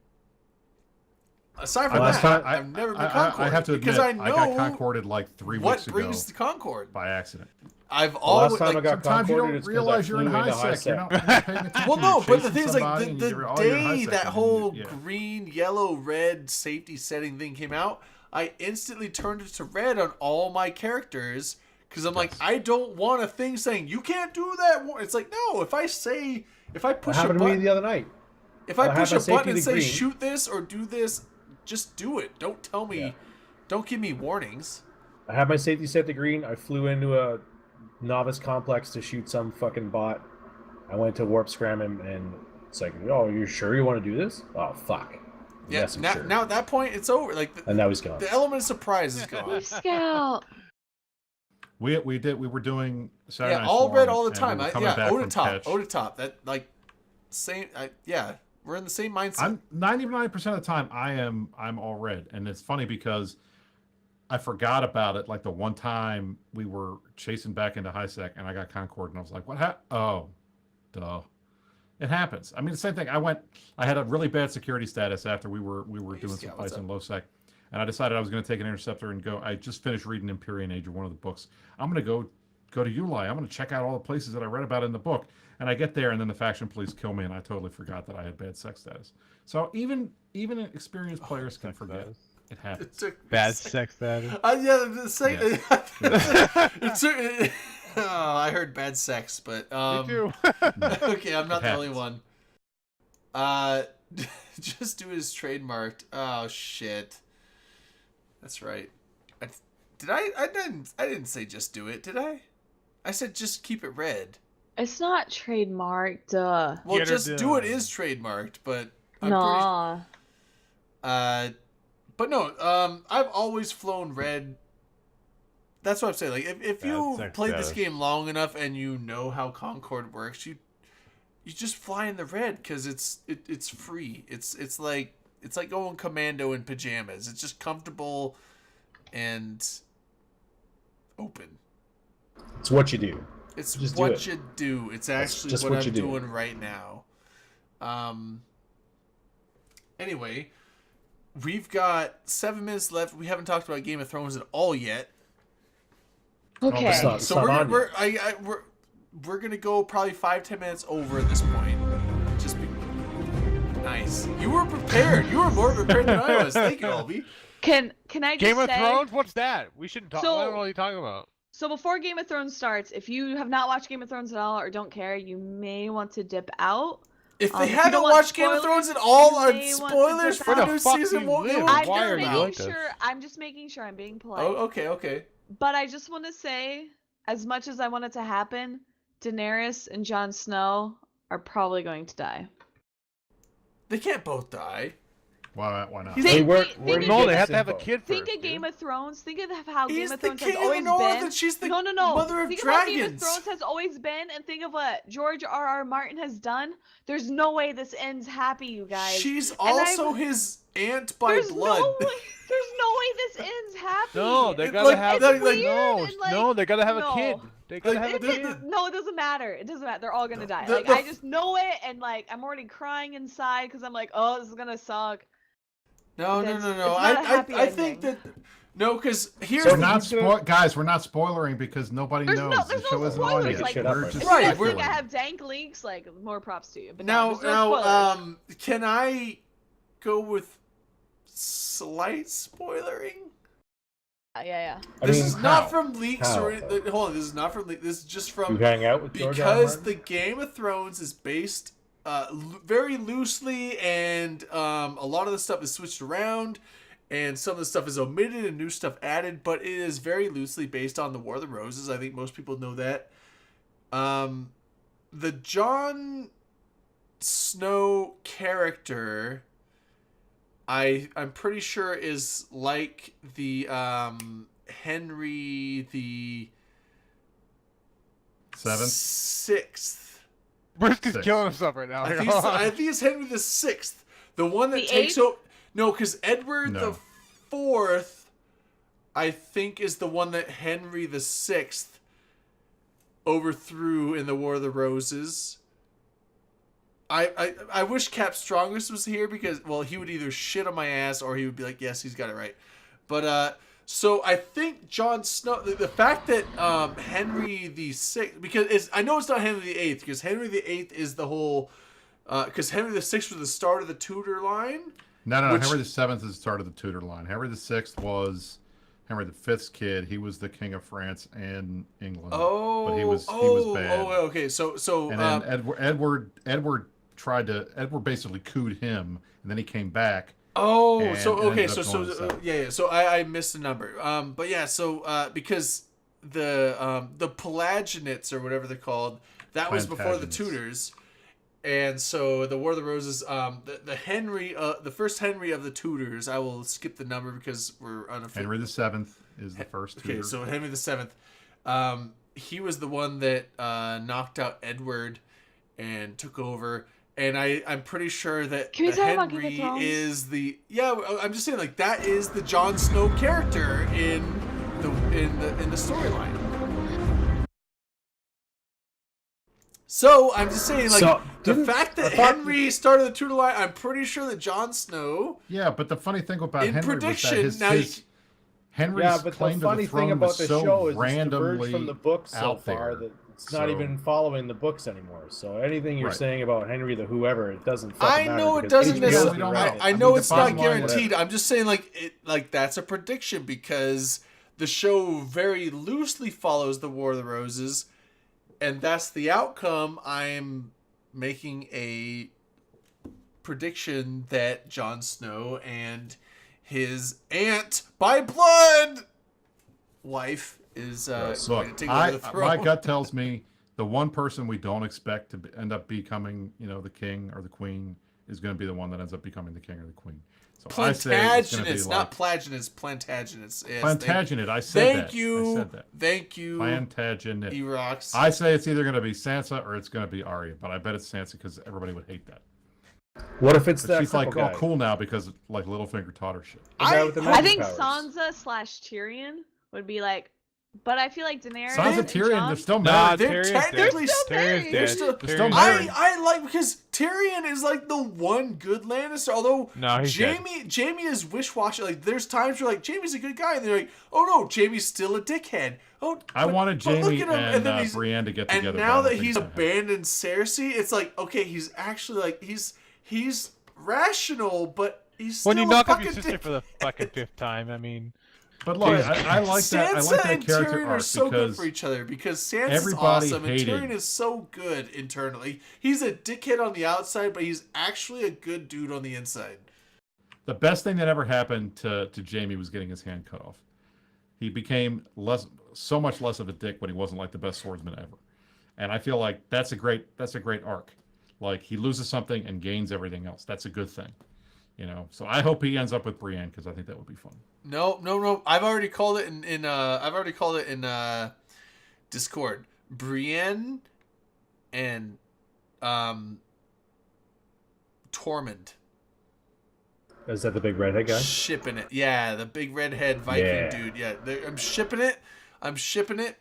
Aside from Last that, time- I've never been I concorded. have to admit, because I know I got concorded like 3 what weeks ago brings the Concord. by accident. I've The always last time I got Sometimes you concorded, don't it's 'cause I realize you're in flew into high sec. You're sec. not paying attention. well, no, You're but the chasing thing is, like, somebody and the you're all in high day sec that and whole yeah. green, yellow, red safety setting thing came out, I instantly turned it to red on all my characters because I'm like, I don't want a thing saying you can't do that. It's like, no, if I push What a happened to me button, the other night? if I I push had a my safety button and to say green. shoot this or do this, just do it. Don't tell me, Yeah. don't give me warnings. I had my safety set to green. I flew into a novice complex to shoot some fucking bot. I went to warp scram him, and it's like, oh, you sure you want to do this? Oh, fuck. Yeah, Yes, I'm now, sure. now at that point it's over. Like And now he's gone. the element of surprise is gone. Boy Scout. We were doing Saturday Yeah, Night all red Swarm, all the and time. we were coming Yeah, back O to from top, catch. O to top. That like same. Yeah, we're in the same mindset. I'm 99% of the time I'm all red, and it's funny because I forgot about it. Like the one time we were chasing back into high sec, and I got Concord, and I was like, "What happened?" Oh, duh. It happens. I mean, the same thing. I had a really bad security status after we were doing some Scout, fights what's in low sec, and I decided I was going to take an interceptor and go. I just finished reading Empyrean Age, or one of the books. I'm going to go to Uli. I'm going to check out all the places that I read about in the book. And I get there, and then the faction police kill me, and I totally forgot that I had bad sex status. So even experienced players can forget. status. It happens. It took- Bad sex status. Yeah, the same. Yeah. Oh, I heard bad sex, but Me too. okay, I'm not the only happens. one. Just do it as trademarked. Oh shit. That's right. I didn't say just do it, did I? I said just keep it red. It's not trademarked. Well, Get her just do it done. is trademarked, but I'm Nah. but no, I've always flown red. That's what I'm saying. Like, if Bad you sex played this status. game long enough and you know how Concord works, you just fly in the red because it's free. It's like going commando in pajamas. It's just comfortable and open. It's what you do. It's Just do what it. you do. It's That's actually just what what I'm you do. doing right now. Anyway, we've got 7 minutes left. We haven't talked about Game of Thrones at all yet. Okay. it's not- So not we're on gonna, we're gonna go probably 5-10 minutes over at this point. Just be nice. You were prepared. You were more prepared than I was. Thank you, Albie. Can I just Game of say? Thrones? What's that? We shouldn't talk. So- What are you talking about? So before Game of Thrones starts, if you have not watched Game of Thrones at all or don't care, you may want to dip out. If If they you haven't don't want watched Game of spoilers, Thrones at all, you are may want to spoilers dip for out. the Where new the fuck season you won't. They live? won't I'm Why just are you making like this? sure. I'm just making sure I'm being polite. Oh, okay. But I just want to say, as much as I want it to happen, Daenerys and Jon Snow are probably going to die. They can't both die. Why not? He's- Hey, Think- we're think- we're think No, of they it- have to have a info. kid Think first. of Game dude. of Thrones. Think of how He's Game of the Thrones king has of the always North, been. and she's the No. mother of Think of how Game of dragons. Thrones has always been, and think of what George R.R. Martin has done. There's no way this ends happy, you guys. She's I'm- also his aunt by there's blood. No way, there's no way this ends happy. No, they It- gotta like- have it's like- weird no, and, like, no, they gotta have no. a kid. They gotta Like, have a the- kid. the- No, it doesn't matter. It doesn't matter. They're all gonna die. the- Like the- I just know it, and like I'm already crying inside because I'm like, oh, this is gonna suck. No. It's not a I happy think that ending. no, because here's So the- we're not guys. We're not spoilering because nobody There's knows. no the show spoilers, isn't on like- yet. Shut up We're right just now. Right, If you guys we're- think I have dank leaks, like more props to you. But now no, there's no spoilers. can I go with slight spoilering? Yeah. I This mean, is how? not from leaks How? or hold on. This is not from leaks. This is just You from hang out with George R. R. because Martin? the Game of Thrones is based very loosely, and a lot of the stuff is switched around, and some of the stuff is omitted and new stuff added. But it is very loosely based on the War of the Roses. I think most people know that. The Jon Snow character, I'm pretty sure is like the Henry the Seventh? sixth. Briscoe's Six. killing himself right now. I think it's Henry the sixth, the one that The takes eighth? over. No, because Edward No. the fourth, I think, is the one that Henry the sixth overthrew in the War of the Roses. I wish Cap Strongest was here because, well, he would either shit on my ass or he would be like, yes, he's got it right. But So I think Jon Snow, the fact that Henry the Sixth, because I know it's not Henry the Eighth, because Henry the Eighth is the whole, because Henry the Sixth was the start of the Tudor line. No. Henry the Seventh is the start of the Tudor line. Henry the Sixth was Henry the Fifth's kid. He was the king of France and England. Oh, but he was bad. Oh, okay. So and then Edward basically cooed him, and then he came back. Oh, and so okay, ended up so going south. yeah. So I missed a number. But yeah. So because the Pelaginids or whatever they're called, that was before the Plantagenets. Tudors, and so the War of the Roses, the Henry, the first Henry of the Tudors. I will skip the number because we're unofficial. Henry the Seventh is the first Tudor. Okay, so Henry the Seventh, he was the one that knocked out Edward and took over. And I'm pretty sure that Can we talk about Game of Henry Thrones? is the I'm just saying like that is the Jon Snow character in the storyline. So I'm just saying like So, the didn't- fact I that thought- Henry started the Tudor line, I'm pretty sure that Jon Snow Yeah, but the funny thing about in Henry was prediction that his, now his Henry's Yeah, but claim the to funny the throne thing about was the so show is it's randomly diverged from the books so out far there. that it's not So- even following the books anymore. So anything you're Right. saying about Henry the whoever, it doesn't I fucking matter. know it because doesn't HBO necessarily- can we don't write know. it. I I know mean, it's the not bottom line- guaranteed. I'm just saying like that's a prediction because the show very loosely follows the War of the Roses, and that's the outcome. I'm making a prediction that Jon Snow and his aunt by blood wife is going to Look, take over the throne. my gut tells me the one person we don't expect to end up becoming, the king or the queen is going to be the one that ends up becoming the king or the queen. So I say it's going to be Plantagenets, not Plaginets, Plantagenets. Yes, Plantagenet. I said that. Thank you. I said that. Thank you. Plantagenet. Erox. I say it's either going to be Sansa or it's going to be Arya, but I bet it's Sansa because everybody would hate that. What if it's But that she's like guy? cool now because like Littlefinger taught her shit. The guy with the I magic think powers. Sansa / Tyrion would be like, but I feel like Daenerys. Sansa and Tyrion, Jon- they're still Nah, married. They're Tyrion's technically dead. still Tyrion's married. dead. They're still- They're still Tyrion's married. dead. I like because Tyrion is like the one good Lannister. Although No, he's dead. Jamie is wish-washy. Like there's times where like Jamie's a good guy, and they're like, oh no, Jamie's still a dickhead. Oh, I wanted but look Jamie at him, and then he's- Brienne to get And together. now but I that don't he's think it's gonna happen. abandoned Cersei, it's like okay, he's actually like he's rational, but he's still When you a knock up fucking your sister dick. for the fucking fifth time, I mean, But look, I like that. I Sansa like that and character Tyrion arc are so good because for each other because Sansa's everybody awesome and hated- Tyrion is so good internally. He's a dickhead on the outside, but he's actually a good dude on the inside. the best thing that ever happened to Jamie was getting his hand cut off. He became so much less of a dick when he wasn't like the best swordsman ever. And I feel like that's a great arc. Like he loses something and gains everything else. That's a good thing. So I hope he ends up with Brienne because I think that would be fun. No. I've already called it in Discord. Brienne and Tormund. Is that the big redhead guy? Shipping it. Yeah, the big redhead Viking Yeah. dude. Yeah, I'm shipping it.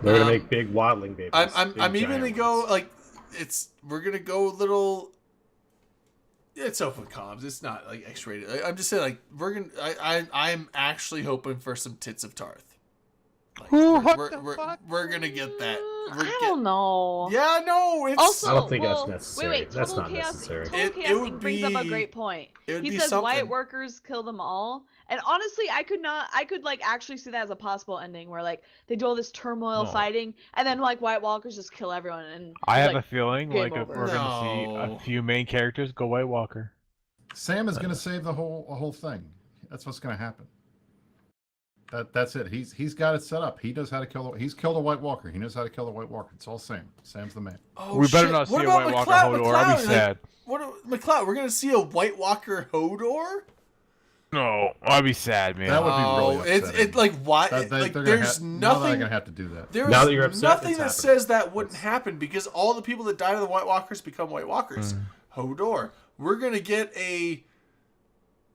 They're gonna Um, make big waddling babies. I'm big even gonna giant go ones. like we're gonna go a little. It's open comms. It's not like X-rated. I'm just saying like we're gonna. I'm actually hoping for some tits of Tarth. Like, we're gonna get that. I don't know. Yeah, no. It's Also, I don't think that's well, necessary. Wait, That's Total not Chaos, necessary. Total It Chaos would brings up a be- great point. it would He be says white something. workers kill them all, and honestly, I could like actually see that as a possible ending where like they do all this turmoil No. fighting, and then like White Walkers just kill everyone. And I it's have like, a feeling game like if over. we're gonna see No. a few main characters go White Walker. Sam is going to save the whole thing. That's what's going to happen. That's it. He's got it set up. He knows how to kill. He's killed a White Walker. He knows how to kill a White Walker. It's all Sam. Sam's the man. Oh, We better shit. not see What a about White Walker McLeod? Hodor. I'll be McLeod? sad. What McLeod? We're gonna see a White Walker Hodor? No, I'll be sad, man. That would be really Oh, it's upsetting. it like why? They're gonna There's now they're nothing. going to have to do that. There Now is that you're upset, nothing it's that happening. says that wouldn't happen because all the people that died of the White Walkers become White Walkers. Hodor. We're gonna get a.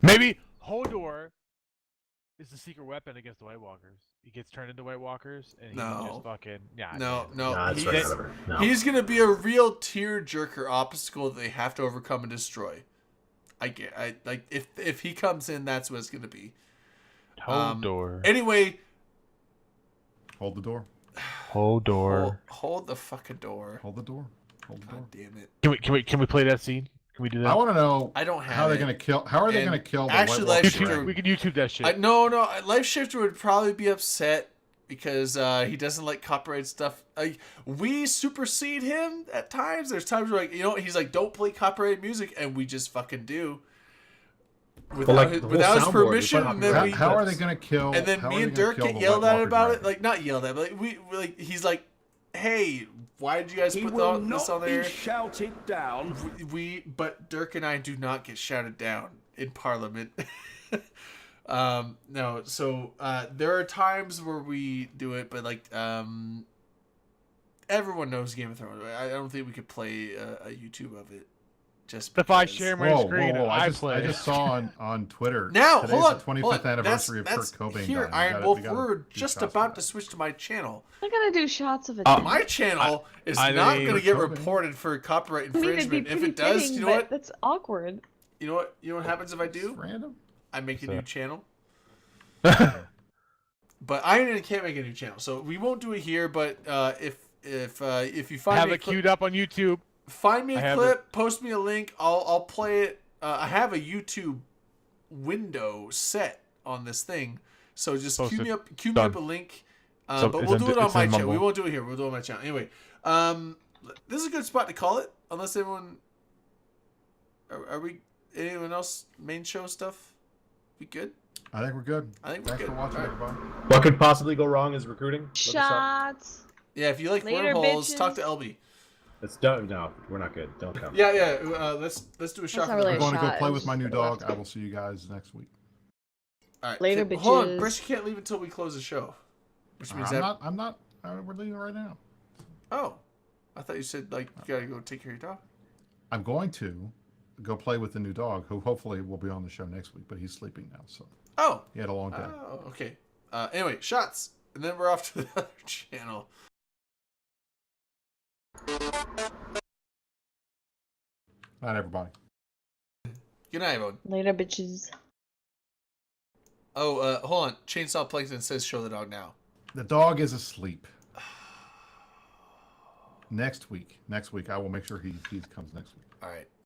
Maybe Hodor is the secret weapon against the White Walkers. He gets turned into White Walkers, and he can No. just fucking No. Nah, it's right he's, out of her. No. he's gonna be a real tearjerker obstacle that they have to overcome and destroy. I like if he comes in, that's what it's gonna be. Hodor. Anyway, Hold the door. Hodor. hold the fucking door. Hold the door. Hold the door. God damn it! Can we play that scene? Can we do that? I want to know I don't have how they're it. going to kill. How are they And going to kill the actually, White Walker Life Shifter- dragon? We can YouTube that shit. No, Life Shifter would probably be upset because he doesn't like copyright stuff. We supersede him at times. There's times where, like, you know, he's like, don't play copyrighted music, and we just fucking do. Without his permission, and then How are they going to kill? and then how me are and they gonna Dirk kill get the yelled White at Walker about dragon? it. Like, not yelled at, but he's like, hey, why did you guys put this on there? shouted down. But Dirk and I do not get shouted down in Parliament. No, so there are times where we do it, but like everyone knows Game of Thrones. I don't think we could play a YouTube of it. Just If I because. share my screen, I play. just saw on Twitter. Now, today's hold on. the 25th hold on. anniversary That's of Kurt Cobain. here, dying. Iron We Wolf. gotta We're do just shots for about that. to switch to my channel. I'm gonna do shots of it. My channel is I not mean- going to get Cobain. reported for copyright I mean, it'd be infringement. If pretty it does, fitting, you know but what? That's awkward. You know what? You know what happens if I It's do? random. I make a So- new channel. But I can't make a new channel, so we won't do it here. But if you find Have me a it clip, queued up on YouTube. find me I a have clip, post me a link. I'll play it. I have a YouTube window set on this thing, so just Post cue it. me up Done. a link. So But it's we'll in- do it on it's my in channel. We Mumble. won't do it here. We'll do it on my channel. Anyway, this is a good spot to call it. Unless everyone, are we? Anyone else main show stuff? We good? I think we're good. I think we're Thanks good. for watching, All right. everybody. What could possibly go wrong is recruiting. Look us up. Shots. Yeah, if you like Later, wormholes, bitches. talk to LB. It's done. No, we're not good. Don't come. Yeah. Let's do a shot. not for really the I'm going to go shot, play it with was my new just dog. left. I will see you guys next week. All right. Later, okay, hold on, bitches. Brish, you can't leave until we close the show. Which means I'm not. We're leaving right now. Oh, I thought you said like you gotta go take care of your dog. I'm going to go play with the new dog, who hopefully will be on the show next week, but he's sleeping now, so Oh. he had a long day. Oh, okay. Anyway, shots, and then we're off to the other channel. Night, everybody. Good night, everyone. Later, bitches. Oh, hold on. Chainsaw Plankton says show the dog now. The dog is asleep. Next week, I will make sure he comes next week. All right.